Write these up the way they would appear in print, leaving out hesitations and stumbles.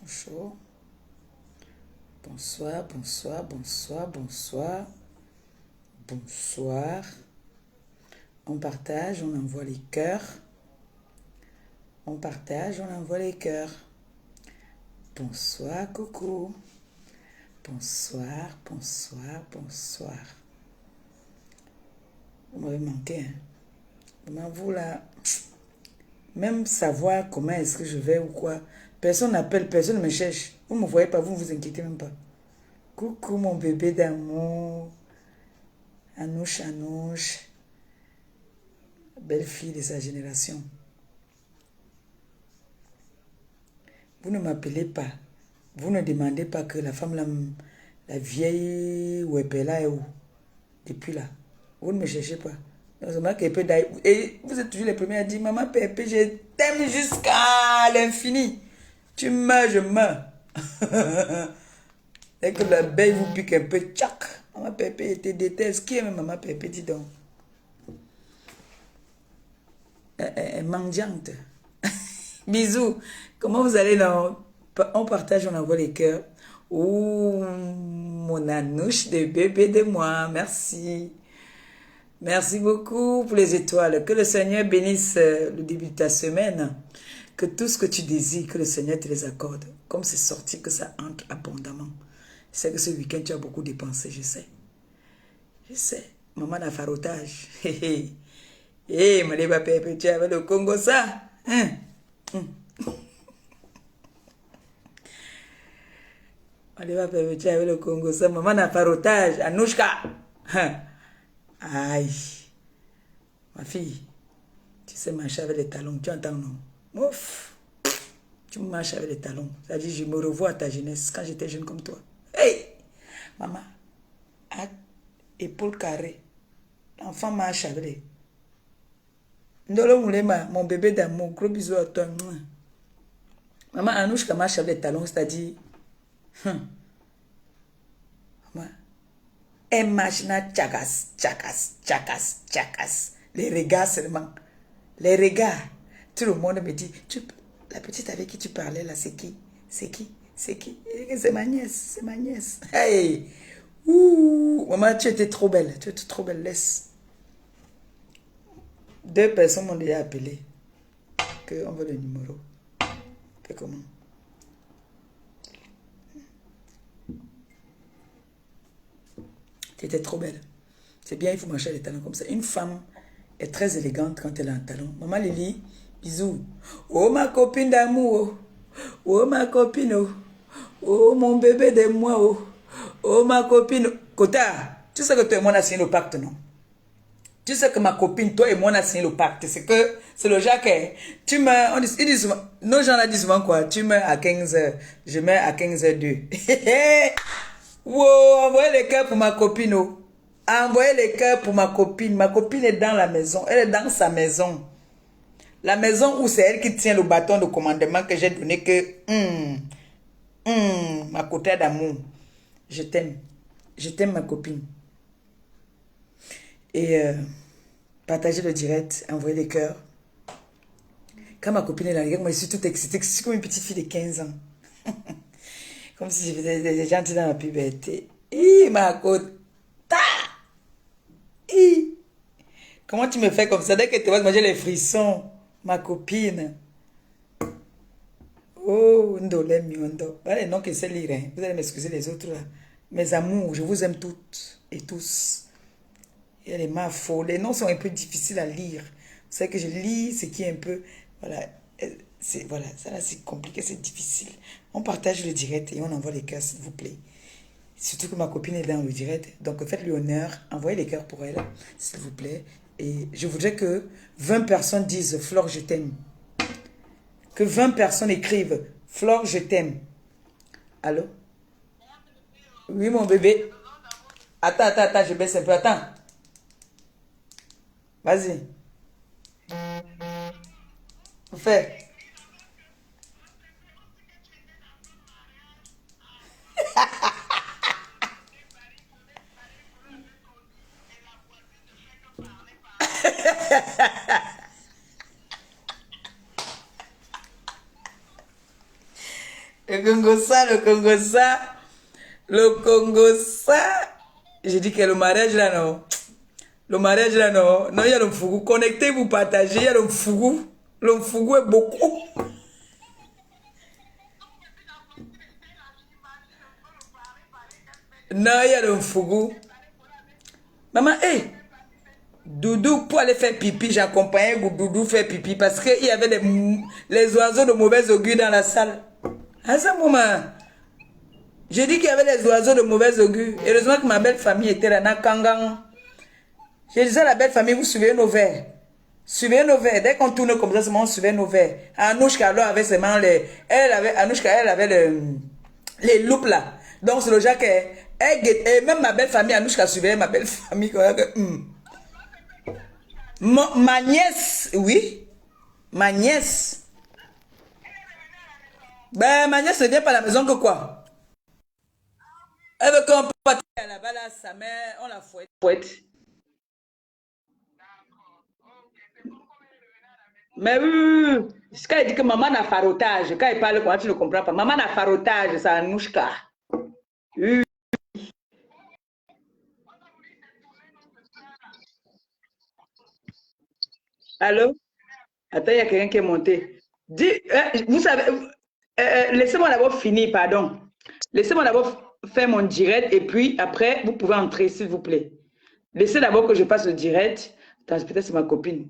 Bonjour. Bonsoir, bonsoir, bonsoir, bonsoir. Bonsoir. On partage, on envoie les cœurs. On partage, on envoie les cœurs. Bonsoir, coucou. Bonsoir, bonsoir, bonsoir. Vous m'avez manqué, hein? Vraiment, vous là, même savoir comment est-ce que je vais ou quoi. Personne n'appelle, personne ne me cherche. Vous ne me voyez pas, vous ne vous inquiétez même pas. Coucou mon bébé d'amour. Anouche, Anouche. Belle fille de sa génération. Vous ne m'appelez pas. Vous ne demandez pas que la femme, la vieille Webella est où? Depuis là. Vous ne me cherchez pas. Et vous êtes toujours les premiers à dire, maman Pépé, je t'aime jusqu'à l'infini. Tu meurs, je meurs. Et que l'abeille vous pique un peu, tchac. Maman Pépé, je te déteste. Qui est maman Pépé, dis donc? Mendiante. Bisous. Comment vous allez dans... On partage, on envoie les cœurs. Ouh, mon anouche de bébé de moi. Merci. Merci beaucoup pour les étoiles. Que le Seigneur bénisse le début de ta semaine. Que tout ce que tu désires, que le Seigneur te les accorde. Comme c'est sorti, que ça entre abondamment. Je sais que ce week-end, tu as beaucoup dépensé, je sais. Je sais. Maman n'a farotage. Hé, Maleba Pépé, tu avais le Congo ça. Hein? Maleba Pépé, tu avais le Congo ça. Maman n'a farotage. Anouchka. Hein? Aïe. Ma fille, tu sais marcher avec les talons. Tu entends, non? Ouf. Tu marches avec les talons. C'est-à-dire, je me revois à ta jeunesse, quand j'étais jeune comme toi. Hey! Maman, à épaule carrée. L'enfant marche avec les... Ndolo Moulema, mon bébé d'amour, gros bisous à toi. Maman, Anouchka marche avec les talons, c'est-à-dire... Maman, elle marche, tchakas, tchakas, tchakas, tchakas. Les regards seulement. Les regards. Tout le monde me dit, la petite avec qui tu parlais là, c'est qui? C'est qui? C'est qui? C'est ma nièce, c'est ma nièce. Hey! Ouh! Maman, tu étais trop belle, tu étais trop belle, laisse. 2 personnes m'ont déjà appelé. On veut le numéro. Fais comment? Tu étais trop belle. C'est bien, il faut marcher les talons comme ça. Une femme est très élégante quand elle a un talon. Maman Lily, bisous. Oh ma copine d'amour. Oh ma copine. Oh mon bébé de moi. Oh ma copine. Kota, tu sais que toi et moi on a signé le pacte, non? Tu sais que ma copine, toi et moi on a signé le pacte. C'est que c'est le Jacques. Tu meurs, ils disent souvent, nos gens là disent souvent quoi? Tu meurs à 15h. Je meurs à 15h02. Wow, envoyez les cœurs pour ma copine. Oh. Envoyez les cœurs pour ma copine. Ma copine est dans la maison. Elle est dans sa maison. La maison où c'est elle qui tient le bâton de commandement que j'ai donné que... ma côté d'amour. Je t'aime. Je t'aime ma copine. Et partagez le direct. Envoyez les cœurs. Quand ma copine est là, regarde, moi je suis toute excitée. Je suis comme une petite fille de 15 ans. Comme si je faisais des gentils dans la puberté. Ma côte. Comment tu me fais comme ça? Dès que tu vas manger les frissons, ma copine. Oh, Ndolé Miondo. Voilà les noms que je sais lire. Hein. Vous allez m'excuser les autres là. Mes amours, je vous aime toutes et tous. Il y a les mafos. Les noms sont un peu difficiles à lire. Vous savez que je lis ce qui est un peu... Voilà. Voilà, ça là c'est compliqué, c'est difficile. On partage le direct et on envoie les cœurs, s'il vous plaît. Surtout que ma copine est dans le direct. Donc faites-lui honneur, envoyez les cœurs pour elle, s'il vous plaît. Et je voudrais que 20 personnes disent Flore, je t'aime. Que 20 personnes écrivent Flore, je t'aime. Allô? Oui, mon bébé. Attends, je baisse un peu. Attends. Vas-y. Fais. Le Le Congo ça. Le Congo ça. J'ai dit que le mariage là, non. Le mariage là, non. Non, il y a le fougou. Connectez-vous, partagez. Il y a le fougou. Le fougou est beaucoup. Non, il y a le fougou. Maman, hé. Doudou, pour aller faire pipi, j'accompagnais Doudou faire pipi parce qu'il y avait les oiseaux de mauvais augure dans la salle. À ce moment, j'ai dit qu'il y avait les oiseaux de mauvais augure. Heureusement que ma belle famille était là, na Kangang. J'ai dit à la belle famille, vous suivez nos verres. Suivez nos verres. Dès qu'on tourne comme ça, c'est on suivait nos verres. Anouchka, alors, avait seulement les... Anouchka, elle avait les loupes là. Donc, c'est le genre que... Et même ma belle famille, Anouchka suivait ma belle famille. Ma nièce, oui. Ma nièce. Ben, ma nièce ne vient pas à la maison que quoi? Elle veut qu'on parte là-bas, là, sa mère, on la fouette. Mais oui. Quand il dit que maman a farotage, quand il parle, comment tu ne comprends pas? Maman a farotage, c'est Anouchka. Oui. Allô? Attends, il y a quelqu'un qui est monté. Dis, vous savez, laissez-moi d'abord finir, pardon. Laissez-moi d'abord faire mon direct et puis après, vous pouvez entrer, s'il vous plaît. Laissez d'abord que je fasse le direct. Attends, peut-être c'est ma copine.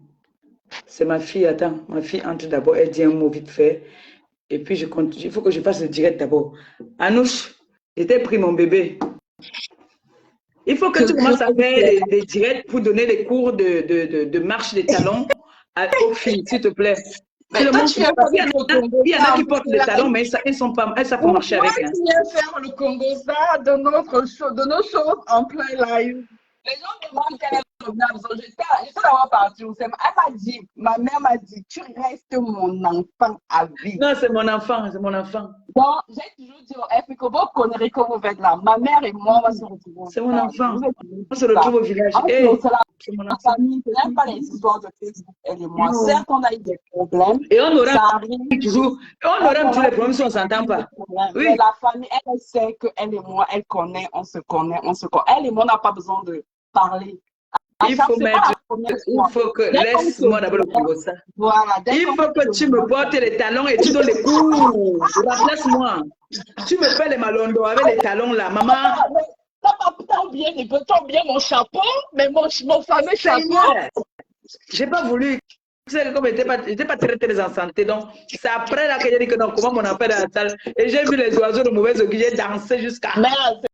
C'est ma fille, attends. Ma fille entre d'abord, elle dit un mot vite fait. Et puis je continue. Il faut que je fasse le direct d'abord. Anouche, j'étais pris mon bébé. Il faut que tu commences à faire des directs pour donner des cours de marche des talons aux filles, s'il te plaît. Mais toi, tu viens faire le Congo. Il y en a qui portent des talons, mais elles savent pas marcher avec. Tu viens faire le Congo ça de nos choses en plein live. Les gens demandent quelle est l'obligation. J'étais d'avoir parti. Elle m'a dit, ma mère m'a dit, tu restes mon enfant à vie. Non, c'est mon enfant, c'est mon enfant. Donc, j'ai toujours dit, et que vos conneries que vous faites là, ma mère et moi, on va se retrouver. C'est mon enfant. On se retrouve au village. C'est mon enfant. Famille, n'aime pas les histoires de Facebook, elle et moi. Certes, on a eu des problèmes. Et on aura toujours, on aura tous les problèmes si on ne s'entend pas. Oui. Mais la famille, elle sait qu'elle et moi, elle connaît, on se connaît. Elle et moi, on n'a pas besoin de parler. Il faut que, laisse-moi d'abord le Congo ça. Voilà, il faut que tu me portes les talons et tu donnes les coups. Remplace-moi. Tu me fais les malondos avec les talons là, maman. T'as oublié mon chapeau, mais mon fameux chapeau. J'ai pas voulu. Tu sais, comme j'étais pas très en santé, donc c'est après là que j'ai dit que non, comment mon enfant est dans la salle. Et j'ai vu les oiseaux de mauvaise augure, j'ai dansé jusqu'à. Merde,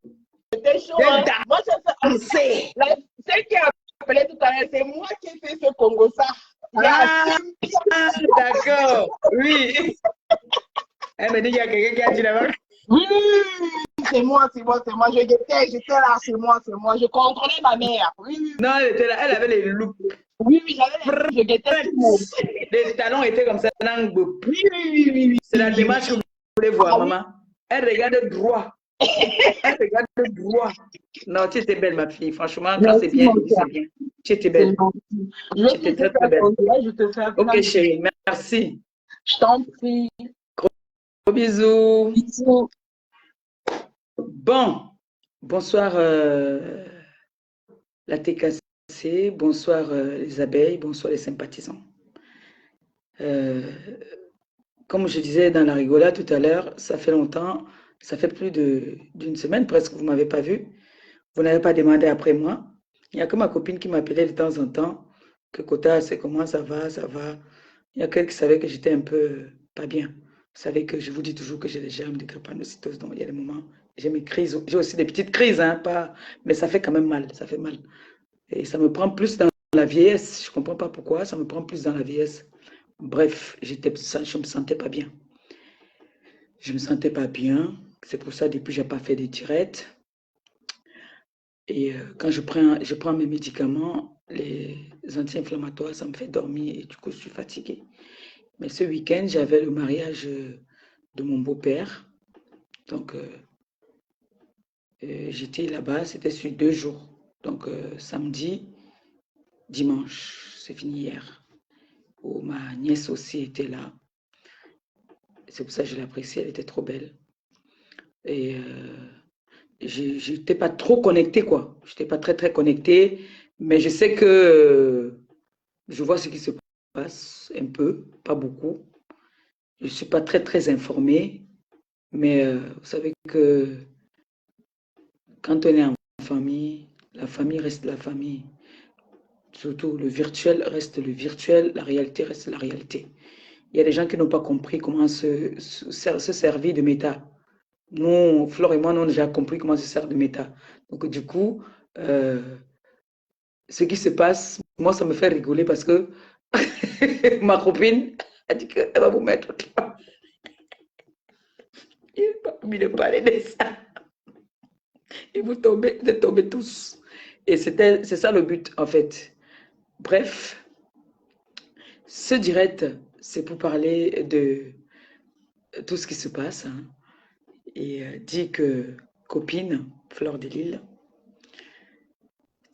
c'était chaud. Moi, j'ai dansé. Celle qui a appelé tout à l'heure, c'est moi qui ai fait ce Congo ça. D'accord, oui. Elle me dit qu'il y a quelqu'un qui a dit là-bas. Oui, c'est moi. J'étais là, c'est moi. Je contrôlais ma mère. Oui. Non, elle était là, elle avait les loups. Oui, j'avais les je guettais tout le monde. Les talons étaient comme ça. Oui. C'est la démarche que vous voulez voir, maman. Elle regarde droit. Elle regarde droit. Non, tu étais belle, ma fille. Franchement, quand c'est bien, c'est bien. Tu étais belle. Tu étais très, très belle. Ok, chérie, merci. Je t'en prie. Gros bisous. Bisous. Bon, bonsoir la TKC, bonsoir les abeilles, bonsoir les sympathisants. Comme je disais dans la rigolade tout à l'heure, ça fait longtemps, ça fait plus d'une semaine presque que vous ne m'avez pas vu. Vous n'avez pas demandé après moi. Il n'y a que ma copine qui m'appelait de temps en temps, que Kota, c'est comment ça va. Il y a quelqu'un qui savait que j'étais un peu pas bien. Vous savez que je vous dis toujours que j'ai des germes de drépanocytose, donc il y a des moments, j'ai mes crises, j'ai aussi des petites crises, hein, mais ça fait quand même mal, ça fait mal. Et ça me prend plus dans la vieillesse, je ne comprends pas pourquoi, ça me prend plus dans la vieillesse. Bref, je me sentais pas bien. Je me sentais pas bien, c'est pour ça depuis je n'ai pas fait de directs. Et quand je prends mes médicaments, les anti-inflammatoires, ça me fait dormir et du coup je suis fatiguée. Mais ce week-end, j'avais le mariage de mon beau-père. Donc, j'étais là-bas, c'était sur 2 jours. Donc, samedi, dimanche, c'est fini hier. Oh, ma nièce aussi était là. C'est pour ça que je l'apprécie, elle était trop belle. Et je n'étais pas trop connectée, quoi. Je n'étais pas très connectée. Mais je sais que je vois ce qui se passe un peu, pas beaucoup. Je ne suis pas très informée. Mais vous savez que quand on est en famille, la famille reste la famille. Surtout, le virtuel reste le virtuel, la réalité reste la réalité. Il y a des gens qui n'ont pas compris comment se servir de méta. Nous, Flore et moi, nous avons déjà compris comment se sert de méta. Donc, du coup, ce qui se passe, moi, ça me fait rigoler parce que ma copine a dit qu'elle va vous mettre. Il n'a pas mis de parler de ça. Et vous êtes tombés tous. Et c'est ça le but, en fait. Bref, ce direct, c'est pour parler de tout ce qui se passe. Hein, et dire que, copine, Fleur de Lille,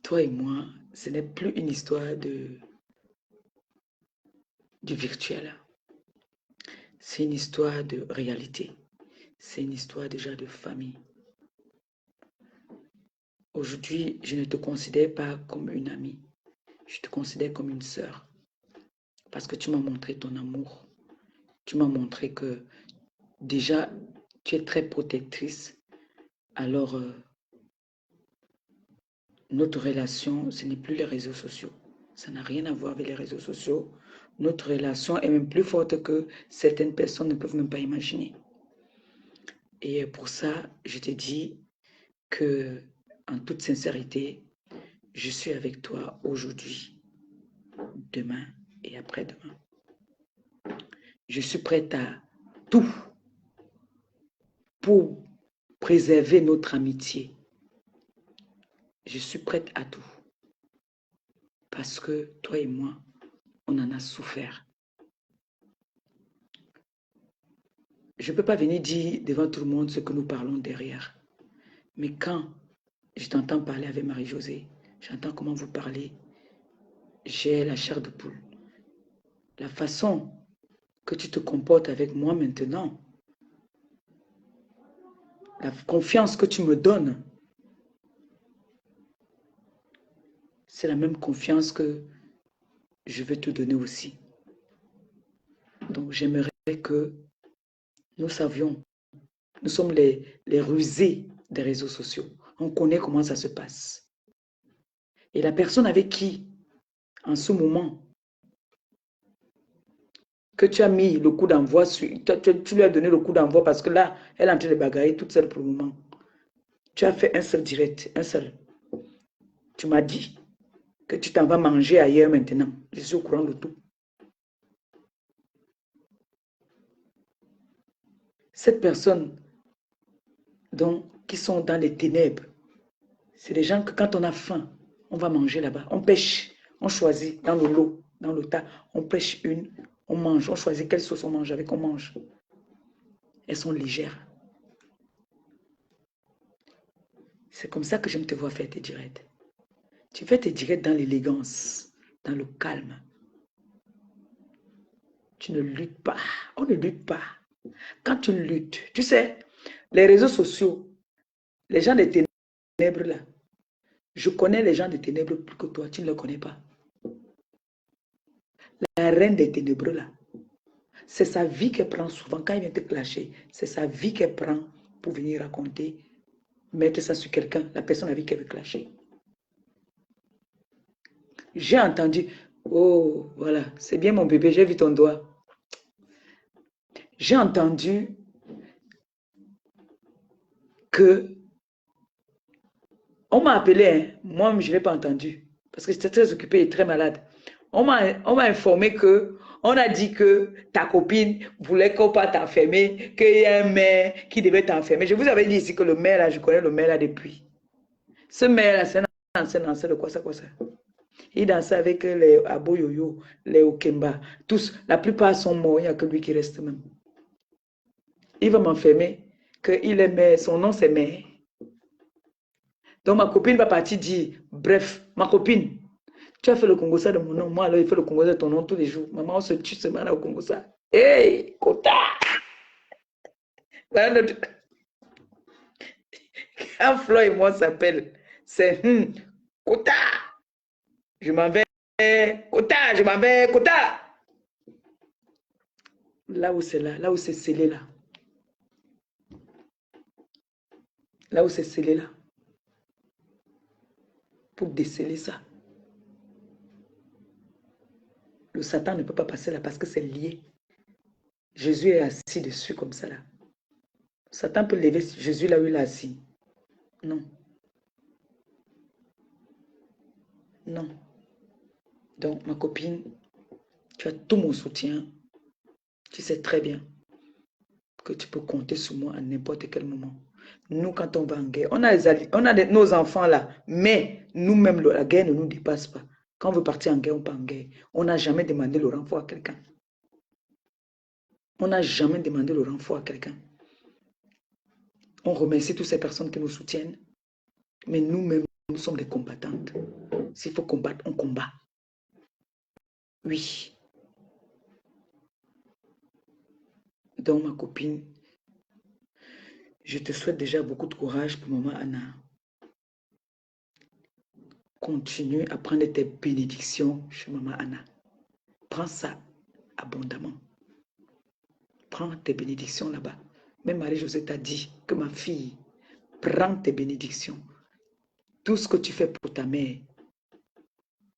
toi et moi, ce n'est plus une histoire du virtuel. C'est une histoire de réalité. C'est une histoire déjà de famille. Aujourd'hui, je ne te considère pas comme une amie. Je te considère comme une sœur. Parce que tu m'as montré ton amour. Tu m'as montré que déjà, tu es très protectrice. Alors, notre relation, ce n'est plus les réseaux sociaux. Ça n'a rien à voir avec les réseaux sociaux. Notre relation est même plus forte que certaines personnes ne peuvent même pas imaginer. Et pour ça, je te dis que, en toute sincérité, je suis avec toi aujourd'hui, demain et après-demain. Je suis prête à tout pour préserver notre amitié. Je suis prête à tout. Parce que toi et moi, on en a souffert. Je ne peux pas venir dire devant tout le monde ce que nous parlons derrière. Mais quand je t'entends parler avec Marie-Josée, j'entends comment vous parlez, j'ai la chair de poule. La façon que tu te comportes avec moi maintenant, la confiance que tu me donnes, c'est la même confiance que je veux te donner aussi. Donc j'aimerais que nous savions, nous sommes les rusés des réseaux sociaux. On connaît comment ça se passe. Et la personne avec qui, en ce moment, que tu as mis le coup d'envoi, tu lui as donné le coup d'envoi parce que là, elle est en train de bagailler toute seule pour le moment. Tu as fait un seul direct, un seul. Tu m'as dit que tu t'en vas manger ailleurs maintenant. Je suis au courant de tout. Cette personne donc, qui sont dans les ténèbres, c'est des gens que quand on a faim, on va manger là-bas. On pêche, on choisit dans le lot, dans le tas. On pêche une, on mange, on choisit quelle sauce on mange avec, on mange. Elles sont légères. C'est comme ça que j'aime te voir faire tes directs. Tu fais tes directs dans l'élégance, dans le calme. Tu ne luttes pas. On ne lutte pas. Quand tu luttes, tu sais, les réseaux sociaux, les gens des ténèbres là, je connais les gens des ténèbres plus que toi, tu ne les connais pas. La reine des ténèbres là, c'est sa vie qu'elle prend souvent quand il vient te clasher. C'est sa vie qu'elle prend pour venir raconter, mettre ça sur quelqu'un, la personne avec qui elle veut clasher. J'ai entendu, oh voilà, c'est bien mon bébé, j'ai vu ton doigt. J'ai entendu que on m'a appelé, hein. Moi je ne l'ai pas entendu parce que j'étais très occupée et très malade. On m'a informé que on a dit que ta copine voulait qu'on pas t'enfermer, qu'il y a un maire qui devait t'enfermer. Je vous avais dit ici que le maire là, je connais le maire là depuis. Ce maire là, c'est un ancien de quoi ça. Il dansait avec les Aboyoyo, les Okemba. Tous, la plupart sont morts, il n'y a que lui qui reste même. Il va m'enfermer, qu'il est maire, son nom c'est maire. Donc ma copine va partir dire, bref, ma copine, tu as fait le Congo ça de mon nom, moi alors il fait le Congo ça de ton nom tous les jours. Maman, on se tue ce mal au Congo ça. Hey, Kota! Voilà notre... Quand Flo et moi s'appellent, c'est Kota. Je m'en vais. Kota, je m'en vais. Kota. Là où c'est là où c'est scellé là. Là où c'est scellé là. Pour déceler ça. Le Satan ne peut pas passer là parce que c'est lié. Jésus est assis dessus comme ça là. Satan peut lever Jésus là où il est assis. Non. Non. Donc, ma copine, tu as tout mon soutien. Tu sais très bien que tu peux compter sur moi à n'importe quel moment. Nous, quand on va en guerre, on a nos enfants là, mais nous-mêmes, la guerre ne nous dépasse pas. Quand on veut partir en guerre, on part en guerre. On n'a jamais demandé le renfort à quelqu'un. On n'a jamais demandé le renfort à quelqu'un. On remercie toutes ces personnes qui nous soutiennent, mais nous-mêmes, nous sommes des combattantes. S'il faut combattre, on combat. Oui. Donc, ma copine, je te souhaite déjà beaucoup de courage pour maman Anna. Continue à prendre tes bénédictions chez maman Anna. Prends ça abondamment. Prends tes bénédictions là-bas. Même Marie-Josée t'a dit que ma fille, prends tes bénédictions. Tout ce que tu fais pour ta mère,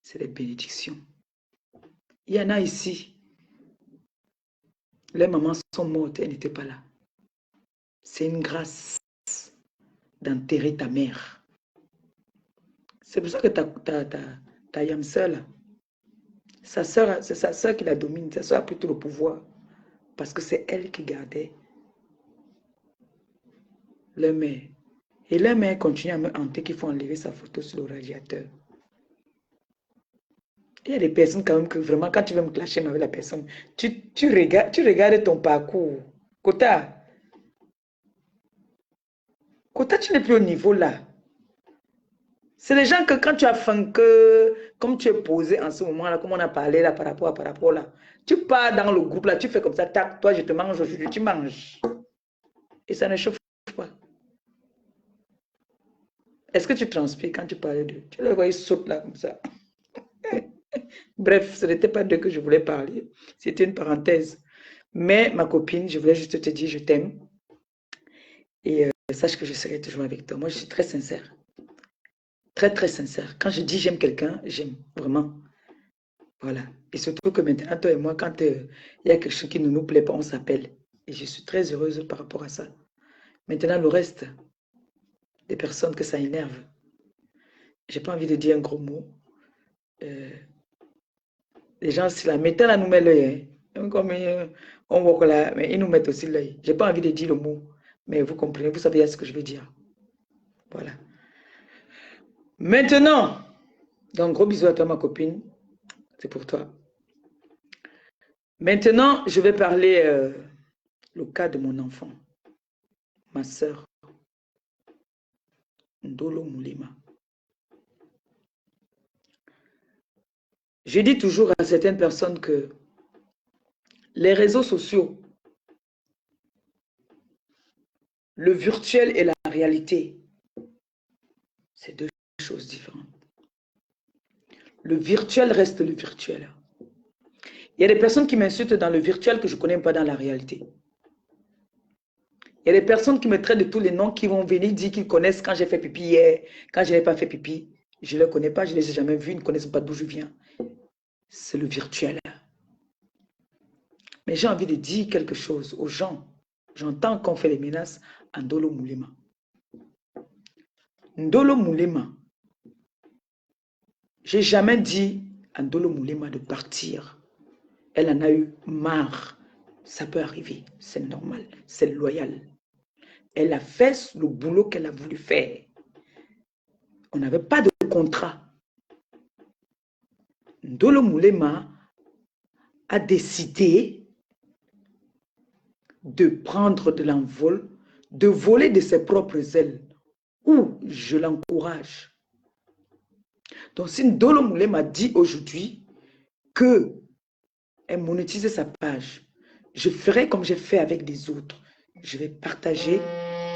c'est des bénédictions. Il y en a ici. Les mamans sont mortes, elles n'étaient pas là. C'est une grâce d'enterrer ta mère. C'est pour ça que ta yam sœur là, c'est sa sœur qui la domine. Sa sœur a plutôt le pouvoir. Parce que c'est elle qui gardait leur mère. Et leur mère continue à me hanter qu'il faut enlever sa photo sur le radiateur. Il y a des personnes quand même que vraiment, quand tu veux me clasher avec la personne, tu regardes ton parcours. Kota, tu n'es plus au niveau là. C'est les gens que quand tu as faim, que comme tu es posé en ce moment-là, comme on a parlé là par rapport là, tu pars dans le groupe là, tu fais comme ça, tac, toi je te mange aujourd'hui, tu manges. Et ça ne chauffe pas. Est-ce que tu transpires quand tu parlais d'eux? Tu les vois, ils sautent là comme ça. Bref, ce n'était pas d'eux que je voulais parler. C'était une parenthèse. Mais ma copine, je voulais juste te dire je t'aime. Et sache que je serai toujours avec toi. Moi, je suis très sincère. Très, très sincère. Quand je dis j'aime quelqu'un, j'aime vraiment. Voilà. Et surtout que maintenant, toi et moi, quand il y a quelque chose qui ne nous plaît pas, on s'appelle. Et je suis très heureuse par rapport à ça. Maintenant, le reste, des personnes que ça énerve, j'ai pas envie de dire un gros mot. Les gens, si la méthode nous met l'œil, hein. Comme on voit là, mais ils nous mettent aussi l'œil. J'ai pas envie de dire le mot, mais vous comprenez, vous savez ce que je veux dire. Voilà. Maintenant, donc gros bisous à toi ma copine, c'est pour toi. Maintenant, je vais parler le cas de mon enfant, ma soeur, Ndolo Moulema. Je dis toujours à certaines personnes que les réseaux sociaux, le virtuel et la réalité, c'est deux choses différentes. Le virtuel reste le virtuel. Il y a des personnes qui m'insultent dans le virtuel que je ne connais pas dans la réalité. Il y a des personnes qui me traitent de tous les noms qui vont venir dire qu'ils connaissent quand j'ai fait pipi hier, quand je n'ai pas fait pipi. Je ne les connais pas, je ne les ai jamais vus, ils ne connaissent pas d'où je viens. C'est le virtuel. Mais j'ai envie de dire quelque chose aux gens. J'entends qu'on fait les menaces à Ndolo Moulema. Ndolo Moulema, j'ai jamais dit à Ndolo Moulema de partir. Elle en a eu marre. Ça peut arriver, c'est normal, c'est loyal. Elle a fait le boulot qu'elle a voulu faire. On n'avait pas de contrat. Ndolo Moulema a décidé de prendre de l'envol, de voler de ses propres ailes, où je l'encourage. Donc si Ndolo Moulema dit aujourd'hui qu'elle monétise sa page, je ferai comme j'ai fait avec les autres. Je vais partager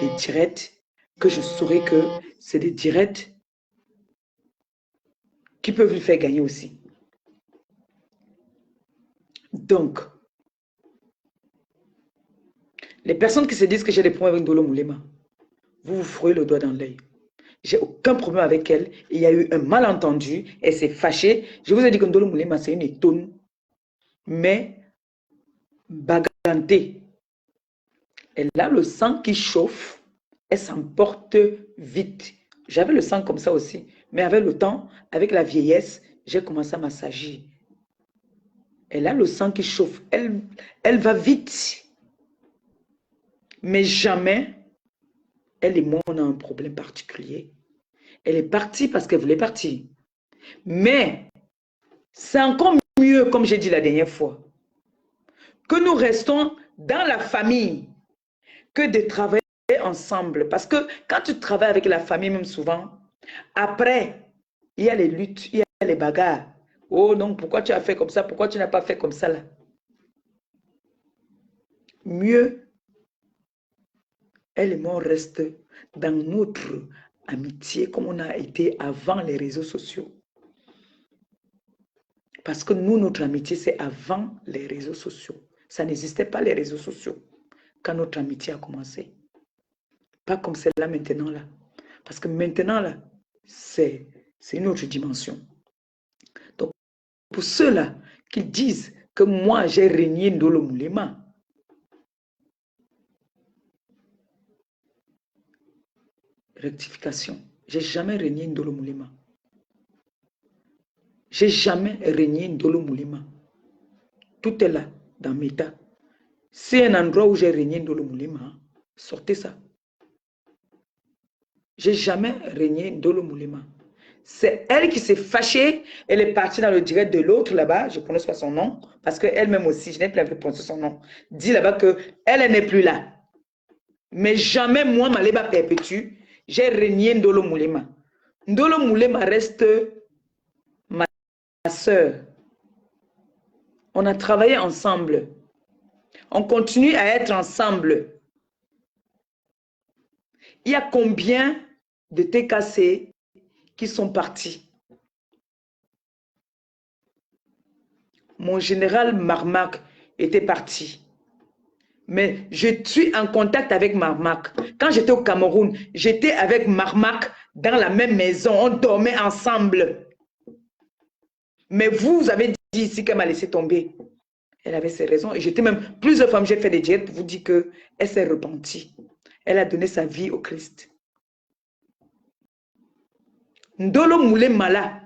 les directs que je saurais que c'est des directs qui peuvent lui faire gagner aussi. Donc, les personnes qui se disent que j'ai des problèmes avec Ndolo Moulema, vous vous frôlez le doigt dans l'œil. J'ai aucun problème avec elle. Il y a eu un malentendu. Elle s'est fâchée. Je vous ai dit que Ndolo Moulema, c'est une étonne. Mais, bagantée. Elle a le sang qui chauffe. Elle s'emporte vite. J'avais le sang comme ça aussi. Mais avec le temps, avec la vieillesse, j'ai commencé à m'assagir. Elle a le sang qui chauffe. Elle va vite. Mais jamais, elle et moi, on a un problème particulier. Elle est partie parce qu'elle voulait partir. Mais, c'est encore mieux, comme j'ai dit la dernière fois, que nous restons dans la famille que de travailler ensemble. Parce que quand tu travailles avec la famille, même souvent, après, il y a les luttes, il y a les bagarres. Oh non, pourquoi tu as fait comme ça? Pourquoi tu n'as pas fait comme ça là? Mieux, elle et moi, on reste dans notre amitié comme on a été avant les réseaux sociaux. Parce que nous, notre amitié, c'est avant les réseaux sociaux. Ça n'existait pas les réseaux sociaux quand notre amitié a commencé. Pas comme c'est là maintenant là. Parce que maintenant là, c'est une autre dimension. Donc, pour ceux-là qui disent que moi, j'ai régné Ndolo Moulema, rectification, j'ai jamais régné Ndolo Moulema. J'ai jamais régné Ndolo Moulema. Tout est là, dans mes tas. C'est un endroit où j'ai régné Ndolo Moulema. Sortez ça. J'ai jamais régné Ndolo Moulema. C'est elle qui s'est fâchée. Elle est partie dans le direct de l'autre là-bas. Je ne prononce pas son nom. Parce qu'elle-même aussi, je n'ai plus envie de prononcer son nom. Dit là-bas qu'elle n'est plus là. Mais jamais moi, Maleba perpétue, j'ai régné Ndolo Moulema. Ndolo Moulema reste ma soeur. On a travaillé ensemble. On continue à être ensemble. Il y a combien de TKC qui sont partis? Mon général Marmac était parti. Mais je suis en contact avec Marmac. Quand j'étais au Cameroun, j'étais avec Marmac dans la même maison. On dormait ensemble. Mais vous avez dit ici qu'elle m'a laissé tomber. Elle avait ses raisons. Et j'étais même, plusieurs fois, j'ai fait des diètes pour vous dire qu'elle s'est repentie. Elle a donné sa vie au Christ. Ndolo Moulema là.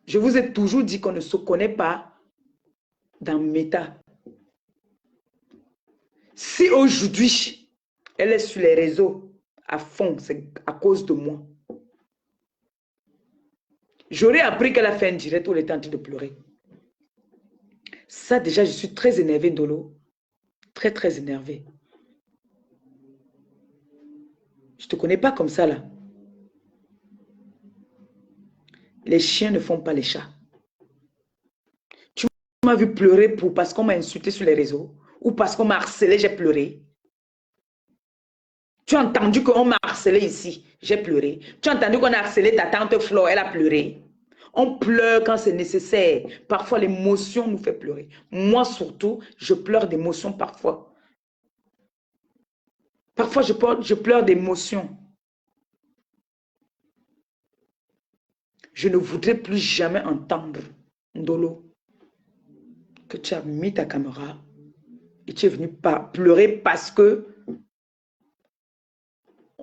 Je vous ai toujours dit qu'on ne se connaît pas dans Meta. Si aujourd'hui, elle est sur les réseaux à fond, c'est à cause de moi. J'aurais appris qu'elle a fait un direct où elle était en train de pleurer. Ça, déjà, je suis très énervée, Ndolo. Très, très énervée. Je ne te connais pas comme ça, là. Les chiens ne font pas les chats. Tu m'as vu pleurer parce qu'on m'a insulté sur les réseaux ou parce qu'on m'a harcelé, j'ai pleuré. Tu as entendu qu'on m'a harcelé ici, j'ai pleuré. Tu as entendu qu'on a harcelé ta tante Flo, elle a pleuré. On pleure quand c'est nécessaire. Parfois, l'émotion nous fait pleurer. Moi, surtout, je pleure d'émotion parfois. Parfois, je pleure d'émotion. Je ne voudrais plus jamais entendre, Ndolo, que tu as mis ta caméra et tu es venu pleurer parce que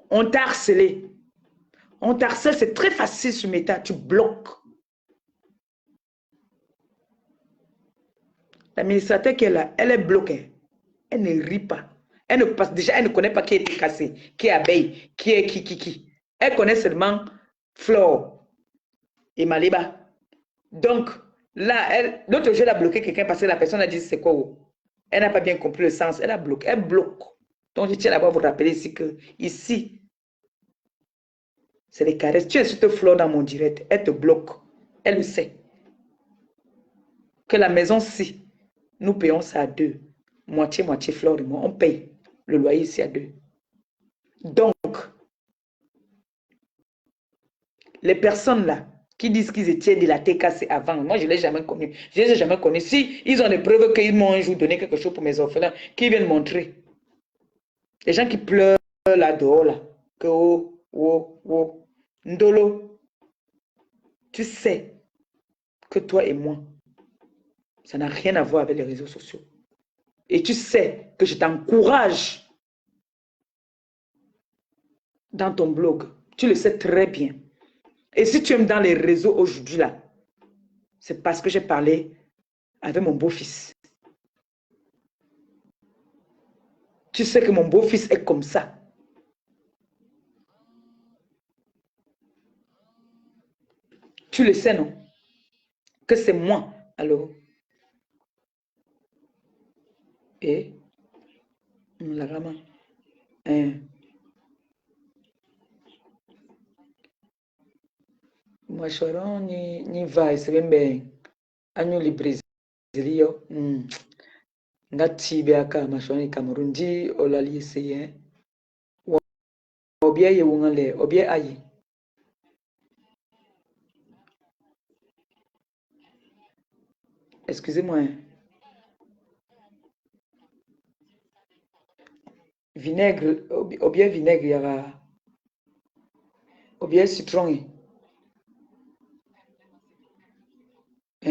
on t'a harcelé. On t'harcèle, c'est très facile sur Meta, tu bloques. L'administrateur qui est là, elle est bloquée. Elle ne rit pas. Déjà, elle ne connaît pas qui est cassé, qui est abeille, qui est qui. Elle connaît seulement Flore et Maliba. Donc, là, l'autre jour, elle a bloqué quelqu'un parce que la personne a dit c'est quoi. Elle n'a pas bien compris le sens. Elle a bloqué. Elle bloque. Donc, je tiens à vous rappeler ici que ici, c'est des caresses. Tu insultes Flore dans mon direct. Elle te bloque. Elle le sait. Que la maison, si nous payons ça à deux, moitié, Flore et moi, on paye le loyer ici à deux. Donc, les personnes là, qui disent qu'ils étaient de la TKC avant, moi je ne l'ai jamais connu. Je ne les ai jamais connus. Si ils ont des preuves qu'ils m'ont un jour donné quelque chose pour mes orphelins, qu'ils viennent montrer. Les gens qui pleurent là-dehors, là, que oh, oh, oh, Ndolo, tu sais que toi et moi, ça n'a rien à voir avec les réseaux sociaux. Et tu sais que je t'encourage dans ton blog. Tu le sais très bien. Et si tu aimes dans les réseaux aujourd'hui, là, c'est parce que j'ai parlé avec mon beau-fils. Tu sais que mon beau-fils est comme ça. Tu le sais, non? Que c'est moi. Alors, et la rama. Moi, je ni vai, c'est bien. Agno li Brésilio. Ngati biaka mashoni Cameroun di olali essayé. Obie ye wungale, obie ayi. Excusez-moi. Vinaigre, obie vinaigre yara. Obie citron.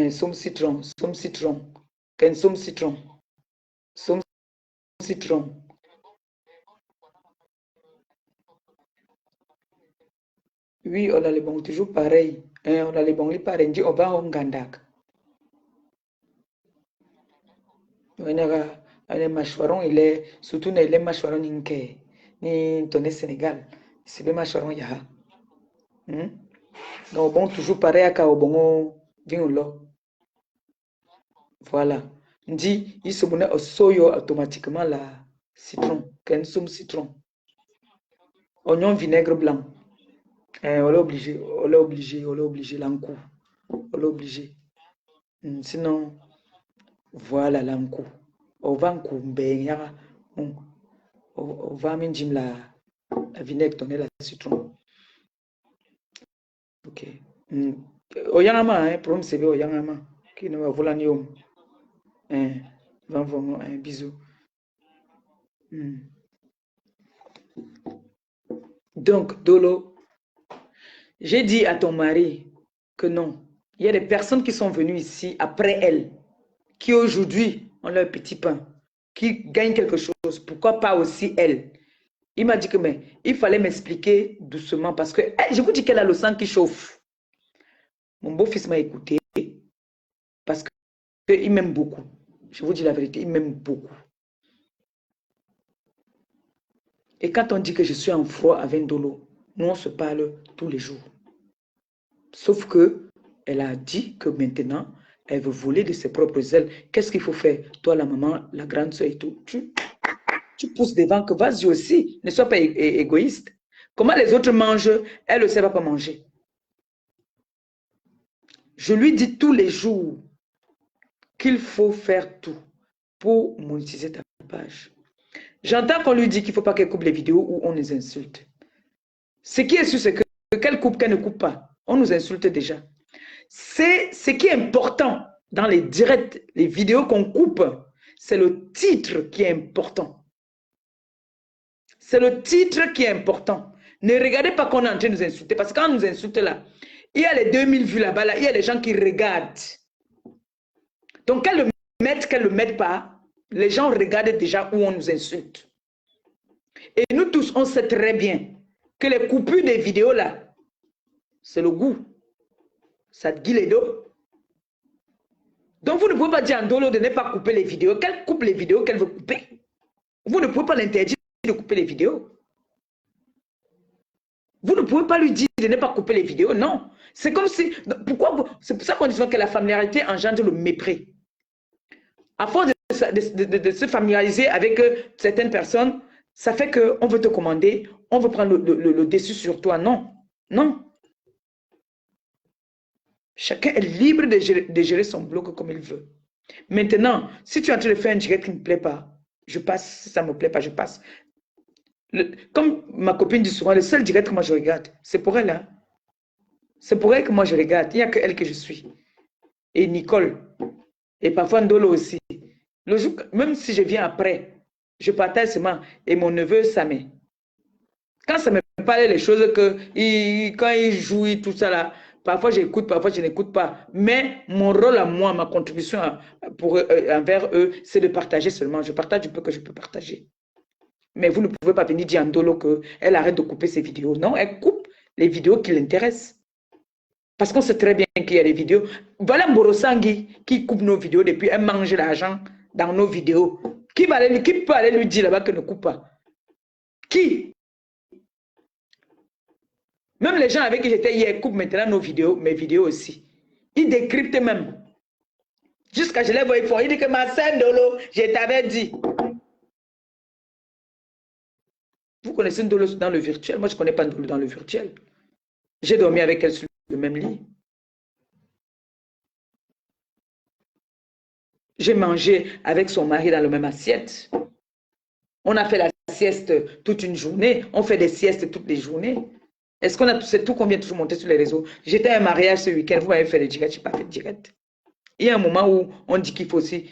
Somme citron, somme citron. Ken somme citron. Somme citron. Oui, on a les bons, toujours pareil. On a les bons, pareil. On dit, on va au Ngandak. Les mâchoirons, il est, surtout les mâchoirons n'inké, ni tonné Sénégal. C'est les mâchoirons yaha. Donc, bon, toujours pareil à Kaobongo, Dingolo. Voilà. On dit, il se met au soyo automatiquement la citron, qu'un somme citron. Oignon vinaigre blanc. On est obligé, l'encou. On est obligé. Sinon, voilà l'encou. On va en couper, on va mettre la vinaigre, donner la citron. Ok. Oyangama, problème c'est Oyangama. Qui ne va vouloir ni homme. Un bisou. Donc, Dolo, j'ai dit à ton mari que non. Il y a des personnes qui sont venues ici après elle, qui aujourd'hui ont leur petit pain, qui gagnent quelque chose. Pourquoi pas aussi elle? Il m'a dit que mais il fallait m'expliquer doucement parce que je vous dis qu'elle a le sang qui chauffe. Mon beau-fils m'a écouté parce qu'il m'aime beaucoup. Je vous dis la vérité, il m'aime beaucoup. Et quand on dit que je suis en froid avec Ndolo, nous on se parle tous les jours. Sauf que elle a dit que maintenant, elle veut voler de ses propres ailes. Qu'est-ce qu'il faut faire? Toi, la maman, la grande soeur et tout, tu pousses devant que vas-y aussi. Ne sois pas égoïste. Comment les autres mangent, elle ne sait pas manger. Je lui dis tous les jours qu'il faut faire tout pour monétiser ta page. J'entends qu'on lui dit qu'il ne faut pas qu'elle coupe les vidéos où on nous insulte. Ce qui est sûr, c'est que qu'elle coupe, qu'elle ne coupe pas. On nous insulte déjà. C'est ce qui est important dans les directs, les vidéos qu'on coupe. C'est le titre qui est important. C'est le titre qui est important. Ne regardez pas qu'on est en train de nous insulter. Parce que quand on nous insulte là, il y a les 2000 vues là-bas, là, il y a les gens qui regardent. Donc qu'elle le mette pas, les gens regardent déjà où on nous insulte. Et nous tous, on sait très bien que les coupures des vidéos là, c'est le goût. Ça te guille les dos. Donc vous ne pouvez pas dire à Ndolo de ne pas couper les vidéos. Qu'elle coupe les vidéos qu'elle veut couper. Vous ne pouvez pas l'interdire de couper les vidéos. Vous ne pouvez pas lui dire de ne pas couper les vidéos. Non. C'est comme si... C'est pour ça qu'on dit que la familiarité engendre le mépris. À force de se familiariser avec certaines personnes, ça fait qu'on veut te commander, on veut prendre le dessus sur toi. Non. Non. Chacun est libre de gérer son blog comme il veut. Maintenant, si tu es en train de faire un direct qui ne me plaît pas, je passe. Si ça ne me plaît pas, je passe. Comme ma copine dit souvent, le seul direct que moi je regarde, c'est pour elle. Hein. C'est pour elle que moi je regarde. Il n'y a que elle que je suis. Et Nicole. Et parfois Ndolo aussi. Le jour, même si je viens après, je partage seulement. Et mon neveu, ça met. Quand ça me parle les choses que quand il joue et tout ça là, parfois j'écoute, parfois je n'écoute pas. Mais mon rôle à moi, ma contribution envers eux, c'est de partager seulement. Je partage du peu que je peux partager. Mais vous ne pouvez pas venir dire à Ndolo qu'elle arrête de couper ses vidéos. Non, elle coupe les vidéos qui l'intéressent. Parce qu'on sait très bien qu'il y a des vidéos. Voilà Mborosangi qui coupe nos vidéos depuis elle mange l'argent dans nos vidéos. Qui peut aller lui dire là-bas qu'elle ne coupe pas? Qui? Même les gens avec qui j'étais hier coupent maintenant nos vidéos, mes vidéos aussi. Ils décryptent même. Jusqu'à je les vois, ils font. Ils disent que ma sœur Ndolo, je t'avais dit. Vous connaissez Ndolo dans le virtuel. Moi, je ne connais pas Ndolo dans le virtuel. J'ai dormi avec elle sur le même lit. J'ai mangé avec son mari dans la même assiette. On a fait la sieste toute une journée. On fait des siestes toutes les journées. Est-ce qu'on a c'est tout qu'on vient toujours monter sur les réseaux? J'étais à un mariage ce week-end. Vous m'avez fait le direct. Je n'ai pas fait de direct. Il y a un moment où on dit qu'il faut aussi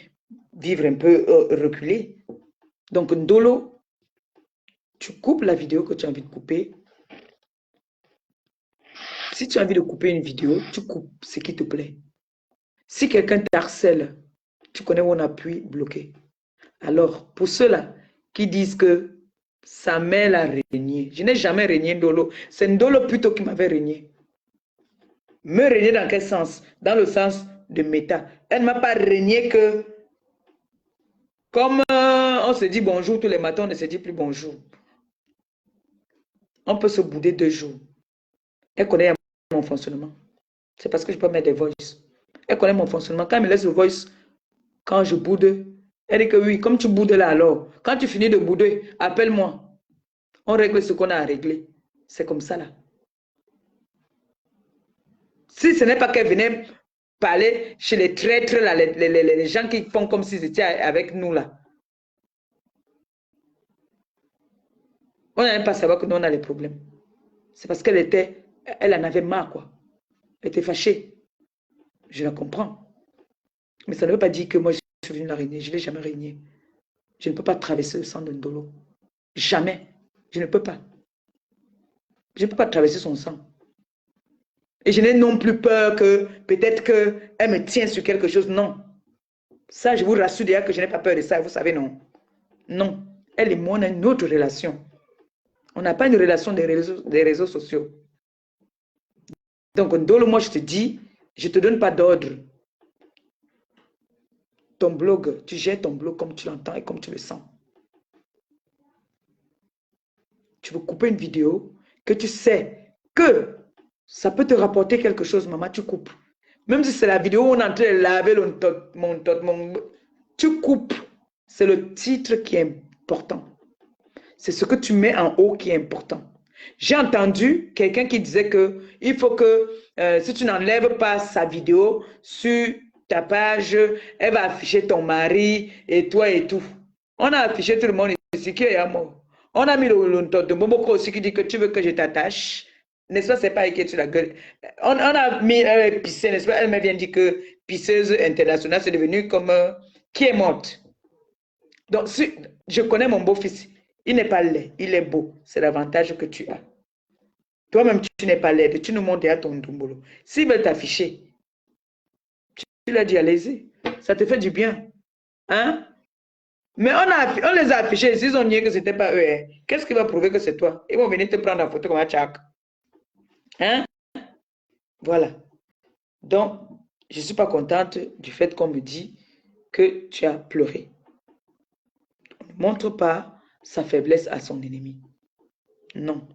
vivre un peu reculé. Donc, Ndolo, tu coupes la vidéo que tu as envie de couper. Si tu as envie de couper une vidéo, tu coupes ce qui te plaît. Si quelqu'un t'harcèle, tu connais où on appuie, bloqué. Alors, pour ceux-là qui disent que sa mère a régné, je n'ai jamais régné Ndolo. C'est Ndolo plutôt qui m'avait régné. Me régner dans quel sens? Dans le sens de méta. Elle ne m'a pas régné que comme on se dit bonjour tous les matins, on ne se dit plus bonjour. On peut se bouder 2 jours. Elle connaît mon fonctionnement. C'est parce que je peux mettre des voices. Elle connaît mon fonctionnement. Quand elle me laisse le voice, quand je boude, elle dit que oui, comme tu boudes là alors, quand tu finis de bouder, appelle-moi. On règle ce qu'on a à régler. C'est comme ça là. Si ce n'est pas qu'elle venait parler chez les traîtres, là, les gens qui font comme s'ils étaient avec nous là. On n'allait pas savoir que nous on a les problèmes. C'est parce elle en avait marre quoi. Elle était fâchée. Je la comprends. Mais ça ne veut pas dire que moi je suis venue la régner. Je ne l'ai jamais régnée. Je ne peux pas traverser le sang de Ndolo. Jamais. Je ne peux pas. Je ne peux pas traverser son sang. Et je n'ai non plus peur que peut-être qu'elle me tient sur quelque chose. Non. Ça, je vous rassure déjà que je n'ai pas peur de ça. Vous savez, non. Non. Elle et moi, on a une autre relation. On n'a pas une relation des réseaux sociaux. Donc, Ndolo, moi, je te dis, je ne te donne pas d'ordre. Ton blog, tu gères ton blog comme tu l'entends et comme tu le sens. Tu veux couper une vidéo que tu sais que ça peut te rapporter quelque chose, maman, tu coupes. Même si c'est la vidéo où on est en train de laver tu coupes. C'est le titre qui est important. C'est ce que tu mets en haut qui est important. J'ai entendu quelqu'un qui disait que il faut que si tu n'enlèves pas sa vidéo sur ta page, elle va afficher ton mari et toi et tout. On a affiché tout le monde ici qui est à moi. On a mis le de Momoko aussi qui dit que tu veux que je t'attache. N'est-ce pas, c'est pas écrit sur la gueule. On a mis pissé, n'est-ce pas? Elle me vient dire que pisseuse internationale, c'est devenu comme qui est morte. Donc, si, je connais mon beau-fils. Il n'est pas laid, il est beau. C'est l'avantage que tu as. Toi-même, tu n'es pas laid. Tu nous montres à ton doumbolo. S'ils veulent t'afficher, tu leur dis, allez-y. Ça te fait du bien. Hein? Mais on les a affichés. S'ils ont nié que ce n'était pas eux, hein? Qu'est-ce qui va prouver que c'est toi? Ils vont venir te prendre en photo comme un tchak. Hein? Voilà. Donc, je ne suis pas contente du fait qu'on me dit que tu as pleuré. On ne montre pas sa faiblesse à son ennemi. Non.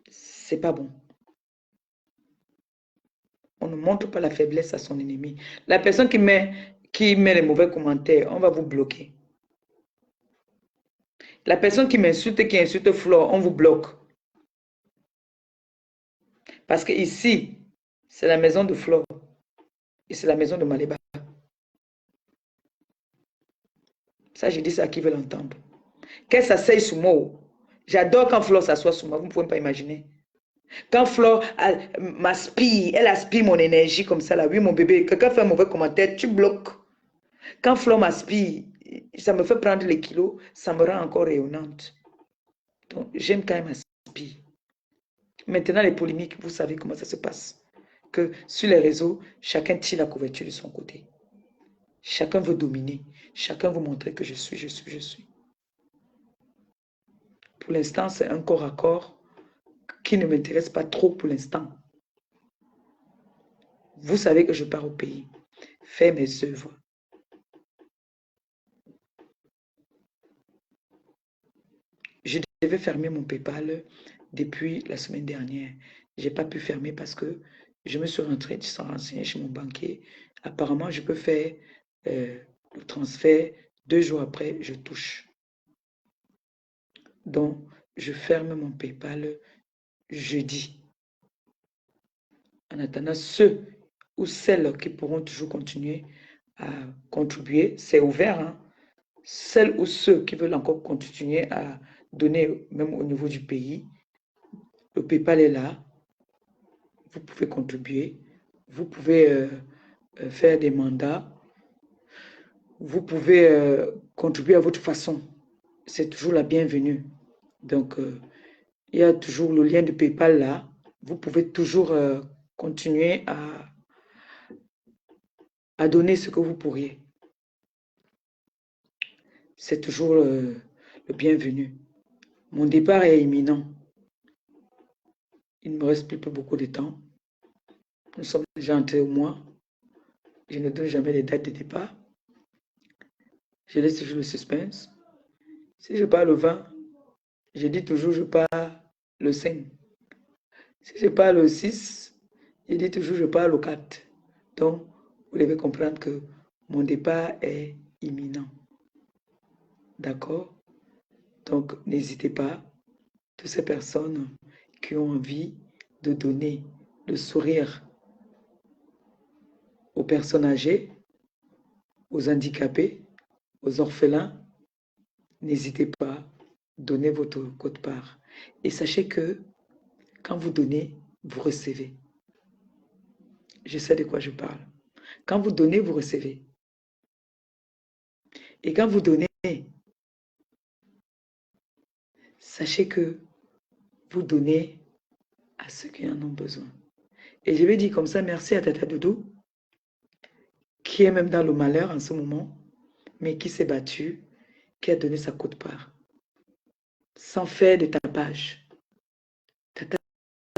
C'est pas bon. On ne montre pas la faiblesse à son ennemi. La personne qui met les mauvais commentaires, on va vous bloquer. La personne qui m'insulte, qui insulte Flore, on vous bloque. Parce que ici, c'est la maison de Flore. Et c'est la maison de Maléba. Ça, je dis ça à qui veut l'entendre. Qu'elle s'asseye sur moi. J'adore quand Flore s'assoit sur moi, vous ne pouvez pas imaginer. Quand Flore m'aspire, elle aspire mon énergie comme ça, là. Oui, mon bébé, quelqu'un fait un mauvais commentaire, tu bloques. Quand Flore m'aspire, ça me fait prendre les kilos, ça me rend encore rayonnante. Donc, j'aime quand elle m'aspire. Maintenant, les polémiques, vous savez comment ça se passe. Que sur les réseaux, chacun tire la couverture de son côté. Chacun veut dominer. Chacun veut montrer que je suis. Pour l'instant, c'est un corps à corps qui ne m'intéresse pas trop pour l'instant. Vous savez que je pars au pays, faire mes œuvres. Je devais fermer mon PayPal depuis la semaine dernière. Je n'ai pas pu fermer parce que je me suis renseigné chez mon banquier. Apparemment, je peux faire le transfert 2 jours après, je touche. Donc, je ferme mon PayPal jeudi. En attendant, ceux ou celles qui pourront toujours continuer à contribuer, c'est ouvert, hein? Celles ou ceux qui veulent encore continuer à donner, même au niveau du pays, le PayPal est là. Vous pouvez contribuer. Vous pouvez faire des mandats. Vous pouvez contribuer à votre façon. C'est toujours la bienvenue. Donc, il y a toujours le lien de PayPal là. Vous pouvez toujours continuer à donner ce que vous pourriez. C'est toujours le bienvenu. Mon départ est imminent. Il ne me reste plus beaucoup de temps. Nous sommes déjà entrés au mois. Je ne donne jamais les dates de départ. Je laisse toujours le suspense. Si je pars le 20, je dis toujours je pars le 5. Si je pars le 6, je dis toujours je pars le 4. Donc, vous devez comprendre que mon départ est imminent. D'accord? Donc, n'hésitez pas, toutes ces personnes qui ont envie de donner le sourire aux personnes âgées, aux handicapés, aux orphelins, n'hésitez pas, donnez votre quote-part. Et sachez que quand vous donnez, vous recevez. Je sais de quoi je parle. Quand vous donnez, vous recevez. Et quand vous donnez, sachez que vous donnez à ceux qui en ont besoin. Et je vais dire comme ça, merci à Tata Doudou, qui est même dans le malheur en ce moment, mais qui s'est battu, qui a donné sa quote-part, sans faire de tapage. Tata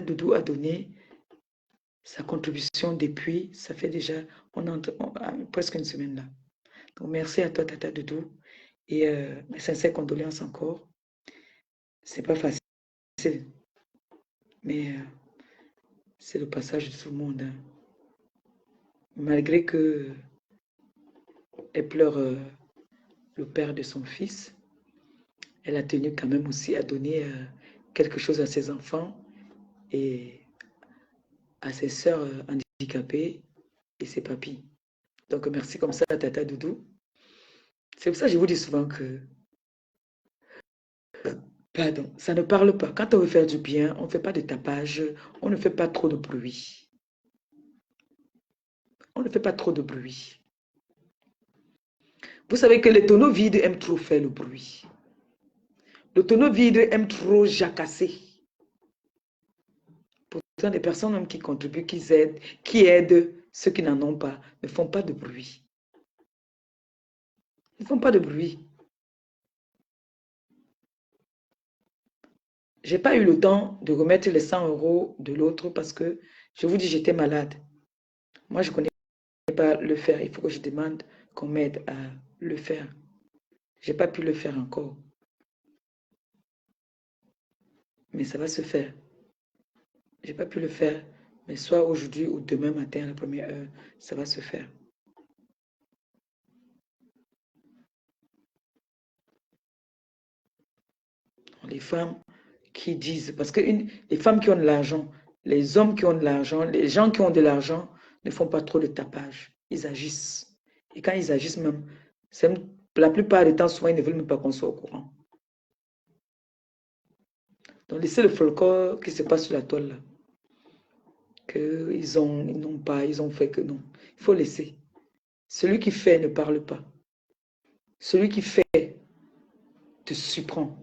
Doudou a donné sa contribution depuis, ça fait déjà presque une semaine là. Donc merci à toi Tata Doudou et mes sincères condoléances encore. C'est pas facile, mais c'est le passage de tout le monde. Hein. Malgré que elle pleure le père de son fils, elle a tenu quand même aussi à donner quelque chose à ses enfants et à ses sœurs handicapées et ses papis. Donc merci comme ça à Tata Doudou. C'est pour ça que je vous dis souvent que pardon, ça ne parle pas. Quand on veut faire du bien, on ne fait pas de tapage, on ne fait pas trop de bruit. On ne fait pas trop de bruit. Vous savez que les tonneaux vides aiment trop faire le bruit. Le tonneau vide aime trop jacasser. Pourtant, des personnes même qui contribuent, qui aident ceux qui n'en ont pas, ne font pas de bruit. Ils ne font pas de bruit. Je n'ai pas eu le temps de remettre les 100 € de l'autre parce que, je vous dis, j'étais malade. Moi, je ne connais pas le faire. Il faut que je demande qu'on m'aide à le faire. Je n'ai pas pu le faire encore. Mais ça va se faire. Je n'ai pas pu le faire, mais soit aujourd'hui ou demain matin à la première heure, ça va se faire. Les femmes qui disent, parce que les femmes qui ont de l'argent, les hommes qui ont de l'argent, les gens qui ont de l'argent ne font pas trop de tapage. Ils agissent. Et quand ils agissent même, la plupart du temps, souvent, ils ne veulent même pas qu'on soit au courant. Donc, laissez le folklore qui se passe sur la toile là. Ils n'ont pas, ils ont fait que non. Il faut laisser. Celui qui fait ne parle pas. Celui qui fait te surprend.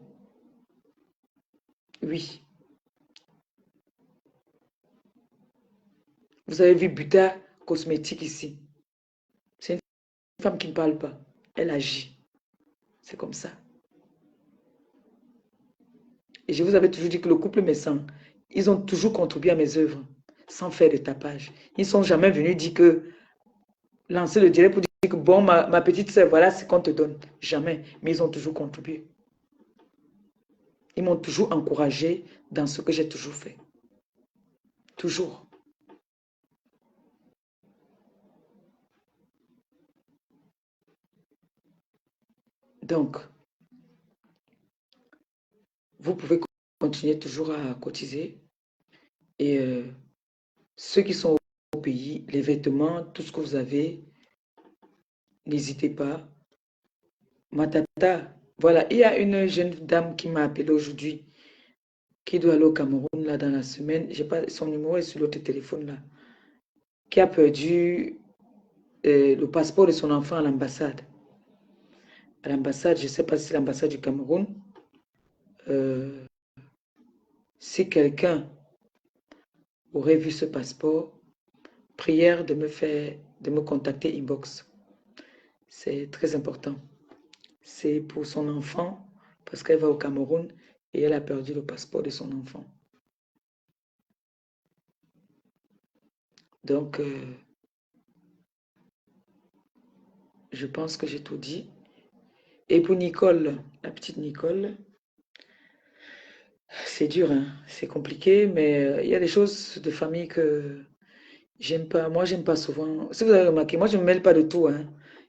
Oui. Vous avez vu Buta Cosmétique ici. C'est une femme qui ne parle pas. Elle agit. C'est comme ça. Et je vous avais toujours dit que le couple Messan, ils ont toujours contribué à mes œuvres sans faire de tapage. Ils ne sont jamais venus dire que lancer le direct pour dire que bon, ma petite sœur, voilà ce qu'on te donne. Jamais. Mais ils ont toujours contribué. Ils m'ont toujours encouragé dans ce que j'ai toujours fait. Toujours. Donc, vous pouvez continuer toujours à cotiser. Et ceux qui sont au pays, les vêtements, tout ce que vous avez, n'hésitez pas. Ma tata, voilà, il y a une jeune dame qui m'a appelé aujourd'hui, qui doit aller au Cameroun là dans la semaine. J'ai pas, son numéro est sur l'autre téléphone là, qui a perdu le passeport de son enfant à l'ambassade. À l'ambassade, je ne sais pas si c'est l'ambassade du Cameroun. Si quelqu'un aurait vu ce passeport, prière de me contacter inbox. C'est très important. C'est pour son enfant, parce qu'elle va au Cameroun et elle a perdu le passeport de son enfant. Donc, je pense que j'ai tout dit. Et pour Nicole, la petite Nicole, c'est dur, hein? C'est compliqué, mais il y a des choses de famille que j'aime pas. Moi, j'aime pas souvent. Si vous avez remarqué, moi, je ne me mêle pas de tout, hein.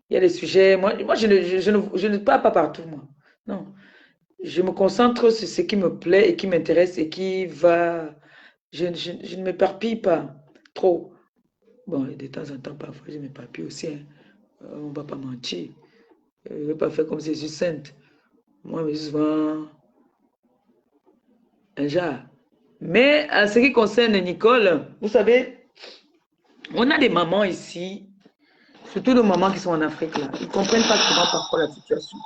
Il y a des sujets, moi je ne parle pas partout, moi. Non. Je me concentre sur ce qui me plaît et qui m'intéresse et qui va... Je ne m'éparpille pas trop. Bon, de temps en temps, parfois, je m'éparpille aussi, hein. On ne va pas mentir. Je ne vais pas faire comme si je suis sainte. Moi, je suis souvent un genre. Mais en ce qui concerne Nicole, vous savez, on a des mamans ici, surtout les mamans qui sont en Afrique, là. Ils ne comprennent pas souvent parfois la situation.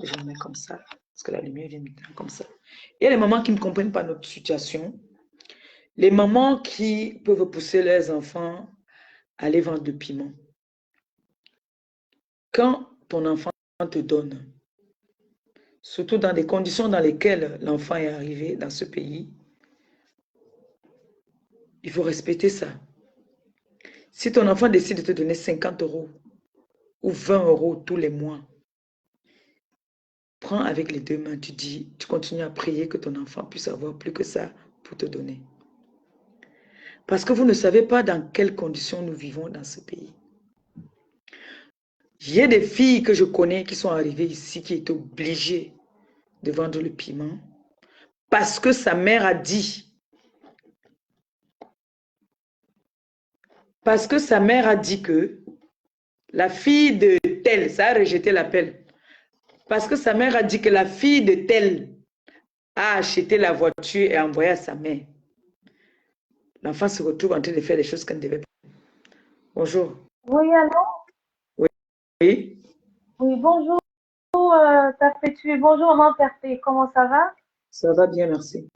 Je le mets comme ça, parce que la lumière vient maintenant comme ça. Il y a les mamans qui ne comprennent pas notre situation. Les mamans qui peuvent pousser leurs enfants à aller vendre du piment. Quand ton enfant te donne, surtout dans des conditions dans lesquelles l'enfant est arrivé dans ce pays, il faut respecter ça. Si ton enfant décide de te donner 50 € ou 20 € tous les mois, prends avec les deux mains, tu continues à prier que ton enfant puisse avoir plus que ça pour te donner. Parce que vous ne savez pas dans quelles conditions nous vivons dans ce pays. J'ai des filles que je connais qui sont arrivées ici, qui étaient obligées de vendre le piment parce que sa mère a dit. Parce que sa mère a dit que la fille de tel, ça a rejeté l'appel. Parce que sa mère a dit que la fille de tel a acheté la voiture et envoyé à sa mère. L'enfant se retrouve en train de faire des choses qu'elle ne devait pas. Bonjour. Oui, allô? Oui. Oui, bonjour, Perpétué. Bonjour, maman Perpé. Comment ça va? Ça va bien, merci.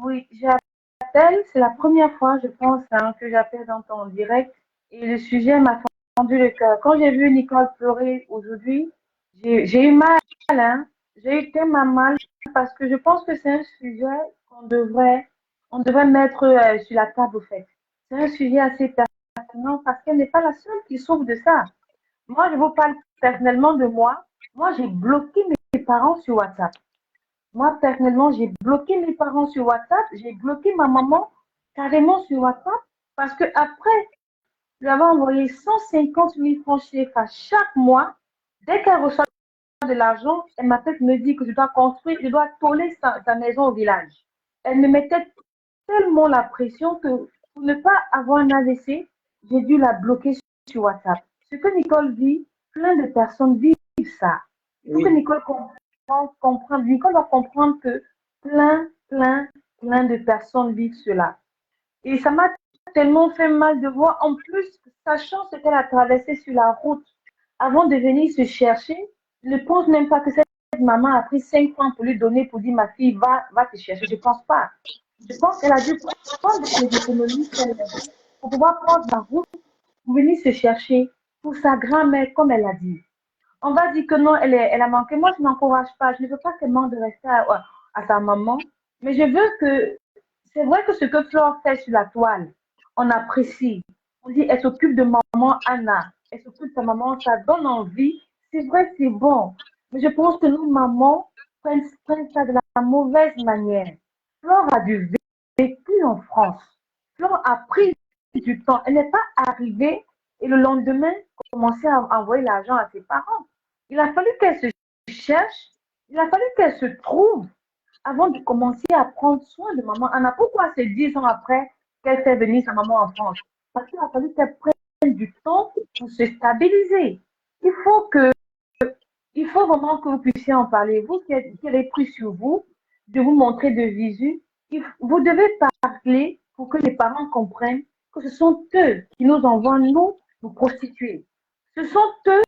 Oui, j'appelle. C'est la première fois, je pense, hein, que j'appelle dans ton direct. Et le sujet m'a tendu le cœur. Quand j'ai vu Nicole pleurer aujourd'hui, j'ai eu mal, hein. J'ai eu tellement mal parce que je pense que c'est un sujet on devrait mettre sur la table, au fait. C'est un sujet assez pertinent parce qu'elle n'est pas la seule qui souffre de ça. Moi, je vous parle personnellement de moi. Moi, j'ai bloqué mes parents sur WhatsApp. Moi, personnellement, j'ai bloqué mes parents sur WhatsApp. J'ai bloqué ma maman carrément sur WhatsApp parce que après lui avoir envoyé 150 000 francs CFA chaque mois, dès qu'elle reçoit de l'argent, elle m'appelle me dit que je dois construire, je dois toller sa maison au village. Elle me mettait tellement la pression que pour ne pas avoir un AVC, j'ai dû la bloquer sur WhatsApp. Ce que Nicole dit, plein de personnes vivent ça. Il faut que Nicole comprenne. Nicole doit comprendre que plein, plein, plein de personnes vivent cela. Et ça m'a tellement fait mal de voir, en plus, sachant ce qu'elle a traversé sur la route avant de venir se chercher, je ne pense même pas que cette maman a pris 5 francs pour lui donner, pour dire ma fille, va te chercher. Je ne pense pas. Je pense qu'elle a dû prendre les économies pour pouvoir prendre la route, pour venir se chercher pour sa grand-mère, comme elle a dit. On va dire que non, elle a manqué. Moi, je n'encourage pas. Je ne veux pas qu'elle manque de rester à sa maman. Mais je veux que, c'est vrai que ce que Flore fait sur la toile, on apprécie. On dit, elle s'occupe de maman Anna. Elle s'occupe de sa maman, ça donne envie. C'est vrai, c'est bon. Mais je pense que nos mamans prennent ça de la mauvaise manière. Flore a du vécu en France. Flore a pris du temps. Elle n'est pas arrivée et le lendemain, commencer à envoyer l'argent à ses parents. Il a fallu qu'elle se cherche, il a fallu qu'elle se trouve avant de commencer à prendre soin de maman Anna. Pourquoi c'est 10 ans après qu'elle fait venir sa maman en France? Parce qu'il a fallu qu'elle prenne du temps pour se stabiliser. Il faut que, il faut vraiment que vous puissiez en parler. Vous qui avez pris sur vous, de vous montrer de visu, vous devez parler pour que les parents comprennent que ce sont eux qui nous envoient, nous prostituer. Ce sont eux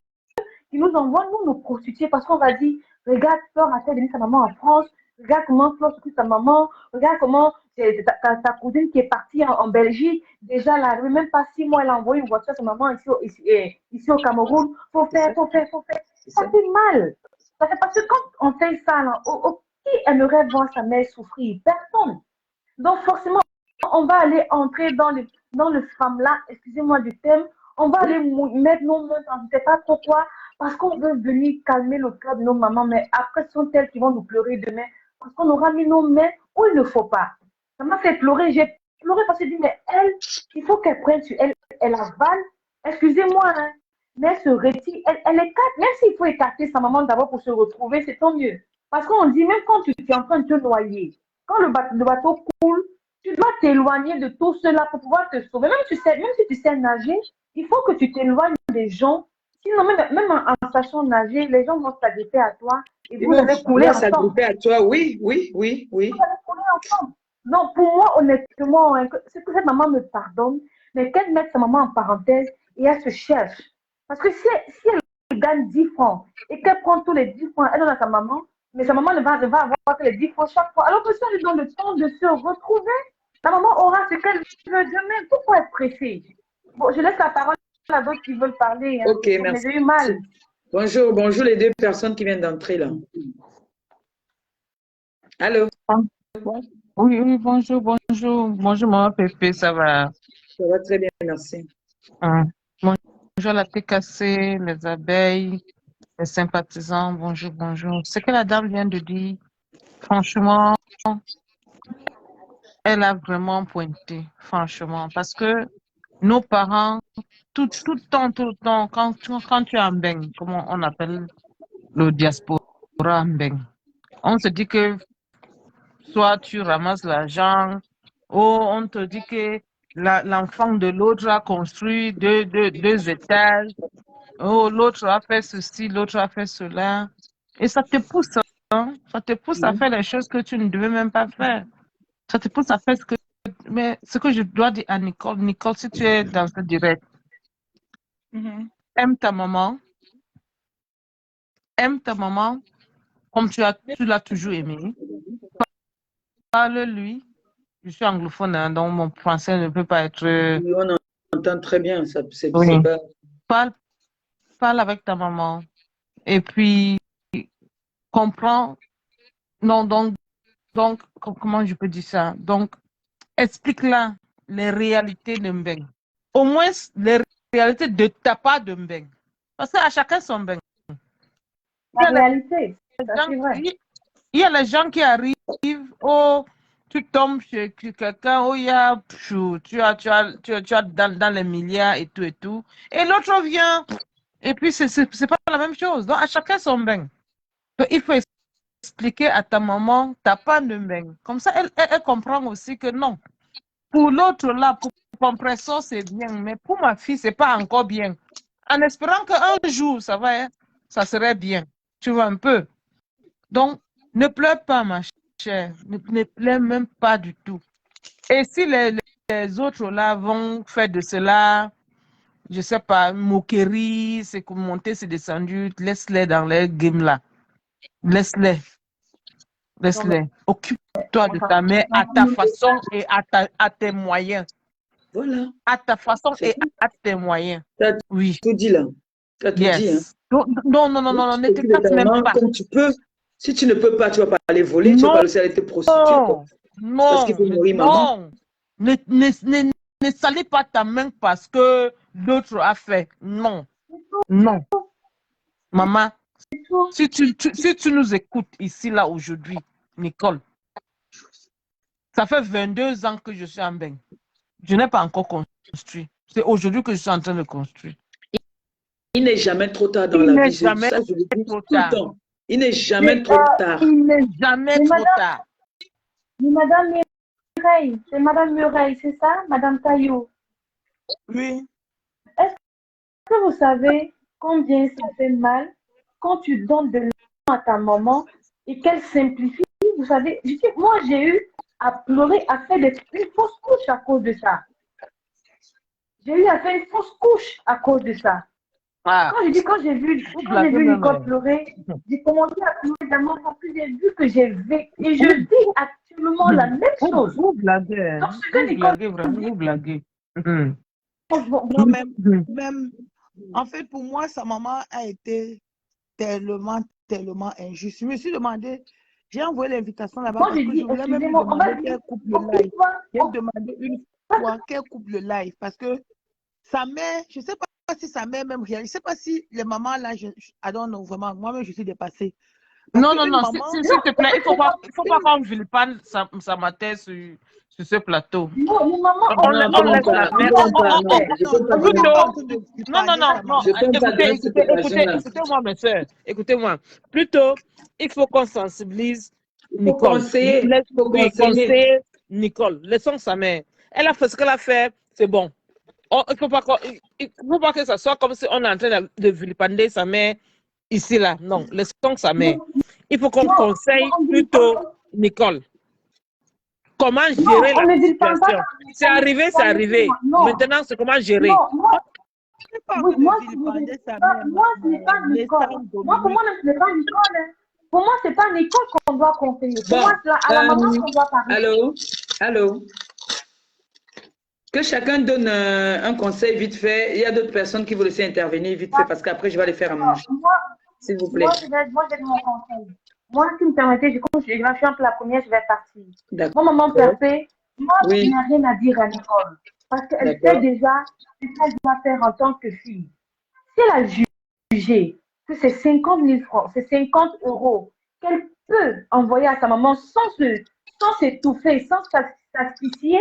qui nous envoient, nous prostituer, parce qu'on va dire, regarde, Flore a fait venir sa maman en France, regarde comment Flore s'occupe de sa maman, regarde comment ta cousine qui est partie en Belgique, déjà, elle n'arrive même pas 6 mois, elle a envoyé une voiture à sa maman ici au Cameroun. Faut faire. Ça fait mal. Ça fait parce que quand on fait ça, là, qui aimerait voir sa mère souffrir? Personne. Donc, forcément, on va aller entrer dans le femme-là, excusez-moi du thème, on va aller mettre nos mains dans je ne sais pas pourquoi, parce qu'on veut venir calmer le cœur de nos mamans, mais après, ce sont elles qui vont nous pleurer demain, parce qu'on aura mis nos mains où il ne faut pas. Ça m'a fait pleurer, j'ai pleuré parce que je dis, mais elle, il faut qu'elle prenne sur elle, elle avale, excusez-moi, hein, mais elle se retire, elle écarte, même s'il faut écarter sa maman d'abord pour se retrouver, c'est tant mieux. Parce qu'on dit, même quand tu es en train de te noyer, quand le bateau coule, tu dois t'éloigner de tout cela pour pouvoir te sauver. Même si tu sais nager, il faut que tu t'éloignes des gens. Sinon, même en sachant nager, les gens vont s'agriper à toi et vous allez couler ensemble. S'agripper à toi, oui. Vous allez couler ensemble. Donc, pour moi, honnêtement, c'est que cette maman me pardonne, mais qu'elle mette sa maman en parenthèse et elle se cherche. Parce que si elle gagne 10 francs et qu'elle prend tous les 10 francs, elle donne à sa maman, mais sa maman ne va avoir que les 10 francs chaque fois. Alors que si on lui donne le temps de se retrouver, la maman aura ce qu'elle veut demain. Pourquoi être pressée? Bon, je laisse la parole à d'autres qui veulent parler. Ok, merci. Mais j'ai eu mal. Bonjour les 2 personnes qui viennent d'entrer là. Allô? Oui, bonjour, maman Pépé, ça va? Ça va très bien, merci. Bonjour la TKC, les abeilles, les sympathisants, bonjour. Ce que la dame vient de dire, franchement, elle a vraiment pointé, franchement, parce que nos parents, tout le temps, quand tu es en Beng, comment on appelle le diaspora en Beng, on se dit que soit tu ramasses l'argent, ou on te dit que l'enfant de l'autre a construit deux étages, oh, l'autre a fait ceci, l'autre a fait cela. Et ça te pousse, hein? Ça te pousse à faire les choses que tu ne devais même pas faire. Ça te pousse à faire mais ce que je dois dire à Nicole, si tu es dans ce direct, aime ta maman comme tu l'as toujours aimé. Parle-lui. Je suis anglophone, hein, donc mon français ne peut pas être... Oui, on entend très bien, ça. Oui. Pas... Parle avec ta maman. Et puis, comprends. Non, donc, comment je peux dire ça? Donc, explique-la les réalités de Mbeng. Au moins, les réalités de ta part de Mbeng. Parce qu'à chacun son Mbeng. La réalité, c'est vrai. Il y a les gens qui arrivent, oh, tu tombes chez quelqu'un, oh, tu as dans les milliards et tout. Et l'autre vient, et puis c'est pas la même chose. Donc, à chacun son Mbeng. Il faut expliquer à ta maman, t'as pas de Mbeng. Comme ça, elle comprend aussi que non. Pour l'autre là, pour compression, c'est bien, mais pour ma fille, c'est pas encore bien. En espérant qu'un jour, ça serait bien. Tu vois un peu. Donc, ne pleure pas, ma cher, ne plaît même pas du tout. Et si les autres là vont faire de cela, je sais pas, moquerie, c'est comme monter, c'est descendu, laisse-les dans les games là. Laisse-les, Non, mais laisse-les. Occupe-toi de enfin, ta mère à ta façon et à tes moyens. Voilà, À ta façon c'est et tout. à tes moyens. Tu as Oui, tout dit là. Tu as tout dit, hein. yes. Non, non, non, non, non, non, Tu ne te t'occupes de casse ta même maman pas. comme tu peux. Si tu ne peux pas, tu vas pas aller voler, tu vas pas Non, aller te prostituer, quoi. Parce qu'il faut nourrir maman. non. Ne salis pas ta main parce que l'autre a fait. Non, non. Maman, c'est tout. si tu nous écoutes ici, là, aujourd'hui, Nicole, ça fait 22 ans que je suis en bain. Je n'ai pas encore construit. C'est aujourd'hui que je suis en train de construire. Il n'est jamais trop tard dans Il la n'est vie. jamais Ça, je le dis trop tout le tard. temps. Il n'est Mais, jamais trop tard. Il n'est jamais mais trop madame, tard. mais madame Mireille, c'est madame Mireille, c'est ça, madame Taillot? Oui. Est-ce que vous savez combien ça fait mal quand tu donnes de l'argent à ta maman et qu'elle simplifie? Vous savez, je dis, moi j'ai eu à pleurer, à faire une fausse couche à cause de ça. J'ai eu à faire une fausse couche à cause de ça. Ah, Quand j'ai vu Nicole pleurer, j'ai commencé à pleurer également parce que j'ai vu que j'ai vécu. Et je dis actuellement la même chose. Vous blaguez. Donc, ce que Vous Nicole blaguez, vraiment, vous blaguez. Non, même, en fait, pour moi, sa maman a été tellement injuste. Je me suis demandé, j'ai envoyé l'invitation là-bas moi, parce j'ai que dit, je voulais même lui excusez-moi, on va demander dire, qu'elle coupe le live. J'ai demandé une fois qu'elle coupe le live parce que sa mère, je ne sais pas si sa mère même réalise, je ne sais pas si les mamans là, I don't know, vraiment, moi-même je suis dépassée. Parce Non, que non, une non, maman, s'il te plaît, il faut pas qu'on vilipende sa mater sur ce plateau. non, les mamans, On Non, on laisse la mère. je peux pas on n'est venir. pas Plutôt, en train de non, non, vilipender non, sa non. maman. Je peux pas dans cette occasion-là. Écoutez-moi, mes soeurs. Écoutez-moi. Plutôt, il faut qu'on sensibilise Il faut Nicole. conseiller. Il faut Oui, conseiller. conseiller Nicole. Laissons sa mère. Elle a fait ce qu'elle a fait, c'est bon. Il faut pas que ça soit comme si on est en train de vilipender sa mère ici, là. Non, laissons sa mère. Il faut qu'on conseille plutôt Nicole. Comment gérer on la ne dit pas situation? C'est arrivé, c'est arrivé. Non, Maintenant, c'est comment gérer. non, moi, On n'est pas en oui, train moi, de je ne vilipender dis sa pas, mère. moi, ce n'est pas Nicole. Moi, pour moi, ce n'est pas Nicole. Hein. Pour moi, ce n'est pas Nicole qu'on doit conseiller. Pour Bon, moi, c'est à la maman qu'on doit parler. allô? Allô? Que chacun donne un conseil vite fait. Il y a d'autres personnes qui veulent laisser intervenir vite fait parce qu'après, je vais aller faire à manger. S'il vous plaît. Moi, je vais mon conseil. Moi, si vous me permettez, je suis un peu la première, je vais partir. D'accord. Moi, maman Perpé, moi, Oui. je n'ai rien à dire à Nicole. Parce qu'elle sait D'accord. déjà ce qu'elle doit faire en tant que fille. Si elle a jugé que c'est 50 000 francs, c'est 50 euros qu'elle peut envoyer à sa maman sans s'étouffer, sans s'asphyxier,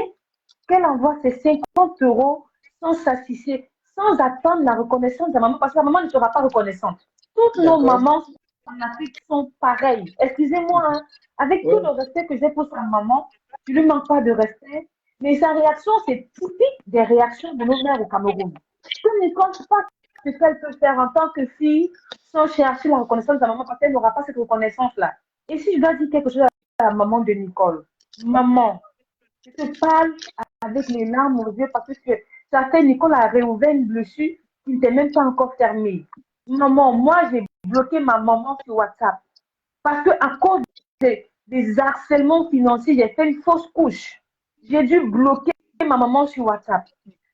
qu'elle envoie ces 50 euros sans s'asphyxier, sans attendre la reconnaissance de la maman, parce que la maman ne sera pas reconnaissante. Toutes nos mamans en Afrique sont pareilles. Excusez-moi, hein, avec tout le respect que j'ai pour sa maman, je ne lui manque pas de respect, mais sa réaction, c'est typique des réactions de nos mères au Cameroun. Je ne compte pas ce qu'elle peut faire en tant que fille sans chercher la reconnaissance de sa maman parce qu'elle n'aura pas cette reconnaissance-là. Et si je dois dire quelque chose à la maman de Nicole, maman, je te parle avec les larmes aux yeux parce que ça fait Nicole a réouvert une blessure qui n'était même pas encore fermée. Maman, moi j'ai bloqué ma maman sur WhatsApp parce qu'à cause des harcèlements financiers, j'ai fait une fausse couche. J'ai dû bloquer ma maman sur WhatsApp.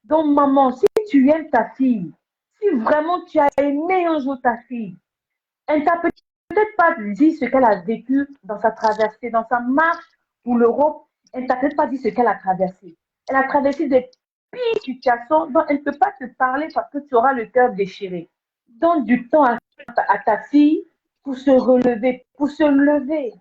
Donc maman, si tu aimes ta fille, si vraiment tu as aimé un jour ta fille, elle t'a peut-être pas dit ce qu'elle a vécu dans sa traversée, dans sa marche pour l'Europe, elle t'a peut-être pas dit ce qu'elle a traversé. Elle a traversé des pires situations dont elle ne peut pas te parler parce que tu auras le cœur déchiré. Donne du temps à ta fille pour se relever, pour se lever.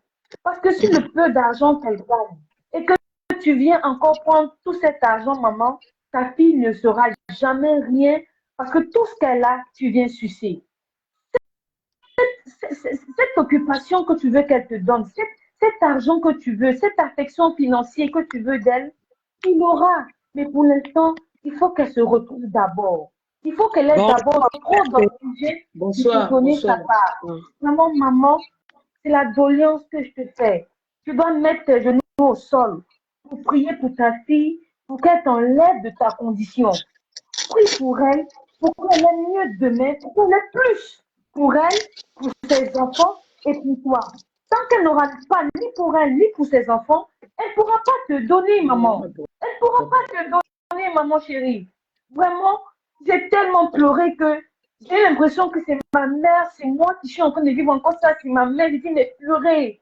Parce que si le peu d'argent qu'elle gagne et que tu viens encore prendre tout cet argent, maman, ta fille ne sera jamais rien parce que tout ce qu'elle a, tu viens sucer. Cette occupation que tu veux qu'elle te donne, cet argent que tu veux, cette affection financière que tu veux d'elle, il aura. Mais pour l'instant, il faut qu'elle se retrouve d'abord. Il faut qu'elle ait d'abord trop d'oxygène pour te donner sa part. Maman, c'est la doléance que je te fais. Tu dois mettre tes genoux au sol pour prier pour ta fille, pour qu'elle t'enlève de ta condition. Prie pour elle, pour qu'elle ait mieux demain, pour qu'elle ait plus pour elle, pour ses enfants et pour toi. Tant qu'elle n'aura pas ni pour elle, ni pour ses enfants, elle ne pourra pas te donner, maman. Elle ne pourra pas te donner, maman chérie. Vraiment, j'ai tellement pleuré que j'ai l'impression que c'est ma mère, c'est moi qui suis en train de vivre encore ça, c'est ma mère. J'ai dit, mais pleurer.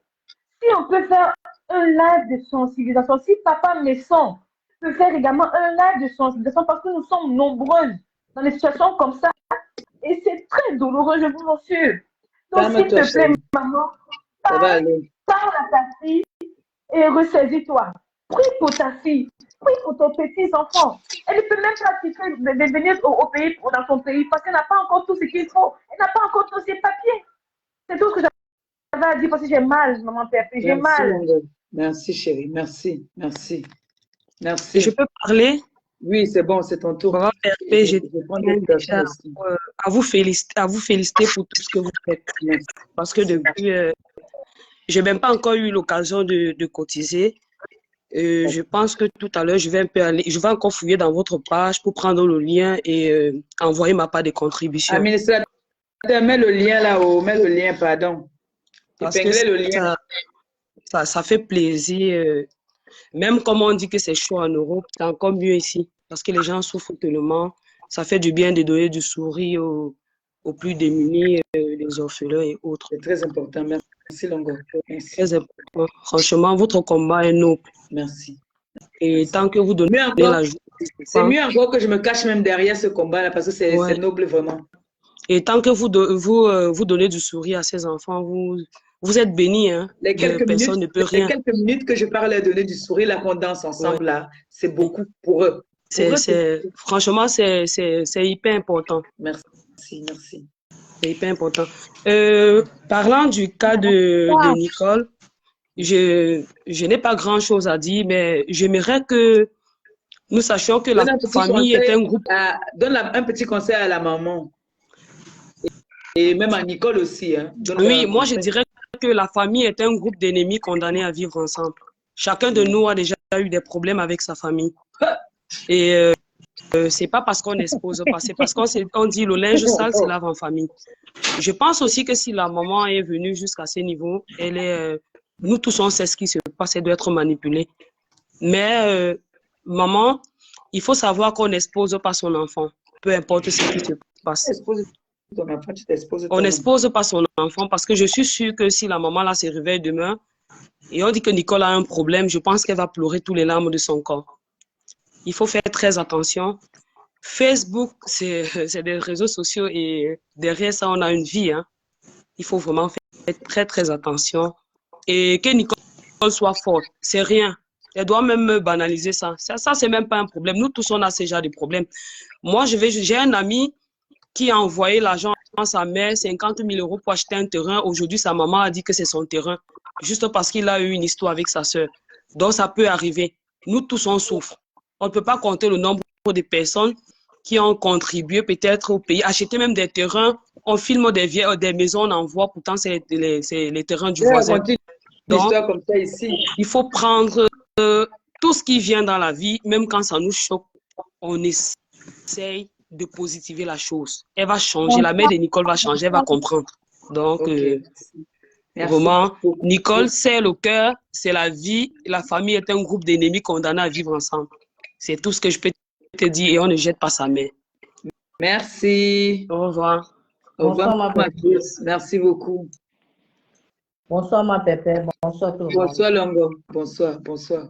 Si on peut faire un live de sensibilisation, si papa me sent, peut faire également un live de sensibilisation parce que nous sommes nombreuses dans des situations comme ça. Et c'est très douloureux, je vous assure. Donc, s'il Calme-toi, te plaît, chérie. maman, Ça va aller. parle à ta fille et ressaisis-toi. Prie pour ta fille, prie pour tes petits-enfants. Elle ne peut même pas de venir au pays, dans son pays, parce qu'elle n'a pas encore tout ce qu'il faut. Elle n'a pas encore tous ses papiers. C'est tout ce que j'avais à dire parce que j'ai mal, maman Pépé, j'ai Merci, mal. Longo. Merci, chérie. Merci. Merci. Je Merci. peux parler? Oui, c'est bon, c'est ton tour. Maman Je PRP, je je prends tiens des personnes déjà aussi. à vous féliciter pour tout ce que vous faites. Merci. Parce que depuis, je n'ai même pas encore eu l'occasion de cotiser. Je pense que tout à l'heure, je vais encore fouiller dans votre page pour prendre le lien et envoyer ma part de contribution. Administrateur, mets le lien là-haut. Mets le lien, pardon. Parce que Épinglez le lien. ça fait plaisir. Même comme on dit que c'est chaud en Europe, c'est encore mieux ici. Parce que les gens souffrent tellement. Ça fait du bien de donner du sourire aux plus démunis, les orphelins et autres. C'est très important. Merci, Longo. Merci. Très important. Franchement, votre combat est noble. Merci. Et tant que vous donnez Mieux encore, la joie, c'est mieux encore que je me cache même derrière ce combat-là parce que c'est Ouais. noble vraiment. et tant que vous donnez du sourire à ces enfants, vous êtes bénis. Hein. Les quelques Personne ne peut rien. minutes que je parle leur donner du sourire, là qu'on danse ensemble, là, c'est beaucoup pour eux. Franchement, c'est hyper important. Merci, merci. C'est hyper important. Parlant du cas de Nicole, je n'ai pas grand-chose à dire, mais j'aimerais que nous sachions que la famille est un groupe. Donne un petit conseil à la maman. Et même à Nicole aussi. Hein. Oui, moi je dirais que la famille est un groupe d'ennemis condamnés à vivre ensemble. Chacun de nous a déjà eu des problèmes avec sa famille. Et c'est pas parce qu'on n'expose pas, c'est parce qu'on dit le linge sale se lave en famille. Je pense aussi que si la maman est venue jusqu'à ce niveau, nous tous on sait ce qui se passe, elle doit être manipulée. Mais maman, il faut savoir qu'on n'expose pas son enfant, peu importe ce qui se passe. On n'expose pas son enfant parce que je suis sûre que si la maman là se réveille demain et on dit que Nicole a un problème, je pense qu'elle va pleurer tous les larmes de son corps. Il faut faire très attention. Facebook, c'est des réseaux sociaux et derrière ça, on a une vie. Hein. Il faut vraiment faire très, très attention. Et que Nicole soit forte, c'est rien. Elle doit même banaliser ça. Ça, c'est même pas un problème. Nous tous, on a ce genre de problème. Moi, j'ai un ami qui a envoyé l'argent à sa mère, 50 000 € pour acheter un terrain. Aujourd'hui, sa maman a dit que c'est son terrain, juste parce qu'il a eu une histoire avec sa sœur. Donc, ça peut arriver. Nous tous, on souffre. On ne peut pas compter le nombre de personnes qui ont contribué peut-être au pays, acheter même des terrains. On filme des maisons, on envoie, pourtant c'est les terrains du voisin. Donc, comme ça ici. Il faut prendre tout ce qui vient dans la vie, même quand ça nous choque, on essaye de positiver la chose. Elle va changer, la mère de Nicole va changer, elle va comprendre. Donc, vraiment, Nicole, c'est le cœur, c'est la vie. La famille est un groupe d'ennemis condamnés à vivre ensemble. C'est tout ce que je peux te dire et on ne jette pas sa mère. Merci. Au revoir. Au revoir, ma douce. Merci beaucoup. Bonsoir, ma Pépé. Bonsoir, tout le monde. Bonsoir, Longo. Bonsoir, bonsoir.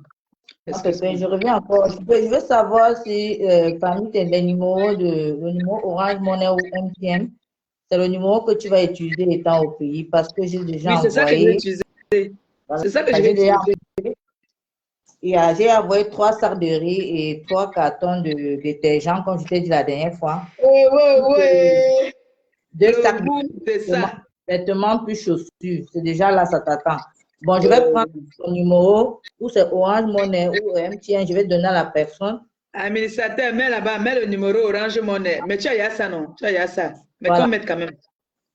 Pépé, je reviens encore. Je veux savoir si parmi les numéros, le numéro Orange Money ou MTN, c'est le numéro que tu vas utiliser étant au pays parce que j'ai déjà envoyé. Oui, c'est ça que je vais utiliser. C'est ça que je vais utiliser. J'ai envoyé 3 sacs de riz et 3 cartons de détergent, comme je t'ai dit la dernière fois. Oui. 2 sacs de vêtements plus chaussures. C'est déjà là, ça t'attend. Bon, je vais prendre ton numéro, ou c'est Orange Money ou MTN, je vais donner à la personne. Administrateur, mets là-bas, mets le numéro Orange Money. Mais tu as ça, non? Tu as ça. Mais voilà. tu mettre quand même.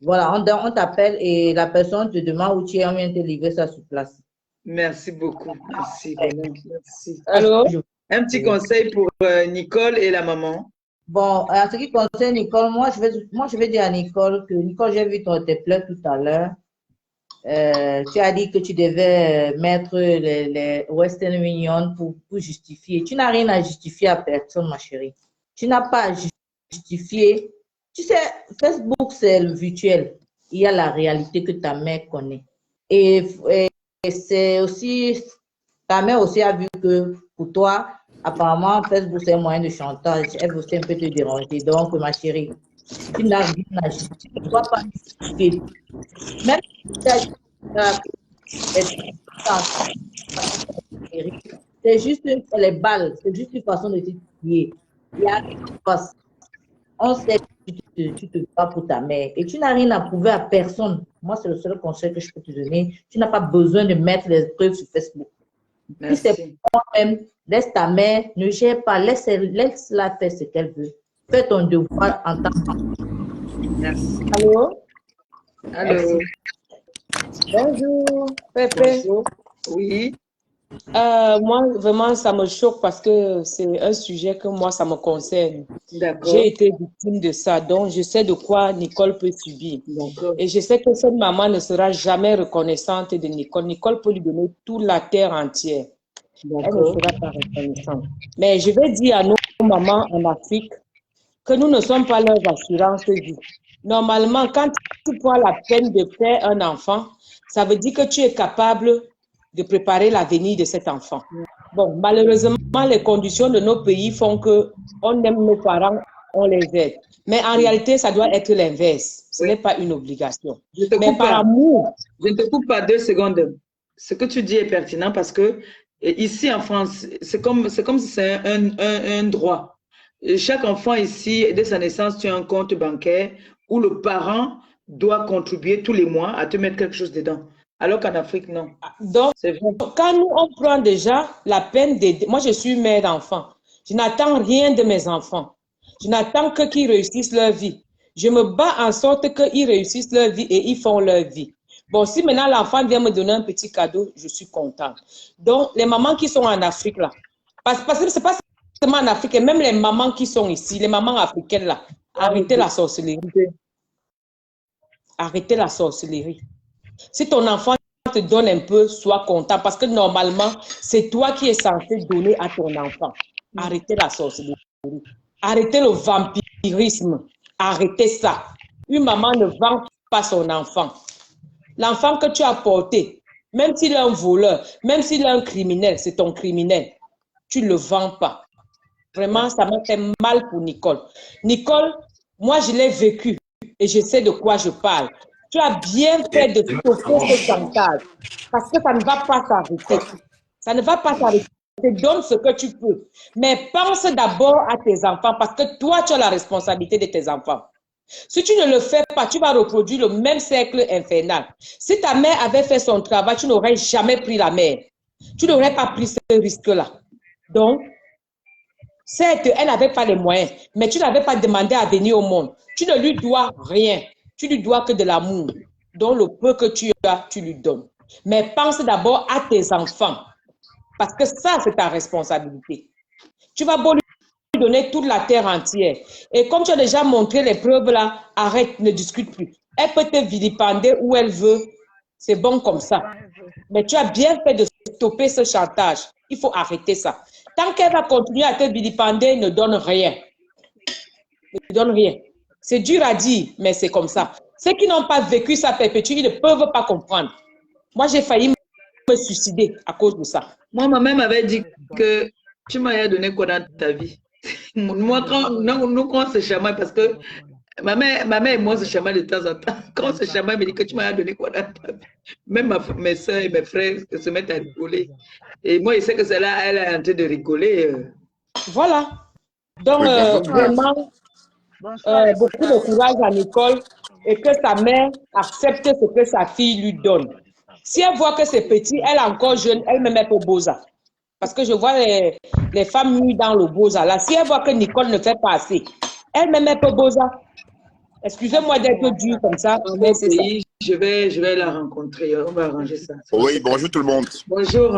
Voilà, on t'appelle et la personne te demande où tu es, on vient te livrer ça sur place. Merci beaucoup. Merci, vraiment. Merci. Allô? Un petit conseil pour Nicole et la maman. Bon, en ce qui concerne Nicole, moi, je vais dire à Nicole que, Nicole, j'ai vu ton template tout à l'heure. Tu as dit que tu devais mettre les Western Union pour justifier. Tu n'as rien à justifier à personne, ma chérie. Tu n'as pas à justifier. Tu sais, Facebook, c'est le virtuel. Il y a la réalité que ta mère connaît. Et c'est aussi, ta mère aussi a vu que pour toi, apparemment, Facebook, c'est un moyen de chantage. Elle veut aussi un peu te déranger. Donc, ma chérie, tu n'as rien à justifier. Tu ne dois pas justifier. Même si c'est juste les balles, c'est juste une façon de te tuer. Il y a rien qui passe. On sait que tu te bats pour ta mère et tu n'as rien à prouver à personne. Moi, c'est le seul conseil que je peux te donner. Tu n'as pas besoin de mettre les preuves sur Facebook. Si c'est pour toi-même, laisse ta mère, ne gère pas, laisse-la faire ce qu'elle veut. Fais ton devoir en tant que... Merci. Allô? Allô? Bonjour, Pépé. Bonjour. Oui. Moi, vraiment, ça me choque parce que c'est un sujet que moi, ça me concerne. D'accord. J'ai été victime de ça, donc je sais de quoi Nicole peut subir. Et je sais que cette maman ne sera jamais reconnaissante de Nicole. Nicole peut lui donner toute la terre entière. Elle ne sera pas reconnaissante. Mais je vais dire à nos mamans en Afrique que nous ne sommes pas leurs assurances vie. Normalement, quand tu prends la peine de faire un enfant, ça veut dire que tu es capable de préparer l'avenir de cet enfant. Bon, malheureusement, les conditions de nos pays font qu'on aime nos parents, on les aide. Mais en réalité, ça doit être l'inverse. Ce n'est pas une obligation. Mais par amour... Je ne te coupe pas 2 secondes. Ce que tu dis est pertinent parce que ici en France, c'est comme si c'est un droit. Chaque enfant ici, dès sa naissance, tu as un compte bancaire où le parent doit contribuer tous les mois à te mettre quelque chose dedans. Alors qu'en Afrique, non. Donc, quand nous, on prend déjà la peine d'aider. Moi, je suis mère d'enfants. Je n'attends rien de mes enfants. Je n'attends que qu'ils réussissent leur vie. Je me bats en sorte qu'ils réussissent leur vie et ils font leur vie. Bon, si maintenant l'enfant vient me donner un petit cadeau, je suis contente. Donc, les mamans qui sont en Afrique, là, parce que ce n'est pas seulement en Afrique, et même les mamans qui sont ici, les mamans africaines, là, arrêtez la sorcellerie. Arrêtez la sorcellerie. Si ton enfant te donne un peu, sois content parce que normalement, c'est toi qui es censé donner à ton enfant. Arrêtez la sorcellerie. Arrêtez le vampirisme. Arrêtez ça. Une maman ne vend pas son enfant. L'enfant que tu as porté, même s'il est un voleur, même s'il est un criminel, c'est ton criminel. Tu ne le vends pas. Vraiment, ça m'a fait mal pour Nicole. Nicole, moi, je l'ai vécu et je sais de quoi je parle. Tu as bien fait de stopper ce chantage parce que ça ne va pas s'arrêter. Ça ne va pas s'arrêter. Donne ce que tu peux. Mais pense d'abord à tes enfants parce que toi, tu as la responsabilité de tes enfants. Si tu ne le fais pas, tu vas reproduire le même cercle infernal. Si ta mère avait fait son travail, tu n'aurais jamais pris la mère. Tu n'aurais pas pris ce risque-là. Donc, certes, elle n'avait pas les moyens, mais tu n'avais pas demandé à venir au monde. Tu ne lui dois rien. Tu lui dois que de l'amour. Donc, le peu que tu as, tu lui donnes. Mais pense d'abord à tes enfants. Parce que ça, c'est ta responsabilité. Tu vas beau lui donner toute la terre entière. Et comme tu as déjà montré les preuves là, arrête, ne discute plus. Elle peut te vilipender où elle veut. C'est bon comme ça. Mais tu as bien fait de stopper ce chantage. Il faut arrêter ça. Tant qu'elle va continuer à te vilipender, ne donne rien. Ne donne rien. C'est dur à dire, mais c'est comme ça. Ceux qui n'ont pas vécu ça perpétue, ils ne peuvent pas comprendre. Moi, j'ai failli me suicider à cause de ça. Moi, ma mère m'avait dit que tu m'as donné quoi dans ta vie. Moi, quand on se chamaille, parce que ma mère et moi, on se chamaille de temps en temps. Quand on se chamaille, elle me dit que tu m'as donné quoi dans ta vie. Même mes soeurs et mes frères se mettent à rigoler. Et moi, je sais que c'est là, elle est en train de rigoler. Voilà. Donc, vraiment, beaucoup de courage à Nicole et que sa mère accepte ce que sa fille lui donne. Si elle voit que c'est petit, elle est encore jeune, elle me met pour Boza. Parce que je vois les femmes nues dans le Boza. Là, si elle voit que Nicole ne fait pas assez, elle me met pour Boza. Excusez-moi d'être dur comme ça, mais c'est ça. je vais la rencontrer. On va arranger ça. Oui, bonjour tout le monde. Bonjour.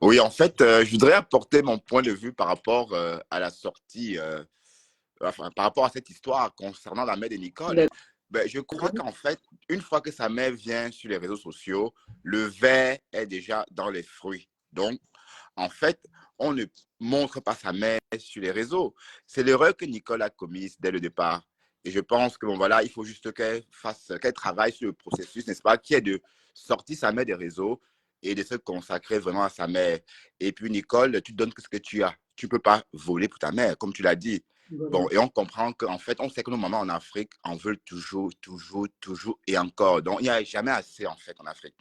Oui, en fait, je voudrais apporter mon point de vue par rapport à la sortie, par rapport à cette histoire concernant la mère de Nicole. Ben, je crois qu'en fait, une fois que sa mère vient sur les réseaux sociaux, le verre est déjà dans les fruits. Donc, en fait, on ne montre pas sa mère sur les réseaux. C'est l'erreur que Nicole a commise dès le départ. Et je pense que bon, voilà, il faut juste qu'elle travaille sur le processus, n'est-ce pas, qui est de sortir sa mère des réseaux et de se consacrer vraiment à sa mère. Et puis, Nicole, tu donnes ce que tu as. Tu ne peux pas voler pour ta mère, comme tu l'as dit. Bon, et on comprend qu'en fait, on sait que nos mamans en Afrique en veulent toujours et encore. Donc, il n'y a jamais assez, en fait, en Afrique.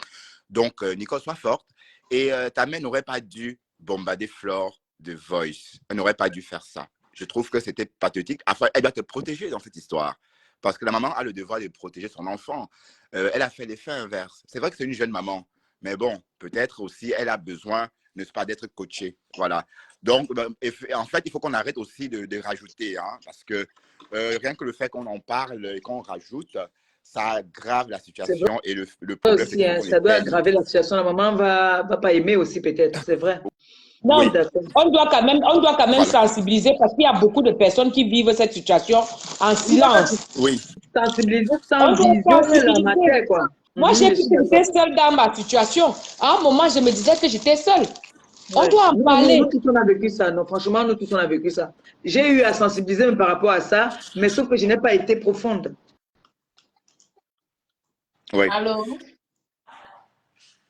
Donc, Nicole, sois forte. Et ta mère n'aurait pas dû bombarder Flore de Voice. Elle n'aurait pas dû faire ça. Je trouve que c'était pathétique. Enfin, elle doit te protéger dans cette histoire. Parce que la maman a le devoir de protéger son enfant. Elle a fait l'effet inverse. C'est vrai que c'est une jeune maman. Mais bon, peut-être aussi, elle a besoin, n'est-ce pas, d'être coachée. Voilà. Donc, en fait, il faut qu'on arrête aussi de rajouter. Hein, parce que rien que le fait qu'on en parle et qu'on rajoute, ça aggrave la situation. Et le problème, aussi, hein, ça doit aggraver la situation. La maman va pas aimer aussi, peut-être. C'est vrai. Non, Oui. on doit quand même voilà. Sensibiliser parce qu'il y a beaucoup de personnes qui vivent cette situation en silence. Oui. Sensibiliser sans On doit vision sensibiliser. la matière, quoi. Moi, j'ai été seule dans ma situation. À un moment, je me disais que j'étais seule. On doit en parler. Nous tous, on a vécu ça. Non, franchement, nous tous, on a vécu ça. J'ai eu à sensibiliser par rapport à ça, mais sauf que je n'ai pas été profonde. Oui. Allô?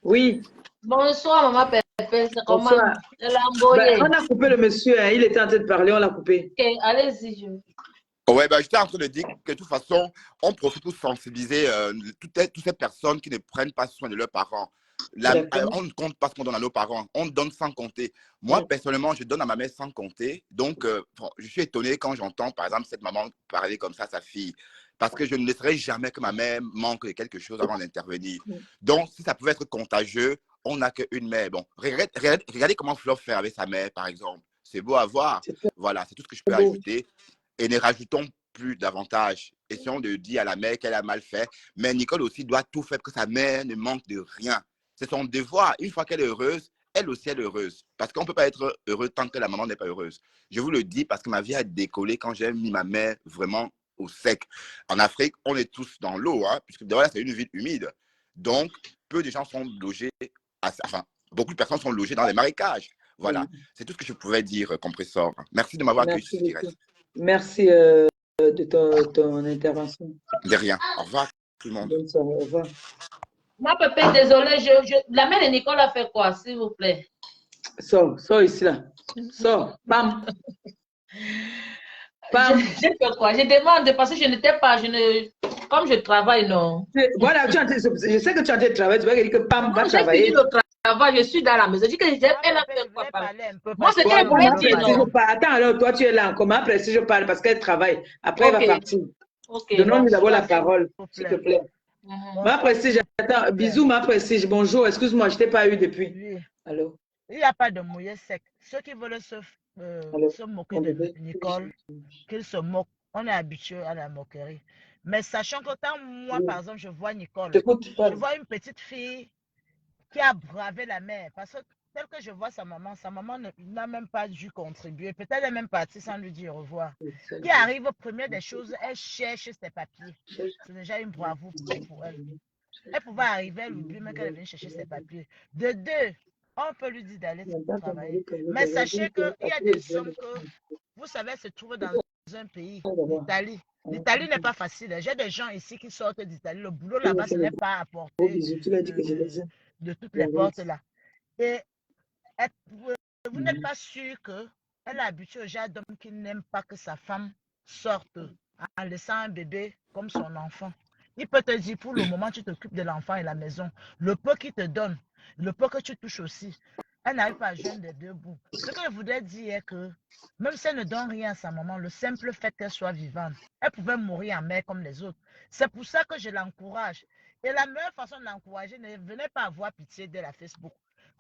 Oui. Bonsoir, maman Pépé. C'est comment? Bonsoir. Elle a emboyé. Ben, on a coupé le monsieur. Hein. Il était en train de parler, on l'a coupé. Ok, allez-y. Ouais, ben, j'étais en train de dire que de toute façon, on profite pour sensibiliser toutes ces personnes qui ne prennent pas soin de leurs parents. On ne compte pas ce qu'on donne à nos parents, on donne sans compter. Moi, personnellement, je donne à ma mère sans compter. Donc, je suis étonné quand j'entends, par exemple, cette maman parler comme ça à sa fille. Parce que je ne laisserai jamais que ma mère manque de quelque chose avant d'intervenir. Donc, si ça pouvait être contagieux, on n'a qu'une mère. Bon, regardez comment Flo fait avec sa mère, par exemple. C'est beau à voir. Voilà, c'est tout ce que je peux ajouter. Et ne rajoutons plus davantage. Essayons de dire à la mère qu'elle a mal fait. Mais Nicole aussi doit tout faire pour que sa mère ne manque de rien. C'est son devoir. Une fois qu'elle est heureuse, elle aussi est heureuse. Parce qu'on ne peut pas être heureux tant que la maman n'est pas heureuse. Je vous le dis parce que ma vie a décollé quand j'ai mis ma mère vraiment au sec. En Afrique, on est tous dans l'eau, hein, puisque là, c'est une ville humide. Donc, peu de gens sont logés, enfin, beaucoup de personnes sont logées dans les marécages. Voilà, c'est tout ce que je pouvais dire, compresseur. Merci de m'avoir accueilli sur ce direct. Merci de ton intervention. De rien. Au revoir, tout le monde. Bonne soirée, au revoir. Ma Pépé, désolée, la mère de Nicole a fait quoi, s'il vous plaît? Sors ici, là. Sors. Bam. J'ai fait quoi? Je demande parce que je n'étais pas, comme je travaille, non. Voilà, je sais que tu es en train de travailler, tu vas dire que Pam va travailler. Je travail, je suis dans la maison. Je dis que elle a fait quoi? Moi, c'est qu'elle voulait dire, non. Attends, alors, toi, tu es là encore. Après, si je parle, parce qu'elle travaille. Après, elle va partir. Donnons-lui d'abord la parole, s'il te plaît. Ma prestige, attends, bisous, ma prestige. Bonjour, excuse-moi, je ne t'ai pas eu depuis. Oui. Allô? Il n'y a pas de mouillé sec. Ceux qui veulent se moquer de Nicole, qu'ils se moquent, on est habitué à la moquerie. Mais sachant que quand moi, par exemple, je vois Nicole, je vois une petite fille qui a bravé la mer. Parce que tel que je vois sa maman n'a même pas dû contribuer. Peut-être elle est même partie sans lui dire au revoir. Qui arrive au premier des choses, elle cherche ses papiers. C'est déjà une bravoure pour elle. Elle pouvait arriver, elle oublie même qu'elle est venue chercher ses papiers. De deux, on peut lui dire d'aller travailler. Mais sachez qu'il y a des hommes que, vous savez, se trouvent dans un pays, l'Italie. L'Italie n'est pas facile. J'ai des gens ici qui sortent d'Italie. Le boulot là-bas, ce n'est pas à portée de toutes les portes là. Et vous n'êtes pas sûr qu'elle est habituée au genre d'homme qui n'aime pas que sa femme sorte en laissant un bébé comme son enfant. Il peut te dire, pour le moment, tu t'occupes de l'enfant et la maison. Le peu qu'il te donne, le peu que tu touches aussi, elle n'arrive pas à joindre les deux bouts. Ce que je voudrais dire est que, même si elle ne donne rien à sa maman, le simple fait qu'elle soit vivante, elle pouvait mourir en mer comme les autres. C'est pour ça que je l'encourage. Et la meilleure façon de l'encourager, ne venez pas avoir pitié de la Facebook.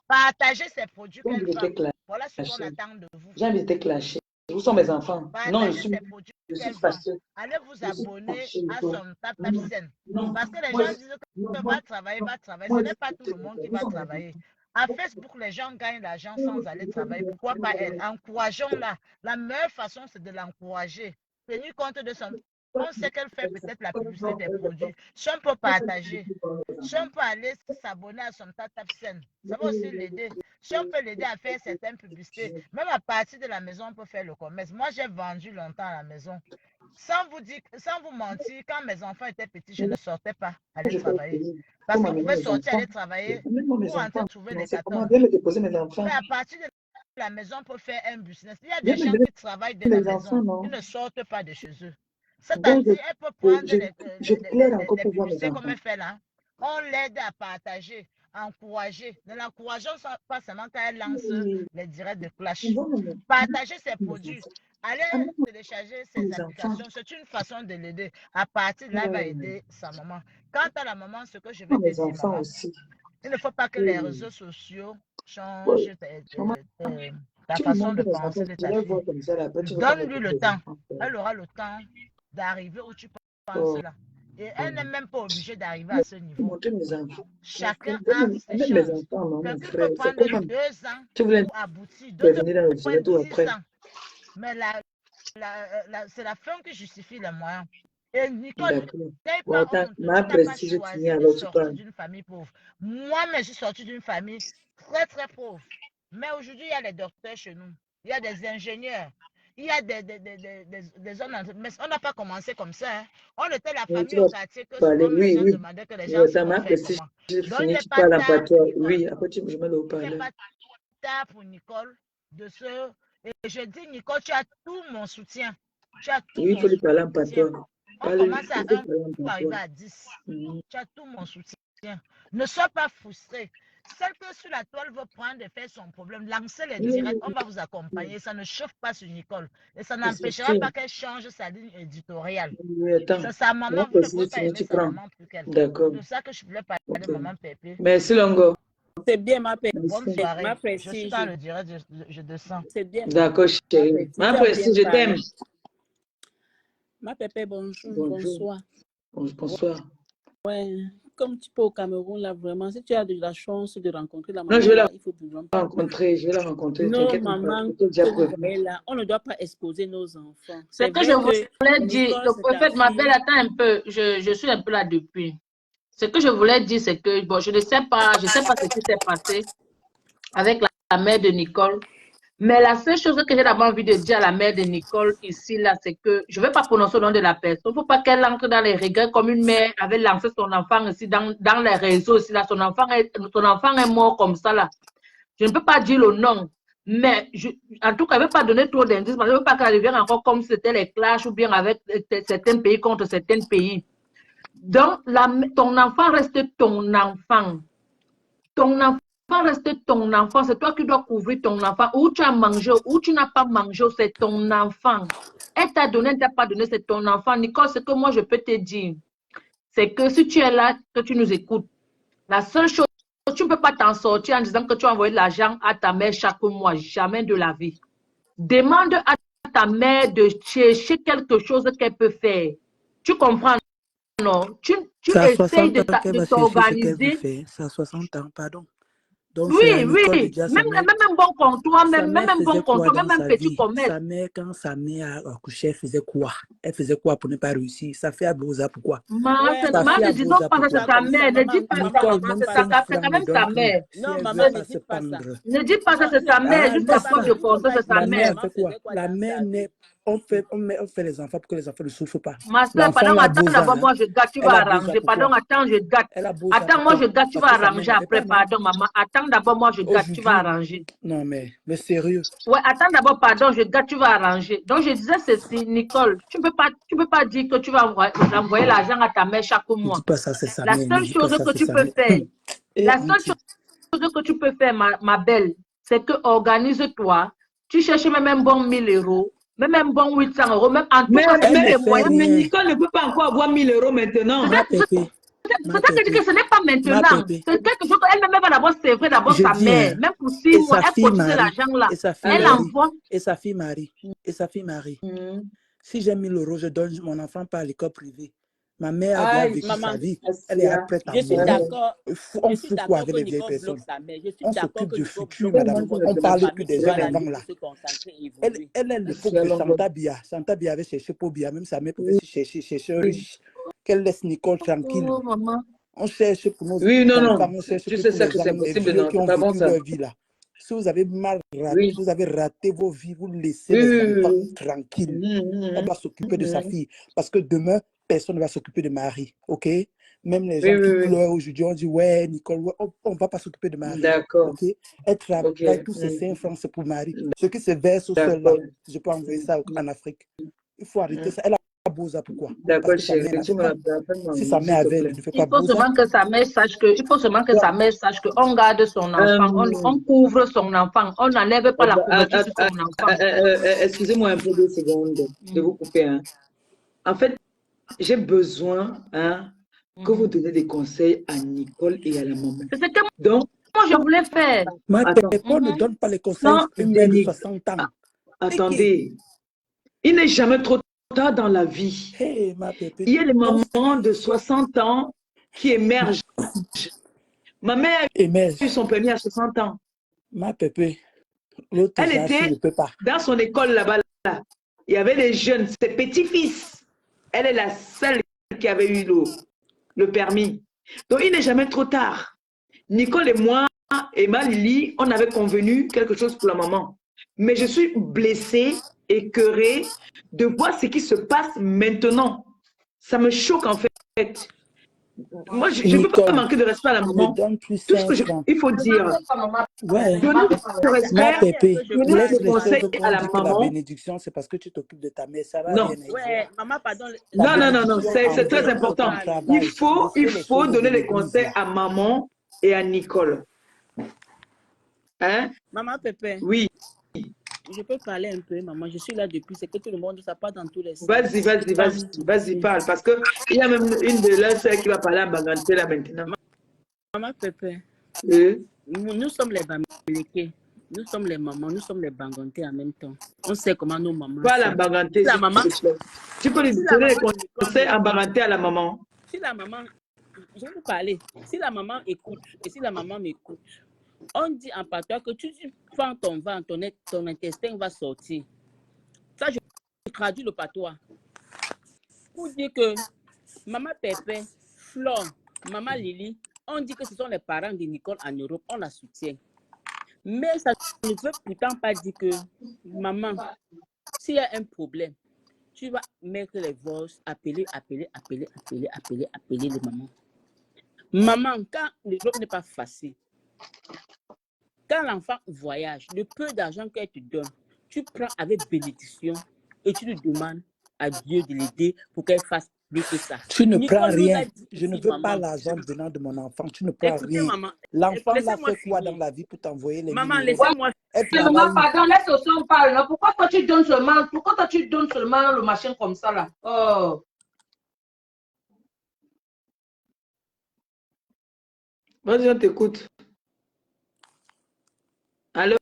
Partagez ses produits qu'elle vend. Voilà ce qu'on attend de vous. J'ai envie de te clasher. Où sont mes enfants? Non, Partagez ces produits qu'elle vend. Allez vous abonner à son TapTapSend. Parce que les gens disent que va travailler. Ce n'est pas tout le monde qui va travailler. À Facebook, les gens gagnent l'argent sans aller travailler. Pourquoi pas elle? Encourageons-la. La meilleure façon, c'est de l'encourager. Tenir compte de son... On sait qu'elle fait peut-être la publicité des produits. Si on peut partager, si on peut aller s'abonner à son TapTapSend, ça va aussi l'aider. Si on peut l'aider à faire certaines publicités, même à partir de la maison, on peut faire le commerce. Moi, j'ai vendu longtemps à la maison. Sans vous mentir, quand mes enfants étaient petits, je ne sortais pas aller travailler. Parce qu'on pouvait sortir, aller travailler pour rentrer trouver les 14. Mais à partir de la maison, on peut faire un business. Il y a des gens qui travaillent de la maison, ils ne sortent pas de chez eux. C'est-à-dire, elle peut prendre des publicités comme elle fait là. On l'aide à partager, à encourager. Ne l'encourageons pas seulement quand elle lance les directs de Clash. Partager ses produits. Allez télécharger ses applications. C'est une façon de l'aider. À partir de là, elle va aider sa maman. Quant à la maman, ce que je vais te dire, maman, il ne faut pas que les réseaux sociaux changent ta façon de penser de ta fille. Donne-lui le temps. Elle aura le temps d'arriver où tu penses là. Et elle n'est même pas obligée d'arriver à ce niveau. Chacun a ses chances. Quelqu'un peut prendre 2 ans pour aboutir, d'autres prennent 10 ans. Mais c'est la fin qui justifie les moyens. Et Nicole, t'es pas honte, tu n'as pas choisi de sortir d'une famille pauvre. Moi-même, je suis sortie d'une famille très, très pauvre. Mais aujourd'hui, il y a les docteurs chez nous. Il y a des ingénieurs. Il y a des hommes, mais on n'a pas commencé comme ça. Hein. On était la famille au quartier que souvent les gens demandaient que les gens se fassent comment. Donc, il n'est pas tard pour Nicole. Il n'est pas tard pour Nicole de se... Et je dis, Nicole, tu as tout mon soutien. Tu as tout mon soutien. On commence à 1 pour arriver à 10. Tu as tout mon soutien. Ne sois pas frustré. Celle que sur la toile veut prendre et faire son problème, lancer les directs, on va vous accompagner. Ça ne chauffe pas sur Nicole. Et ça n'empêchera pas qu'elle change sa ligne éditoriale. C'est sa maman, vous ne pouvez pas aimer sa maman plus qu'elle. C'est pour ça que je voulais parler de maman Pépé. Merci Longo. C'est bien ma Pépé. Bonne soirée. Je suis dans le direct, je descends. C'est bien. D'accord, chérie. Ma Prestige, je t'aime. Ma Pépé, bonjour. Bonsoir. Bonsoir. Ouais. Comme tu peux au Cameroun, là, vraiment, si tu as de la chance de rencontrer la maman, non, je vais la rencontrer. Je vais la rencontrer. Non, maman, là, on ne doit pas exposer nos enfants. C'est que je voulais dire, en fait, ma belle, attends un peu, je suis un peu là depuis. Ce que je voulais dire, c'est que, bon, je ne sais pas ce qui s'est passé avec la mère de Nicole. Mais la seule chose que j'ai d'abord envie de dire à la mère de Nicole ici, là, c'est que je ne vais pas prononcer le nom de la personne. Il ne faut pas qu'elle entre dans les regrets comme une mère avait lancé son enfant ici dans les réseaux. Ici, là, son enfant est mort comme ça. Là. Je ne peux pas dire le nom. Mais en tout cas, je ne vais pas donner trop d'indices. Je ne veux pas qu'elle devienne encore comme c'était les clashs ou bien avec certains pays contre certains pays. Donc, ton enfant reste ton enfant. Ton enfant reste ton enfant, c'est toi qui dois couvrir ton enfant. Où tu as mangé, où tu n'as pas mangé, c'est ton enfant. Elle t'a donné, elle t'a pas donné, c'est ton enfant. Nicole, ce que moi je peux te dire, c'est que si tu es là, que tu nous écoutes, la seule chose, tu ne peux pas t'en sortir en disant que tu as envoyé de l'argent à ta mère chaque mois, jamais de la vie. Demande à ta mère de chercher quelque chose qu'elle peut faire. Tu comprends? Non, tu essayes de t'organiser. C'est à 60 ans, pardon. Donc, oui. Même un bon comptoir, même un bon comptoir, même un petit commerce. Sa mère, quand sa mère accouchait, elle faisait quoi? Elle faisait quoi pour ne pas réussir? Ça fait à Brosa, pourquoi? Ne dis donc pas que c'est ta mère. Ne dis pas ça. C'est quand même sa mère. Non, maman, ne dis pas ça. Ne dis pas que c'est sa mère. Juste après de penser, c'est sa mère. La mère n'est... On fait les enfants pour que les enfants ne souffrent pas. Ma soeur, pardon, attends d'abord, moi je gâte, tu vas arranger. Pardon, attends, je gâte. Attends, moi je gâte, tu vas arranger après. Pardon, maman. Attends d'abord, moi je gâte, tu vas arranger. Non, mais sérieux. Ouais, attends d'abord, pardon, je gâte, tu vas arranger. Donc je disais ceci, Nicole, tu ne peux pas dire que tu vas envoyer l'argent à ta mère chaque mois. Dis pas ça, c'est sa mère. La seule chose que tu peux faire, que tu peux faire, ma belle, c'est que organise-toi. Tu cherches même un bon 1000 €. Même un bon 800 €, même en tout cas, mais Nicole ne peut pas encore avoir 1000 € maintenant. C'est c'est ça que je dis que ce n'est pas Ma maintenant. pépé. C'est quelque chose qu'elle-même va d'abord sévrer d'abord Je sa dis, mère. hein, Même pour 6 et mois, sa elle fille cotise Marie, l'argent là. et sa fille Elle Marie, envoie. et sa fille Marie, et sa fille Marie. Si j'ai 1000 euros, je donne mon enfant pas à l'école privée. Ma mère doit Aïe, vécu Maman, sa vie. Elle est prête à je suis mourir. d'accord. On Je suis fout quoi d'accord avec que les vieilles Nicole bloque personnes? sa mère. Je suis On d'accord s'occupe que du Nicole futur, bloque madame. pour On que la parle plus famille des soit à la avant limite là. pour se concentrer et Elle évoluer. est l'époque de Santa Bia. Santa Bia avait cherché pour Bia. Même sa mère pouvait se chercher un riche. Qu'elle laisse Nicole tranquille. Oh, maman. On cherche pour nos Oui, non, enfants, non. on cherche Tu que sais pour ça que c'est les possible, vieux non? qui C'est ont pas bon vécu ça. leur vie là. Si vous avez mal raté, Oui. vous avez raté vos vies, vous laissez Oui, les oui, enfants oui. tranquilles. On va s'occuper de sa fille. Parce que demain, personne ne va s'occuper de Marie. OK? Même les gens Oui, qui oui, oui. pleurent aujourd'hui, on dit ouais, Nicole, ouais, on ne va pas s'occuper de Marie. D'accord. OK? Elle travaille, Ok. tous ces 5 francs, c'est pour Marie. Ce qui se verse au sol là, D'accord. je peux envoyer ça en Afrique. Il faut arrêter ça. Elle a Boza, pourquoi? Parce D'accord, que sa mère chérie. n'a Tu me pas. rappelles, Si sa maman, mère s'il te avait, elle plaît. ne fait pas Il faut Boza. seulement que sa mère sache que, il faut seulement que sa mère sache qu'on garde son enfant, on couvre son enfant, on n'enlève pas la couverture sur son enfant. Excusez-moi un peu 2 secondes de vous couper. Hein. En fait, j'ai besoin que vous donnez des conseils à Nicole et à la maman. C'est ce que Donc, moi je voulais faire. Ma attends. pépé, on ne donne pas les conseils Non, une mère de 60 ans. Attendez. Il n'est jamais trop tard dans la vie. Hey, ma pépé. Il y a des mamans de 60 ans qui émergent. Ma mère a eu son permis à 60 ans. Ma pépé, l'autre Elle genre, était ne peut pas. dans son école là-bas. Là. Il y avait les jeunes, ses petits-fils. Elle est la seule qui avait eu le permis. Donc, il n'est jamais trop tard. Nicole et moi, et Lily, on avait convenu quelque chose pour la maman. Mais je suis blessée, écœurée de voir ce qui se passe maintenant. Ça me choque en fait. Moi, je ne peux pas manquer de respect à la maman. Tout ce que il faut dire. Ouais. Donner le respect, Ma pépé, donner laisse le les choses conseil qu'on à la dit que la maman. bénédiction, c'est parce que tu t'occupes de ta mère. Ça va Non. rien à dire. Ouais, maman, pardon. Non, c'est très important. Il faut donner les conseils à maman et à Nicole. Hein? Maman Pépé. Oui. Je peux parler un peu, maman. Je suis là depuis. C'est que tout le monde, ça part dans tous les sens. Vas-y, parle. Parce qu'il y a même une de leurs sœurs qui va parler à Banganté là maintenant. Maman Pépé. Oui. Nous sommes les Bamileke. Nous sommes les mamans. Nous sommes les Banganté en même temps. On sait comment nos mamans. Pas la Banganté. La maman. Tu peux lui donner les conseils en Banganté à la maman. Si la maman. Je vais vous parler. Si la maman écoute et si la maman m'écoute, on dit en patois que tu fends ton ventre, ton intestin va sortir. Ça, je traduis le patois. Pour dire que maman Pépé, Flore, maman Lily, on dit que ce sont les parents de Nicole en Europe, on la soutient. Mais ça ne veut pourtant pas dire que maman, s'il y a un problème, tu vas mettre les voix, appeler les mamans. Maman, quand l'Europe n'est pas facile, quand l'enfant voyage, le peu d'argent qu'elle te donne, tu prends avec bénédiction et tu lui demandes à Dieu de l'aider pour qu'elle fasse mieux que ça. Tu ne Nicole prends nous rien. a dit Je ne ici, veux maman, pas l'argent venant de mon enfant. Tu ne prends écoutez, rien. maman, L'enfant l'a laissez-moi fait quoi finir. dans la vie pour t'envoyer les Maman, 1000 euros? laissez-moi Maman, pardon, laisse aussi on parle. Non? Pourquoi toi tu donnes seulement le machin comme ça là? Oh. Vas-y, on t'écoute. Allô?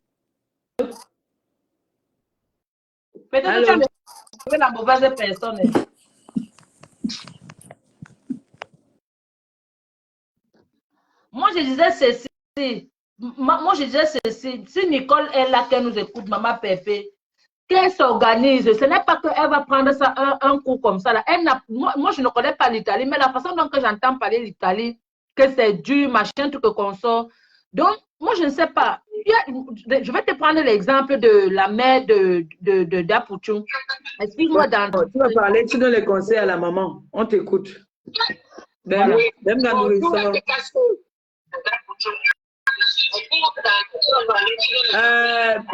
Peut-être que tu as trouvé la mauvaise personne. Moi, je disais ceci. Moi, je disais ceci. Si Nicole est là, qu'elle nous écoute, maman Pépé, qu'elle s'organise. Ce n'est pas qu'elle va prendre ça un coup comme ça. Là. Moi, je ne connais pas l'Italie, mais la façon dont j'entends parler l'Italie, que c'est dur, machin, tout que qu'on sort. Donc, moi, je ne sais pas. Je vais te prendre l'exemple de la mère de Dapouchou. Explique-moi dans... Tu vas parler, tu donnes les conseils à la maman. On t'écoute. Voilà.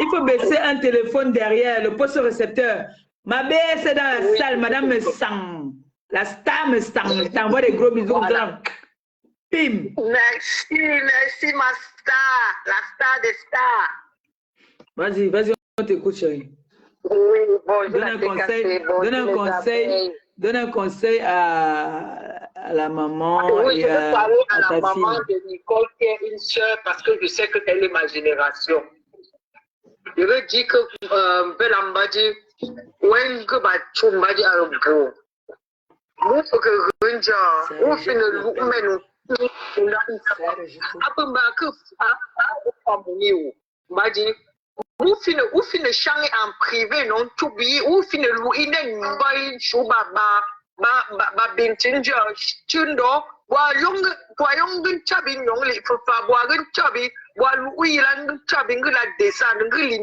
Il faut baisser un téléphone derrière, le poste récepteur. Ma belle, c'est dans la salle, madame me sent. La star me sent. T'envoie des gros bisous. Voilà. Pim. Merci, ma star. La star des stars. Vas-y, on t'écoute, chérie. Oui, bon, donne un conseil donne un conseil à la maman Oui, et je veux parler à la ta maman fille. de Nicole qui est une sœur parce que je sais qu'elle est ma génération. Je veux dire que Belambadi, Wengue Bachumbadi Arbo, Mouko Runja, Oufine Loumenu, Abumbaku, Badi, Oufine Chang en privé, non, Toubi, Oufine Louine, Mbaï, Choubaba, Bintinja, Tundo, Boyong Chabin, Yong Li, Papa, Boyang Chabi, Boy Land Chabin, la descend, Grilly,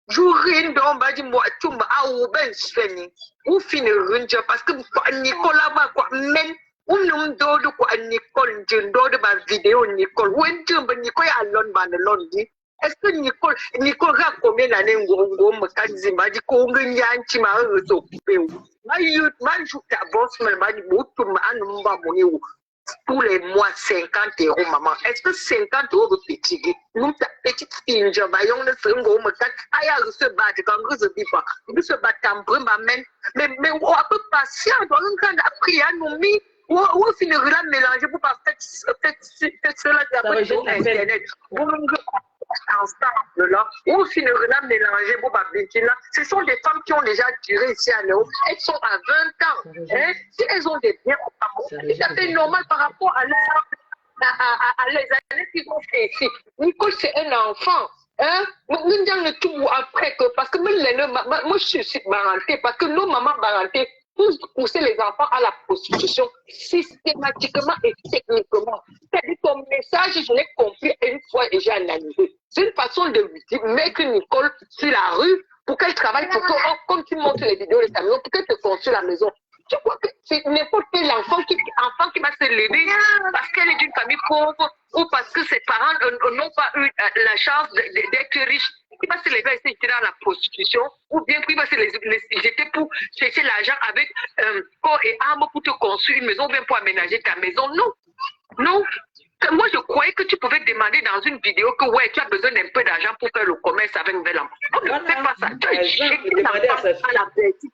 Jourin don Badi Moi Tumba, Aou Ben Svenny, Oufine Runja, parce que Nicolas, quoi, men. Do quoi Nicole do de ma vidéo Nicole Nicole alone ban londi est-ce que Nicole a combien d'années ngo mekanizima di ko nganyanti ma rezo peu ma joue ta boss mais ma di botu ma anumba moni tous les mois 50 € maman est-ce que 50 € de petit nous ta petite fille je ba yong de ngo mekan aya se battre quand je dis pas se battre en mais on a peu patient donc quand après nous mi ou finir là mélanger pour pas faire cela après sur internet ensemble là ou finir là mélanger pour pas là ce sont des femmes qui ont déjà duré ici à Léo elles sont à 20 ans hein si elles ont des biens c'est tout à fait normal par rapport à les années qu'ils ont fait ici. Nicole c'est un enfant hein nous disons tout après que parce que moi je suis barantée parce que nos mamans barantées pousser les enfants à la prostitution systématiquement et techniquement. C'est-à-dire ton message, je l'ai compris une fois et j'ai analysé. C'est une façon de mettre Nicole sur la rue pour qu'elle travaille, pour que, comme tu montres les vidéos de ta maison, pour qu'elle te construise la maison. Tu crois que c'est n'importe quel enfant qui va se lever parce qu'elle est d'une famille pauvre ou parce que ses parents n'ont pas eu la chance d'être riches, qui va se lever et se jeter dans la prostitution, ou bien qui va se jeter pour chercher l'argent avec corps et âme pour te construire une maison, ou bien pour aménager ta maison. Non, non. Moi, je croyais que tu pouvais demander dans une vidéo que ouais, tu as besoin d'un peu d'argent pour faire le commerce avec un enfant. On ne fait pas ça. Tu as jeté l'enfant à la petite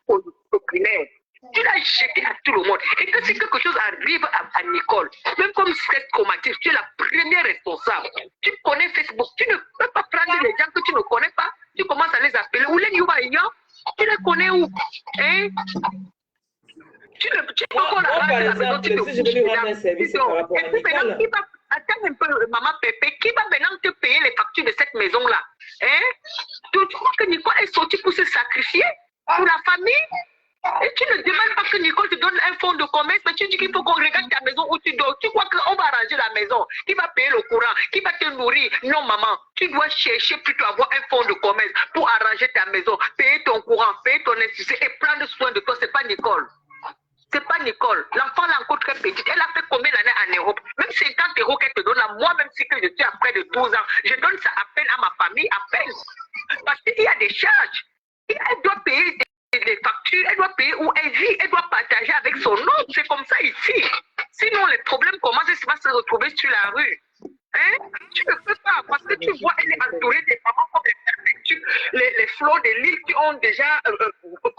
primaire. Tu l'as jeté à tout le monde. Et que si quelque chose arrive à Nicole, même comme stress traumatique, tu es la première responsable. Tu connais Facebook, tu ne peux pas prendre les gens que tu ne connais pas, tu commences à les appeler. Où les tu les connais où? Hein? Tu par exemple, si je veux lui rendre un service par rapport à Nicole. Attends un peu, maman Pépé, qui va maintenant te payer les factures de cette maison-là? Hein? Tu crois que Nicole est sortie pour se sacrifier pour la famille? Et tu ne demandes pas que Nicole te donne un fonds de commerce, mais tu dis qu'il faut qu'on regarde ta maison où tu dors. Tu crois qu'on va arranger la maison? Qui va payer le courant? Qui va te nourrir? Non, maman. Tu dois chercher plutôt avoir un fonds de commerce pour arranger ta maison, payer ton courant, payer ton institution et prendre soin de toi. C'est pas Nicole. C'est pas Nicole. L'enfant est encore très petite. Elle a fait combien d'années en Europe? Même 50 € qu'elle te donne à moi, même si que je suis à près de 12 ans, je donne ça à peine à ma famille, à peine. Parce qu'il y a des charges. Et elle doit payer des factures, elle doit payer où elle vit, elle doit partager avec son nom. C'est comme ça ici. Sinon, les problèmes commencent à se retrouver sur la rue. Hein? Tu ne peux pas, parce que tu vois, elle est entourée des mamans comme les flots de l'île qui ont déjà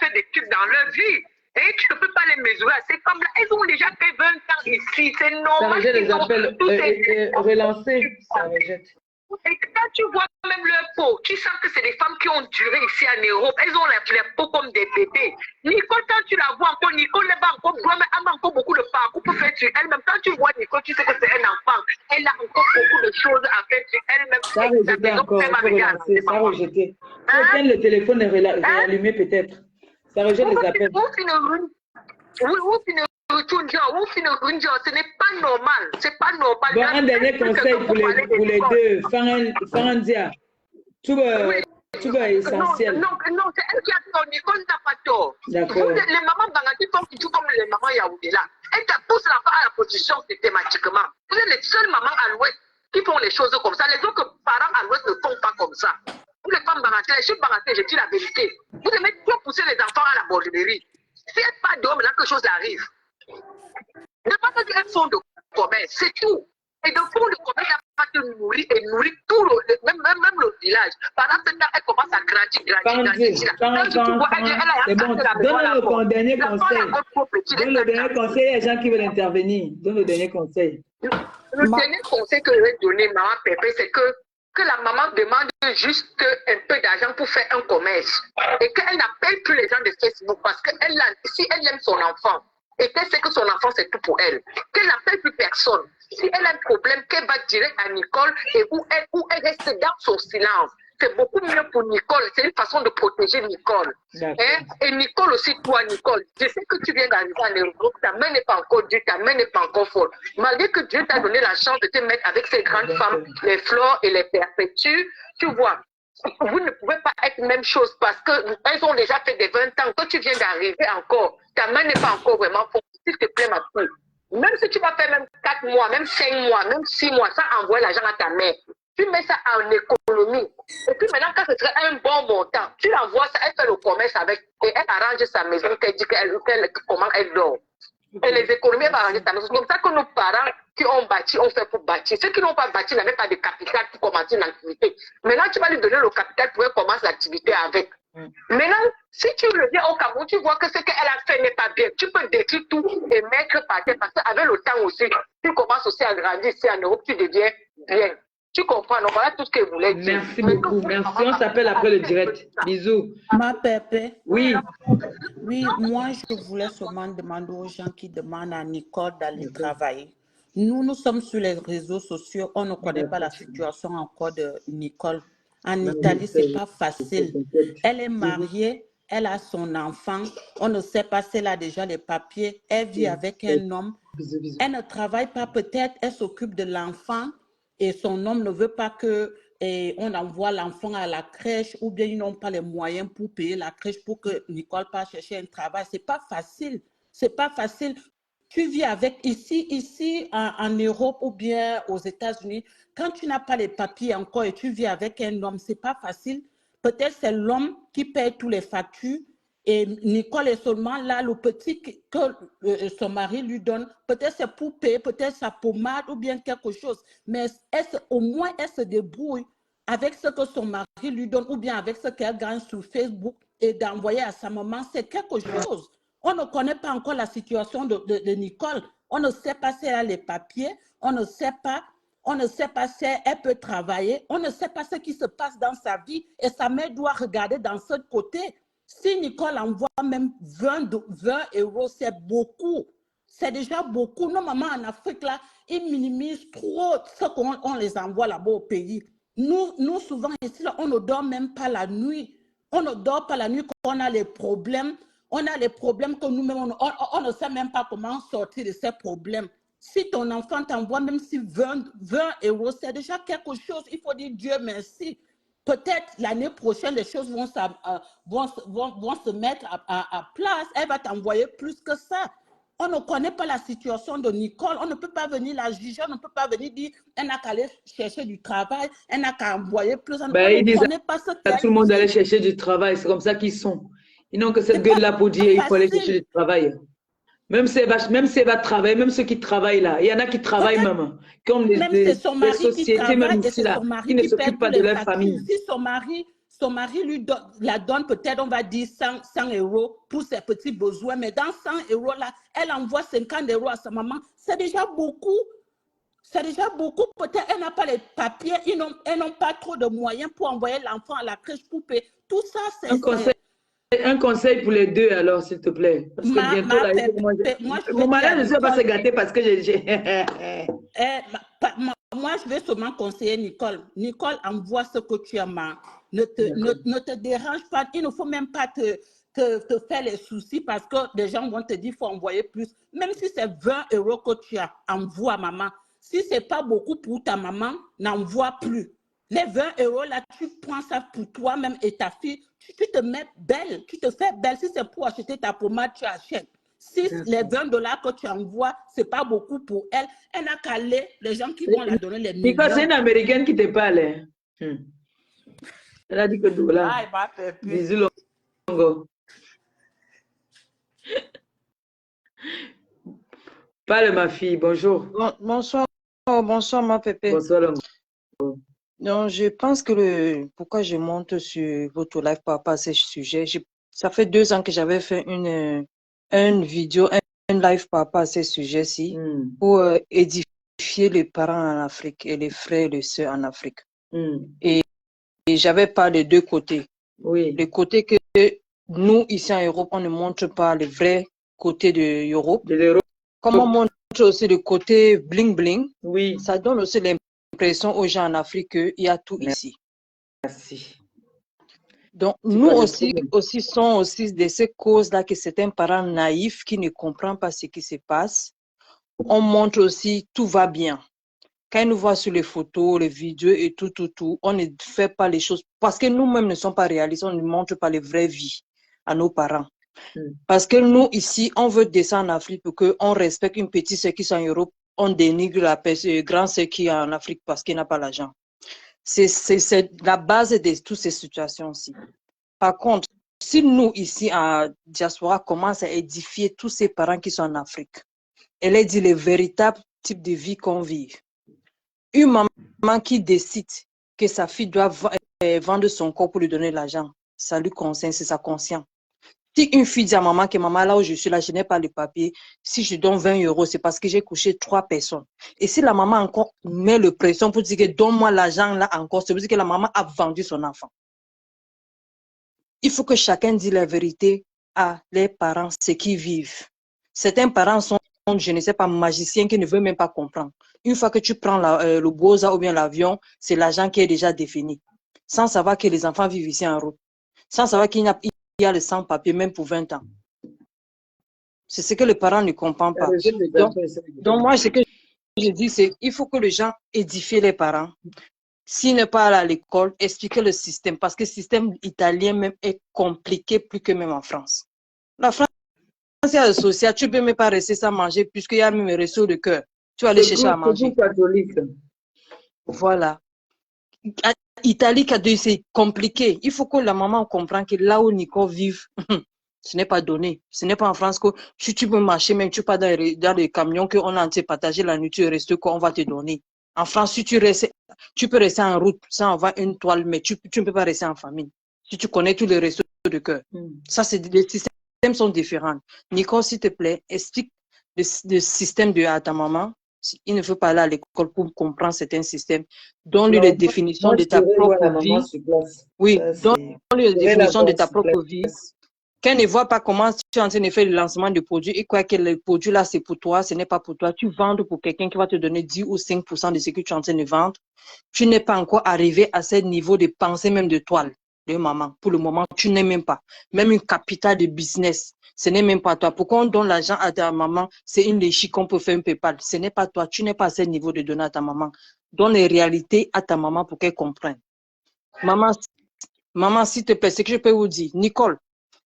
fait des tubes dans leur vie. Et tu ne peux pas les mesurer à ces femmes-là. Elles ont déjà fait 20 ans ici. C'est normal. Ça les appelle relancer. Ça rejette. Et quand tu vois même leur peau, tu sens que c'est des femmes qui ont duré ici en Europe. Elles ont les peaux comme des bébés. Nicole, quand tu la vois encore, Nicole n'est pas encore, mais elle a encore beaucoup de parcours pour faire sur elle-même. Quand tu vois Nicole, tu sais que c'est un enfant. Elle a encore beaucoup de choses à faire sur elle-même. Ça a rejeté encore. Ça a rejeté. Quand le téléphone est allumé peut-être. Ça rejette les appels. Ce n'est pas normal. C'est pas normal. Bon, un dernier conseil pour les deux. Fangandia. Tout est essentiel. Non, c'est elle qui a tort. Nicole n'a pas tort. D'accord. Les mamans Bangati font tout comme les mamans Yaoundé là. Elles te poussent l'enfant à la position systématiquement. Vous êtes les seules mamans à l'ouest qui font les choses comme ça. Les autres parents à l'ouest ne font pas comme ça. Vous les femmes Bangati, les chefs Bangati, je dis la vérité. Vous aimez trop pousser les enfants à la borderie. Si elle pas d'homme, là, quelque chose arrive. Ne pas faire un fonds de commerce, c'est tout. Et de fond, le commerce va te nourrir et nourrir tout même le village. Pendant ce temps, elle commence à grandir. C'est bon, donne le dernier conseil. Donne le dernier conseil, il y a des gens qui veulent intervenir. Donne le dernier conseil. Le dernier conseil que je vais donner, maman Pépé, c'est que la maman demande juste un peu d'argent pour faire un commerce. Et qu'elle n'appelle plus les gens de Facebook parce que si elle aime son enfant, et qu'elle sait que son enfant, c'est tout pour elle, qu'elle n'appelle plus personne. Si elle a un problème, qu'elle va direct à Nicole et où elle reste dans son silence. C'est beaucoup mieux pour Nicole. C'est une façon de protéger Nicole. Hein? Et Nicole aussi, toi, Nicole, je sais que tu viens d'arriver en Europe, ta main n'est pas encore dure, ta main n'est pas encore forte. Malgré que Dieu t'a donné la chance de te mettre avec ces grandes femmes, les Flores et les Perpétues, tu vois, vous ne pouvez pas être même chose parce qu'elles ont déjà fait des 20 ans. Toi, tu viens d'arriver encore. Ta main n'est pas encore vraiment forte. S'il te plaît, ma fille. Même si tu vas faire même 4 mois, même 5 mois, même 6 mois, ça envoie l'argent à ta mère. Tu mets ça en économie. Et puis maintenant, quand ce serait un bon montant, tu l'envoies ça, elle fait le commerce avec, et elle arrange sa maison, qu'elle dit comment elle dort. Et les économies, elle va arranger sa maison. C'est comme ça que nos parents qui ont bâti, ont fait pour bâtir. Ceux qui n'ont pas bâti n'avaient pas de capital pour commencer une activité. Maintenant, tu vas lui donner le capital pour qu'elle commence l'activité avec. Maintenant, si tu reviens au Cameroun, tu vois que ce qu'elle a fait n'est pas bien. Tu peux détruire tout et mettre par terre parce qu'avec le temps aussi, tu commences aussi à grandir ici en Europe, tu deviens bien. Tu comprends? Donc voilà tout ce que je voulais dire. Merci beaucoup. Merci. On s'appelle après le direct. Bisous. Ma Pépé. Oui. Oui, moi, je voulais seulement demander aux gens qui demandent à Nicole d'aller travailler. Nous sommes sur les réseaux sociaux. On ne connaît pas la situation encore de Nicole. En Italie, ce n'est pas facile. Elle est mariée. Elle a son enfant. On ne sait pas si elle a déjà les papiers. Elle vit avec un homme. Elle ne travaille pas peut-être. Elle s'occupe de l'enfant. Et son homme ne veut pas qu'on envoie l'enfant à la crèche ou bien ils n'ont pas les moyens pour payer la crèche pour que Nicole passe chercher un travail. Ce n'est pas facile. C'est pas facile. Tu vis avec ici en Europe ou bien aux États-Unis, quand tu n'as pas les papiers encore et tu vis avec un homme, ce n'est pas facile. Peut-être c'est l'homme qui paye tous les factures et Nicole est seulement là, le petit que son mari lui donne. Peut-être c'est pour payer, peut-être sa pommade ou bien quelque chose. Mais au moins, elle se débrouille avec ce que son mari lui donne ou bien avec ce qu'elle gagne sur Facebook et d'envoyer à sa maman. C'est quelque chose. On ne connaît pas encore la situation de Nicole. On ne sait pas si elle a les papiers. On ne sait pas si elle peut travailler. On ne sait pas ce qui se passe dans sa vie. Et sa mère doit regarder dans ce côté. Si Nicole envoie même 20 euros, c'est beaucoup. C'est déjà beaucoup. Nos mamans en Afrique, là, ils minimisent trop ce qu'on les envoie là-bas au pays. Nous, souvent ici, là, on ne dort même pas la nuit. On ne dort pas la nuit quand on a les problèmes. On a les problèmes que nous-mêmes, on ne sait même pas comment sortir de ces problèmes. Si ton enfant t'envoie même si 20 euros, c'est déjà quelque chose. Il faut dire Dieu merci. Peut-être l'année prochaine, les choses vont se mettre à place. Elle va t'envoyer plus que ça. On ne connaît pas la situation de Nicole. On ne peut pas venir la juger. On ne peut pas venir dire elle n'a qu'à aller chercher du travail. Elle n'a qu'à envoyer plus. On ne connaît pas ce qu'elle tout le monde allait chercher du travail. C'est comme ça qu'ils sont. Ils n'ont que cette gueule-là pour dire il faut aller chercher du travail. Même si elle va travailler, même ceux qui travaillent là. Il y en a qui travaillent même. Comme les sociétés même ici là, qui ne s'occupent pas de leur famille. Si son mari lui la donne peut-être, on va dire 100 euros pour ses petits besoins, mais dans 100 euros là, elle envoie 50 euros à sa maman. C'est déjà beaucoup. C'est déjà beaucoup. Peut-être elle n'a pas les papiers, elles n'ont pas trop de moyens pour envoyer l'enfant à la crèche pour payer. Tout ça, c'est... Un conseil pour les deux, alors, s'il te plaît. Parce que bientôt, mon malade ne va pas se gâter parce que moi, je vais seulement conseiller Nicole. Nicole, envoie ce que tu as. Ne te dérange pas. Il ne faut même pas te faire les soucis parce que des gens vont te dire qu'il faut envoyer plus. Même si c'est 20 euros que tu as, envoie maman. Si ce n'est pas beaucoup pour ta maman, n'envoie plus. Les 20 euros, là, tu prends ça pour toi-même et ta fille. Tu te mets belle, tu te fais belle. Si c'est pour acheter ta pommade, tu achètes. Si les 20 dollars que tu envoies, ce n'est pas beaucoup pour elle, elle n'a qu'à aller, les gens qui vont la donner les millions. C'est une Américaine qui te parle. Elle a dit que dollar. Bisous, Longo. Parle, ma fille, bonjour. Bonsoir, bonsoir, ma pépé. Bonsoir, Longo. Donc, je pense que pourquoi je monte sur votre live par rapport à ce sujet, ça fait 2 ans que j'avais fait une vidéo, un live par rapport à ce sujet-ci pour édifier les parents en Afrique et les frères et les sœurs en Afrique. Et j'avais pas les deux côtés. Oui. Le côté que nous, ici en Europe, on ne montre pas le vrai côté de l'Europe. Comme on montre aussi le côté bling-bling, oui. Ça donne aussi l'impression aux gens en Afrique qu'il y a tout ici. Merci. Donc, nous aussi sont aussi de ces causes-là que certains parents naïfs qui ne comprennent pas ce qui se passe. On montre aussi tout va bien. Quand ils nous voient sur les photos, les vidéos et tout, on ne fait pas les choses parce que nous-mêmes ne sommes pas réalistes, on ne montre pas les vraies vies à nos parents. Parce que nous, ici, on veut descendre en Afrique pour qu'on respecte une petite sœur qui est en Europe, on dénigre la grande sœur qui est en Afrique parce qu'il n'a pas l'argent. C'est la base de toutes ces situations-ci. Par contre, si nous, ici, en diaspora, commençons à édifier tous ces parents qui sont en Afrique, elle a dit le véritable type de vie qu'on vit. Une maman qui décide que sa fille doit vendre son corps pour lui donner l'argent, ça lui concerne, c'est sa conscience. Si une fille dit à maman que maman, là où je suis là, je n'ai pas le papier, si je donne 20 €, c'est parce que j'ai couché 3 personnes. Et si la maman encore met le pression pour dire que donne-moi l'argent là encore, ça veut dire que la maman a vendu son enfant. Il faut que chacun dise la vérité à les parents, ce qu'ils vivent. Certains parents sont, je ne sais pas, magiciens qui ne veulent même pas comprendre. Une fois que tu prends le boza ou bien l'avion, c'est l'argent qui est déjà défini. Sans savoir que les enfants vivent ici en route. Sans savoir qu'il y a le sans-papier même pour 20 ans. C'est ce que les parents ne comprennent pas. Donc moi, ce que je dis, c'est qu'il faut que les gens édifient les parents. S'ils ne pas allés à l'école, expliquer le système. Parce que le système italien même est compliqué plus que même en France. La France, il y a le social, tu ne peux même pas rester sans manger puisqu'il y a même un réseau de cœur. Tu vas aller chercher à manger. Voilà. Italie, c'est compliqué. Il faut que la maman comprenne que là où Nicole vit, ce n'est pas donné. Ce n'est pas en France que tu peux marcher, même tu pas dans les camions qu'on a partagé la nourriture et reste qu'on va te donner. En France, si tu peux rester en route sans avoir une toile, mais tu ne peux pas rester en famille. Si tu connais tous les restos de cœur. Ça, les systèmes sont différents. Nicole, s'il te plaît, explique le système à ta maman. Il ne faut pas aller à l'école pour comprendre certains systèmes. Donne-lui les définitions de ta propre vie. Oui, donne-lui les définitions de ta propre vie. Qu'elle ne voit pas comment tu es en train de faire le lancement de produits et quoi que le produit là, c'est pour toi, ce n'est pas pour toi. Tu vends pour quelqu'un qui va te donner 10 ou 5% de ce que tu es en train de vendre. Tu n'es pas encore arrivé à ce niveau de pensée même de toile, de maman. Pour le moment, tu n'es même pas. Même une capitale de business, ce n'est même pas toi. Pourquoi on donne l'argent à ta maman? C'est une léchie qu'on peut faire un PayPal. Ce n'est pas toi. Tu n'es pas à ce niveau de donner à ta maman. Donne les réalités à ta maman pour qu'elle comprenne. Maman, s'il te plaît, ce que je peux vous dire, Nicole,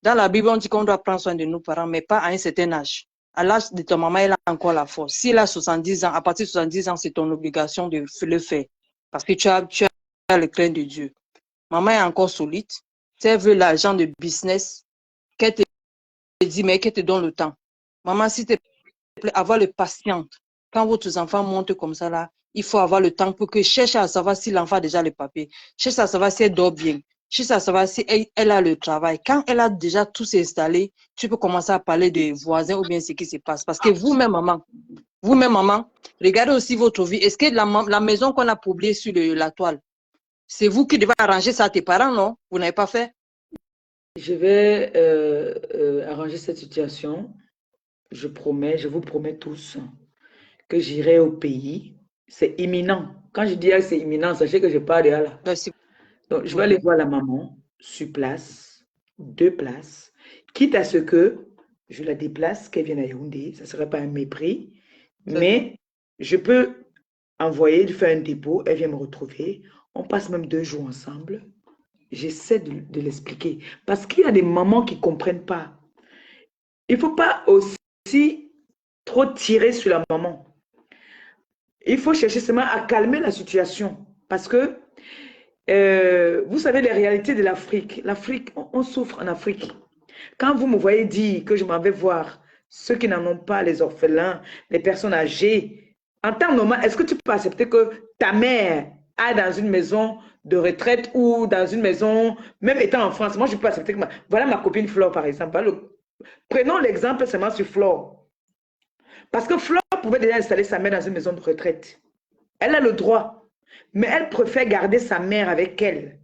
dans la Bible, on dit qu'on doit prendre soin de nos parents, mais pas à un certain âge. À l'âge de ta maman, elle a encore la force. Si elle a 70 ans, à partir de 70 ans, c'est ton obligation de le faire. Parce que tu as le craint de Dieu. Maman est encore solide. Si elle veut l'argent de business, qu'elle te dit, mais qu'elle te donne le temps. Maman, s'il te plaît, avoir le patience. Quand votre enfant monte comme ça, là, il faut avoir le temps pour que cherche à savoir si l'enfant a déjà le papier. Cherche à savoir si elle dort bien. Cherche à savoir si elle a le travail. Quand elle a déjà tout installé, tu peux commencer à parler des voisins ou bien ce qui se passe. Parce que vous-même, maman, regardez aussi votre vie. Est-ce que la maison qu'on a publiée sur la toile, c'est vous qui devez arranger ça à tes parents, non? Vous n'avez pas fait? Je vais arranger cette situation. Je vous promets tous que j'irai au pays. C'est imminent. Quand je dis que c'est imminent, sachez que je pars de là. Donc, je vais aller voir la maman sur place, 2 places, quitte à ce que je la déplace, qu'elle vienne à Yaoundé. Ça ne serait pas un mépris, mais je peux envoyer, lui faire un dépôt, elle vient me retrouver. On passe même 2 jours ensemble. J'essaie de l'expliquer. Parce qu'il y a des mamans qui ne comprennent pas. Il ne faut pas aussi trop tirer sur la maman. Il faut chercher seulement à calmer la situation. Parce que, vous savez, les réalités de l'Afrique. L'Afrique, on souffre en Afrique. Quand vous me voyez dire que je m'en vais voir ceux qui n'en ont pas, les orphelins, les personnes âgées, En temps normal, est-ce que tu peux accepter que ta mère aille dans une maison de retraite ou dans une maison, même étant en France, moi je peux accepter que voilà ma copine Flore par exemple. Prenons l'exemple seulement sur Flore. Parce que Flore pouvait déjà installer sa mère dans une maison de retraite. Elle a le droit, mais elle préfère garder sa mère avec elle.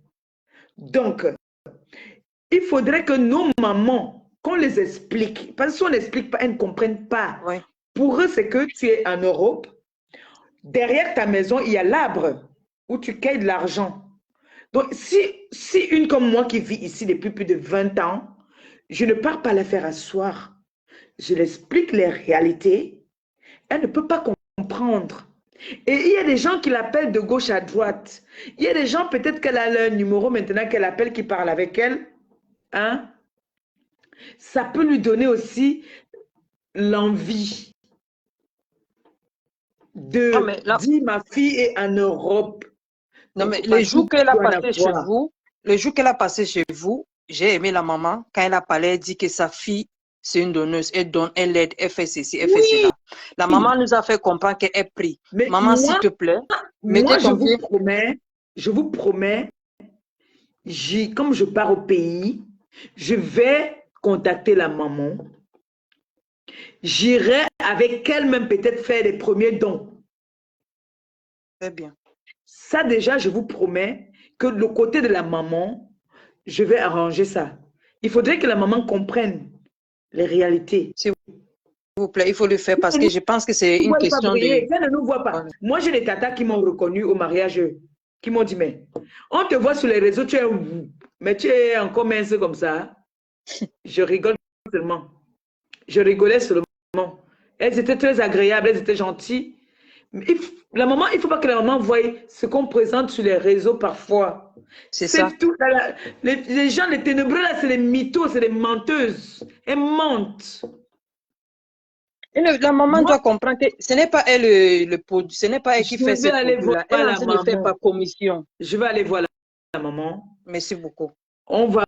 Donc, il faudrait que nos mamans, qu'on les explique. Parce que si on n'explique pas, elles ne comprennent pas. Oui. Pour eux, c'est que tu es en Europe. Derrière ta maison, il y a l'arbre où tu cueilles de l'argent. Donc, si une comme moi qui vit ici depuis plus de 20 ans, je ne pars pas la faire asseoir. Je l'explique les réalités. Elle ne peut pas comprendre. Et il y a des gens qui l'appellent de gauche à droite. Il y a des gens, peut-être qu'elle a leur numéro maintenant qu'elle appelle, qui parle avec elle. Hein? Ça peut lui donner aussi l'envie de dire ma fille est en Europe. Non, mais les jours qu'elle a passé chez vous, j'ai aimé la maman. Quand elle a parlé, elle dit que sa fille, c'est une donneuse. Elle donne, elle aide, elle fait ceci, elle fait cela. La maman nous a fait comprendre qu'elle prie. Mais maman, s'il te plaît, moi, je vous promets, comme je pars au pays, je vais contacter la maman. J'irai avec elle-même peut-être faire les premiers dons. Très bien. Ça déjà, je vous promets que le côté de la maman, je vais arranger ça. Il faudrait que la maman comprenne les réalités. S'il vous plaît, il faut le faire parce que je pense que c'est une question de... Elle ne nous voit pas. Moi, j'ai des tatas qui m'ont reconnu au mariage, qui m'ont dit, mais on te voit sur les réseaux, tu es mais tu es encore mince comme ça. Je rigole seulement. Je rigolais seulement. Elles étaient très agréables, elles étaient gentilles. Mais la maman, il ne faut pas que la maman voie ce qu'on présente sur les réseaux parfois. C'est ça. Tout, les gens, les ténébreux, là, c'est les mythos, c'est les menteuses. Elles mentent. Et la maman doit comprendre que ce n'est pas elle le produit, ce n'est pas elle qui fait ce produit-là. Elle ne fait pas commission. Je vais aller voir la maman. Merci beaucoup. On va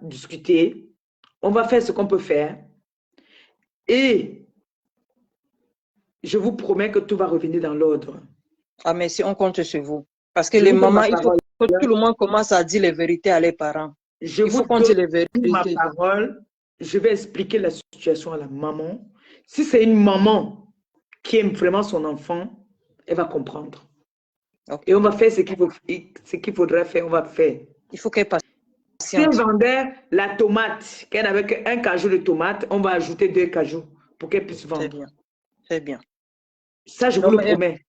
discuter. On va faire ce qu'on peut faire. Et je vous promets que tout va revenir dans l'ordre. Ah, merci, on compte sur vous. Parce que les mamans, il faut que tout le monde commence à dire les vérités à les parents. Je vous donne ma parole. Je vais expliquer la situation à la maman. Si c'est une maman qui aime vraiment son enfant, elle va comprendre. Okay. Et on va faire ce qu'il faudrait faire, on va faire. Il faut qu'elle passe. Si on vendait la tomate, qu'elle n'avait qu'un cajou de tomate, on va ajouter 2 cajous pour qu'elle puisse vendre. Très bien. Très bien. Ça, je vous le promets.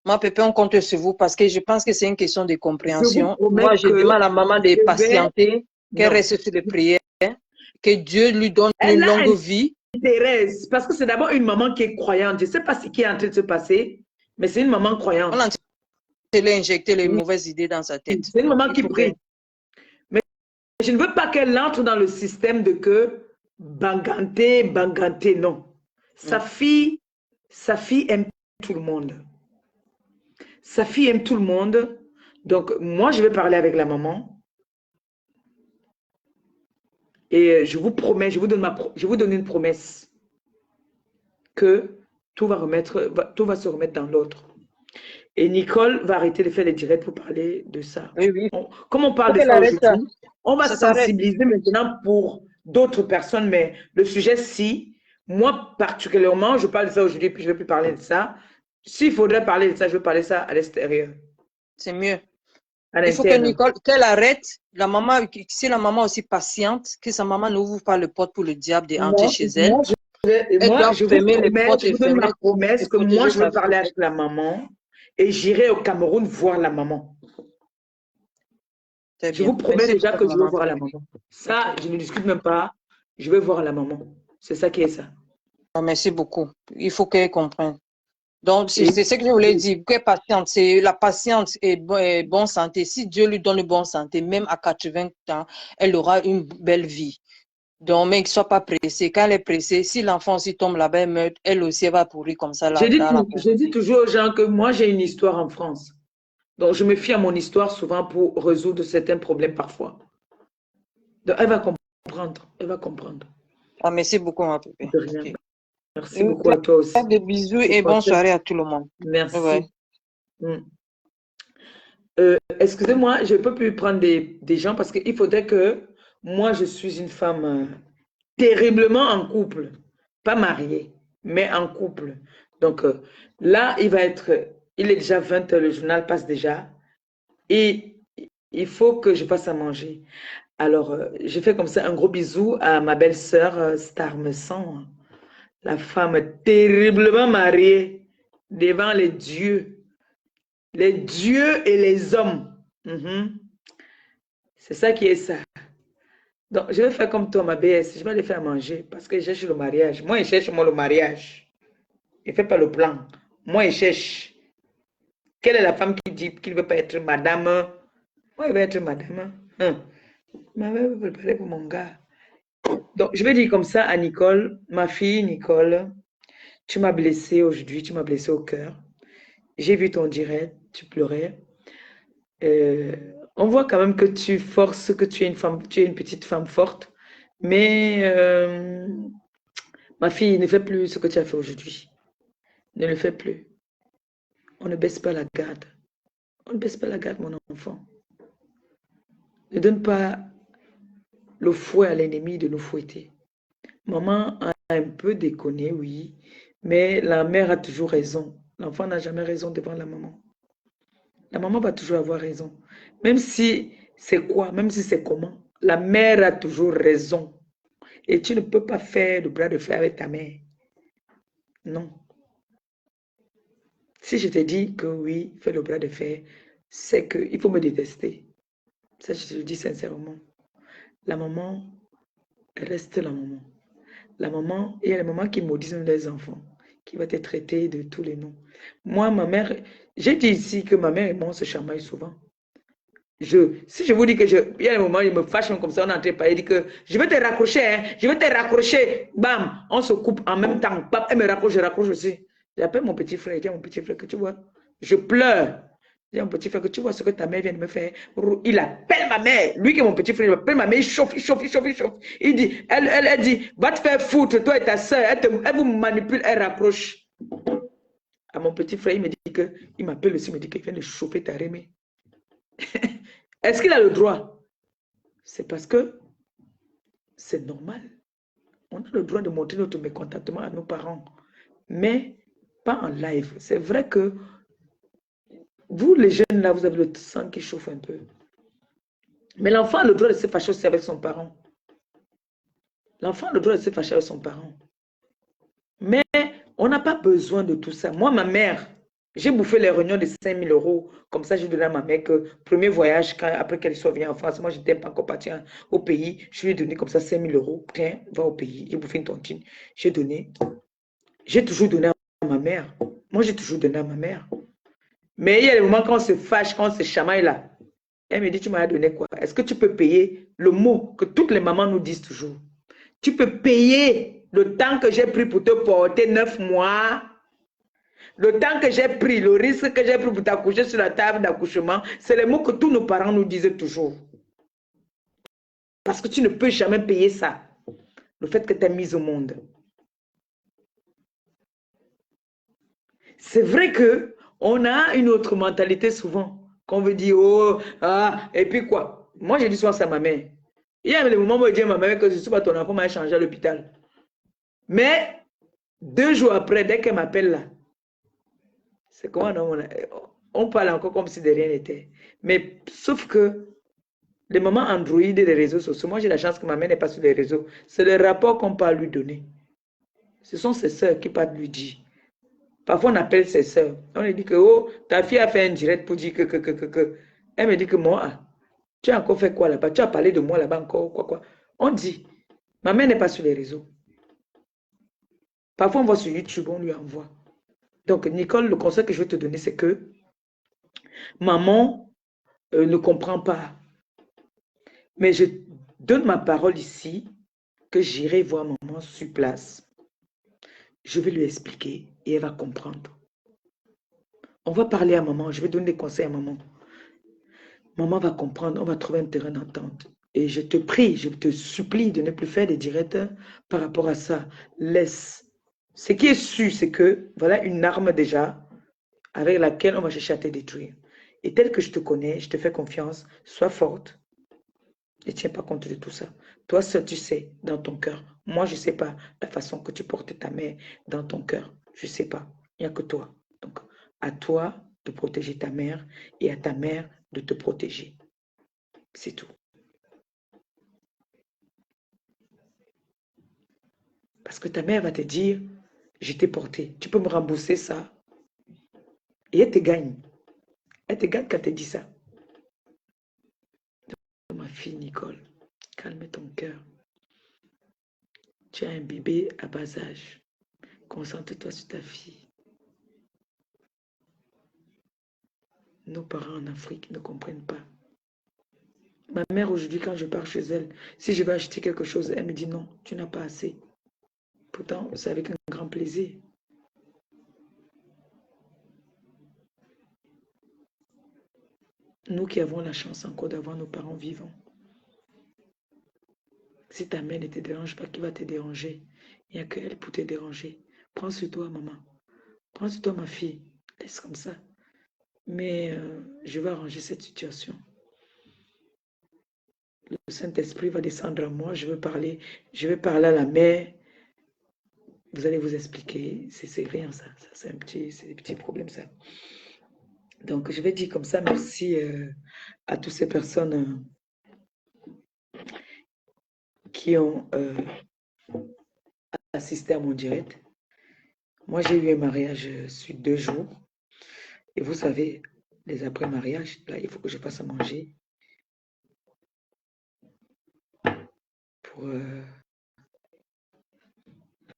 Moi, Pépé, on compte sur vous parce que je pense que c'est une question de compréhension. Moi, je demande à la maman de patienter, qu'elle reste sur les prières, que Dieu lui donne une longue vie. Thérèse, parce que c'est d'abord une maman qui est croyante. Je ne sais pas ce qui est en train de se passer, mais c'est une maman croyante. On a injecté les mauvaises idées dans sa tête. C'est une maman qui prie. Mais je ne veux pas qu'elle entre dans le système de que banganté, non. Sa fille aime tout le monde. Sa fille aime tout le monde. Donc, moi, je vais parler avec la maman. Et je vous promets, je vous donne une promesse que tout va se remettre dans l'ordre. Et Nicole va arrêter de faire les directs pour parler de ça. Oui, oui. Comme on parle de ça aujourd'hui, on va sensibiliser maintenant pour d'autres personnes, mais le sujet, si, moi particulièrement, je parle de ça aujourd'hui, puis je ne vais plus parler de ça. S'il faudrait parler de ça, je vais parler de ça à l'extérieur. C'est mieux. Il faut que Nicole, qu'elle arrête, si la maman aussi patiente, que sa maman n'ouvre pas le porte pour le diable d'entrer chez elle. Je vous donne ma promesse que moi, je vais parler avec la maman et j'irai au Cameroun voir la maman. Je vous promets déjà que je vais voir la maman. Ça, je ne discute même pas. Je vais voir la maman. C'est ça qui est ça. Merci beaucoup. Il faut qu'elle comprenne. Donc, c'est ce que je voulais dire. Que patiente, c'est la patience et bonne santé. Si Dieu lui donne une bonne santé, même à 80 ans, elle aura une belle vie. Donc, mais qu'il ne soit pas pressé. Quand elle est pressée, si l'enfant aussi tombe là-bas, elle meurt, elle aussi va pourrir comme ça. Je dis toujours aux gens que moi, j'ai une histoire en France. Donc, je me fie à mon histoire souvent pour résoudre certains problèmes parfois. Donc, elle va comprendre. Elle va comprendre. Ah, merci beaucoup, ma pépé. De rien. Merci beaucoup à toi aussi. De bisous et bonne soirée à tout le monde. Merci. Ouais. Excusez-moi, je ne peux plus prendre des gens parce qu'il faudrait que moi, je suis une femme terriblement en couple. Pas mariée, mais en couple. Donc là, il est déjà 20 h, le journal passe déjà. Et il faut que je passe à manger. Alors, je fais comme ça un gros bisou à ma belle-sœur Starmesan, la femme terriblement mariée devant les dieux et les hommes. C'est ça qui est ça. Donc, je vais faire comme toi, ma BS, je vais les faire manger parce que je cherche le mariage. Moi, il cherche moi le mariage. Il ne fait pas le plan. Moi, il cherche. Quelle est la femme qui dit qu'il ne veut pas être madame? Moi, il veut être madame. Ma mère veut préparer pour mon gars. Donc, je vais dire comme ça à Nicole, ma fille Nicole, tu m'as blessée aujourd'hui, tu m'as blessée au cœur. J'ai vu ton direct, tu pleurais. On voit quand même que tu forces, que tu es une femme, tu es une petite femme forte. Mais ma fille, ne fais plus ce que tu as fait aujourd'hui. Ne le fais plus. On ne baisse pas la garde. On ne baisse pas la garde, mon enfant. Ne donne pas le fouet à l'ennemi de nous fouetter. Maman a un peu déconné, oui, mais la mère a toujours raison. L'enfant n'a jamais raison devant la maman. La maman va toujours avoir raison. Même si c'est quoi, même si c'est comment, la mère a toujours raison. Et tu ne peux pas faire le bras de fer avec ta mère. Non. Si je te dis que oui, fais le bras de fer, c'est qu'il faut me détester. Ça, je te le dis sincèrement. La maman reste la maman. La maman, il y a les mamans qui maudissent les enfants, qui va te traiter de tous les noms. Moi, ma mère, j'ai dit ici que ma mère et moi, on se chamaille souvent. Si je vous dis que il y a des moments, il me fâche comme ça, on n'entrait pas, il dit que je vais te raccrocher, hein, je vais te raccrocher. Bam, on se coupe en même temps. Bam, elle me raccroche, je raccroche aussi. J'appelle mon petit frère, il dit à mon petit frère que tu vois, je pleure. Il dit à mon petit frère que tu vois ce que ta mère vient de me faire. Il appelle ma mère, lui qui est mon petit frère, il appelle ma mère, il chauffe. Il dit, elle dit, va te faire foutre, toi et ta soeur, elle vous manipule, elle rapproche. À mon petit frère, il me dit que, il m'appelle aussi, il me dit qu'il vient de chauffer ta remée. Est-ce qu'il a le droit? C'est parce que c'est normal. On a le droit de montrer notre mécontentement à nos parents, mais pas en live. C'est vrai que vous, les jeunes, là, vous avez le sang qui chauffe un peu. Mais l'enfant a le droit de se fâcher aussi avec son parent. L'enfant a le droit de se fâcher avec son parent. Mais on n'a pas besoin de tout ça. Moi, ma mère, j'ai bouffé les réunions de 5 000 €. Comme ça, j'ai donné à ma mère que premier voyage, après qu'elle soit venue en France, moi, je n'étais pas encore partie au pays. Je lui ai donné comme ça 5 000 €. Tiens, va au pays. J'ai bouffé une tontine. J'ai donné. J'ai toujours donné à ma mère. Moi, j'ai toujours donné à ma mère. Mais il y a des moments quand on se fâche, quand on se chamaille là. Elle me dit, tu m'as donné quoi? Est-ce que tu peux payer le mot que toutes les mamans nous disent toujours? Tu peux payer le temps que j'ai pris pour te porter 9 mois. Le temps que j'ai pris, le risque que j'ai pris pour t'accoucher sur la table d'accouchement, c'est les mots que tous nos parents nous disaient toujours. Parce que tu ne peux jamais payer ça. Le fait que tu es mise au monde. C'est vrai qu'on a une autre mentalité souvent. Qu'on veut dire, oh, ah, et puis quoi? Moi, j'ai dit souvent ça à ma mère. Il y a des moments où je dis à ma mère que je ne suis pas ton enfant, m'a changé à l'hôpital. Mais 2 jours après, dès qu'elle m'appelle là, c'est comment on parle encore comme si de rien n'était. Mais sauf que les mamans Android et les réseaux sociaux, moi j'ai la chance que ma mère n'est pas sur les réseaux. C'est le rapport qu'on peut lui donner. Ce sont ses soeurs qui partent lui dire. Parfois on appelle ses soeurs. On lui dit que oh, ta fille a fait un direct pour dire que. Elle me dit que moi, tu as encore fait quoi là-bas? Tu as parlé de moi là-bas encore, quoi. On dit, ma mère n'est pas sur les réseaux. Parfois on va sur YouTube, on lui envoie. Donc, Nicole, le conseil que je vais te donner, c'est que maman ne comprend pas. Mais je donne ma parole ici, que j'irai voir maman sur place. Je vais lui expliquer et elle va comprendre. On va parler à maman, je vais donner des conseils à maman. Maman va comprendre, on va trouver un terrain d'entente. Et je te prie, je te supplie de ne plus faire des directs par rapport à ça. Laisse Ce qui est sûr, c'est que voilà une arme déjà avec laquelle on va chercher à te détruire. Et tel que je te connais, je te fais confiance, sois forte. Ne tiens pas compte de tout ça. Toi seul, tu sais, dans ton cœur. Moi, je ne sais pas la façon que tu portes ta mère dans ton cœur. Je ne sais pas. Il n'y a que toi. Donc, à toi de protéger ta mère et à ta mère de te protéger. C'est tout. Parce que ta mère va te dire, je t'ai porté. Tu peux me rembourser ça. Et elle te gagne. Elle te gagne quand elle te dit ça. Donc, ma fille Nicole, calme ton cœur. Tu as un bébé à bas âge. Concentre-toi sur ta fille. Nos parents en Afrique ne comprennent pas. Ma mère, aujourd'hui, quand je pars chez elle, si je vais acheter quelque chose, elle me dit non, tu n'as pas assez. Pourtant, c'est avec un grand plaisir. Nous qui avons la chance encore d'avoir nos parents vivants. Si ta mère ne te dérange pas, qui va te déranger? Il n'y a qu'elle pour te déranger. Prends sur toi, maman. Prends sur toi, ma fille. Laisse comme ça. Mais je vais arranger cette situation. Le Saint-Esprit va descendre à moi. Je vais parler à la mère. Vous allez vous expliquer. C'est rien, ça. C'est des petits problèmes, ça. Donc, je vais dire comme ça, merci à toutes ces personnes qui ont assisté à mon direct. Moi, j'ai eu un mariage sur 2 jours. Et vous savez, les après-mariages, là, il faut que je fasse à manger pour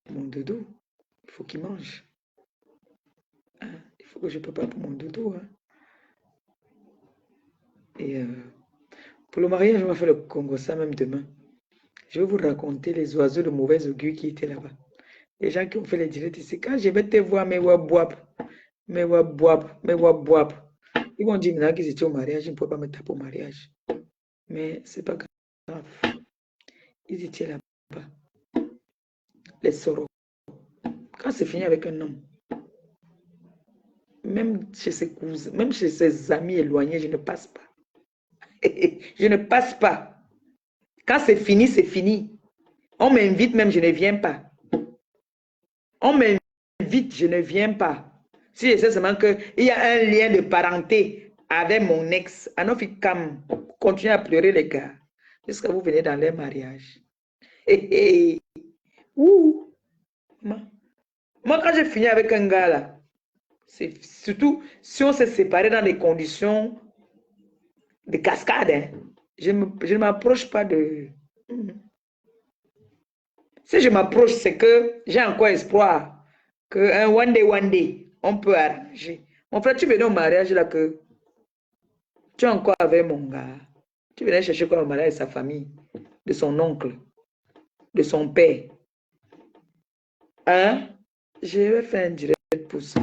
mon doudou. Il faut qu'il mange. Hein? Il faut que je prépare pour mon doudou. Hein? Et pour le mariage, on va faire le Congo, ça même demain. Je vais vous raconter les oiseaux de mauvais augure qui étaient là-bas. Les gens qui ont fait les directs ici. Quand je vais te voir, mes wabwap, mes wabwap, mes wabwap, ils vont dire maintenant qu'ils étaient au mariage, je ne peux pas me taper au mariage. Mais ce n'est pas grave. Ils étaient là-bas. Les sorors. Quand c'est fini avec un homme, même chez ses cousins, même chez ses amis éloignés, je ne passe pas. Je ne passe pas. Quand c'est fini, c'est fini. On m'invite même, je ne viens pas. On m'invite, je ne viens pas. Si je sais seulement qu'il y a un lien de parenté avec mon ex, Anofikam, continuez à pleurer les gars, jusqu'à vous venez dans leur mariage. Ouh. Moi, quand j'ai fini avec un gars là, c'est surtout si on s'est séparés dans des conditions de cascade, hein, je ne m'approche pas de... Si je m'approche, c'est que j'ai encore espoir qu'un one day, on peut arranger. Mon frère, tu venais au mariage là que tu es encore avec mon gars. Tu venais chercher quoi au mariage de sa famille, de son oncle, de son père. Hein? Je vais faire un direct pour ça,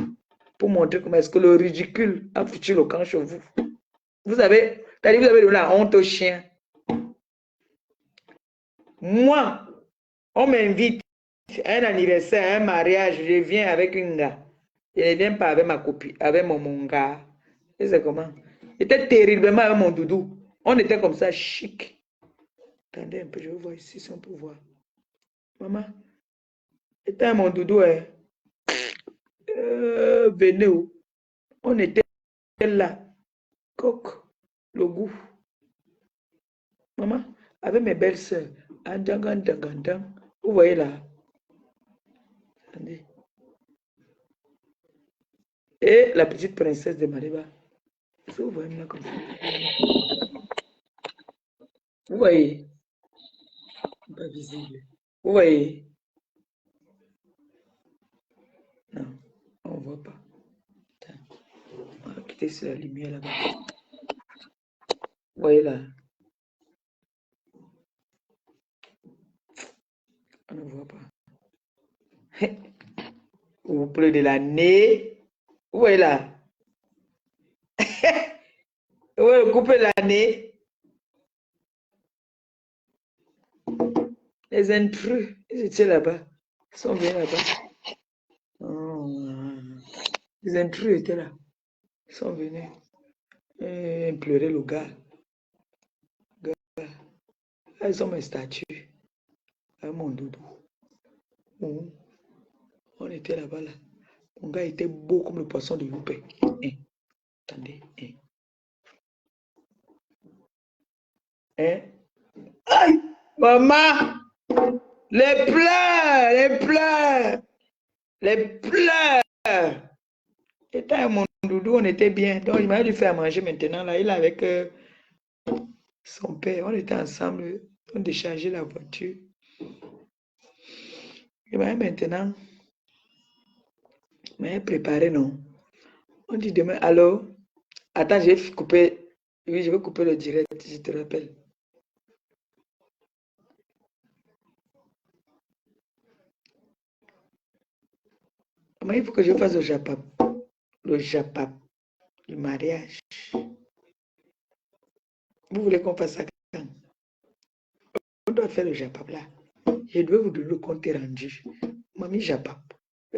pour montrer comment est-ce que le ridicule a foutu le camp chez vous. Vous avez donné la honte aux chiens. Moi, on m'invite à un anniversaire, à un mariage, je viens avec une gars. Je ne viens pas avec ma copine, avec mon gars. Et c'est comment? J'étais terriblement avec mon doudou. On était comme ça, chic. Attendez un peu, je vais voir ici si on peut voir. Maman, j'étais avec mon doudou, hein. Venez où? On était là. Coq, le goût. Maman, avec mes belles soeurs. Vous voyez là? Attendez. Et la petite princesse de Mariba. Est-ce que vous voyez là comme ça? Vous voyez? Pas visible. Vous voyez? Non, on ne voit pas. Attends. On va quitter sur la lumière là-bas. Vous voyez là? On ne voit pas. Vous pleurez de l'année. Vous voyez là? Vous voyez, coupez l'année. Les intrus, ils étaient là-bas. Ils sont venus là-bas. Les intrus étaient là. Ils sont venus pleurer le gars. Elles ont mes statues. Mon doudou. On était là-bas, là. Mon gars était beau comme le poisson de Youpé. Attendez. Aïe! Maman! Les pleurs! Étant mon doudou, on était bien. Donc, il m'a dû faire manger maintenant. Là, il est avec son père. On était ensemble. On déchargeait la voiture. Et maintenant, il m'a préparé, non? On dit demain, allô? Attends, je vais couper. Oui, je vais couper le direct, je te rappelle. Mais il faut que je fasse le japap du mariage. Vous voulez qu'on fasse ça quand? On doit faire le japap là. Je dois vous donner le compte rendu. Mamie japap.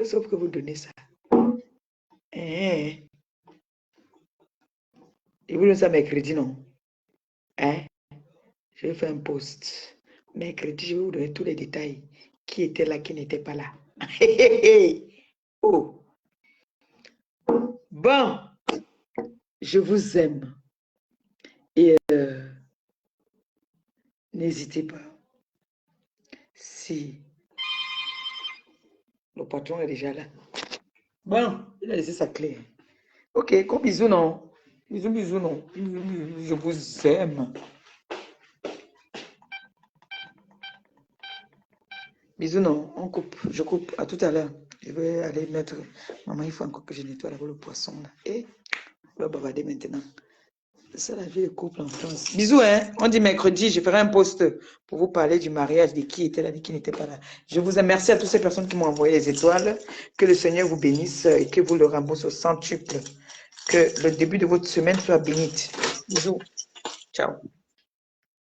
Sauf que vous donnez ça. Et vous donnez ça mercredi, non? Je vais faire un post. Mercredi, je vais vous donner tous les détails. Qui était là, qui n'était pas là. Oh. Bon, je vous aime. Et n'hésitez pas. Si le patron est déjà là. Bon, il a laissé sa clé. Ok, gros bisous, non? Bisous, non? Je vous aime. Bisous, non? On coupe. Je coupe. À tout à l'heure. Je vais aller mettre... Maman, il faut encore que je nettoie là-bas le poisson. Là. Et on va bavarder maintenant. C'est ça la vie de couple en France. Bisous, hein? On dit mercredi, je ferai un post pour vous parler du mariage, de qui était là, de qui n'était pas là. Je vous remercie à toutes ces personnes qui m'ont envoyé les étoiles. Que le Seigneur vous bénisse et que vous le rembourse au centuple. Que le début de votre semaine soit bénite. Bisous. Ciao.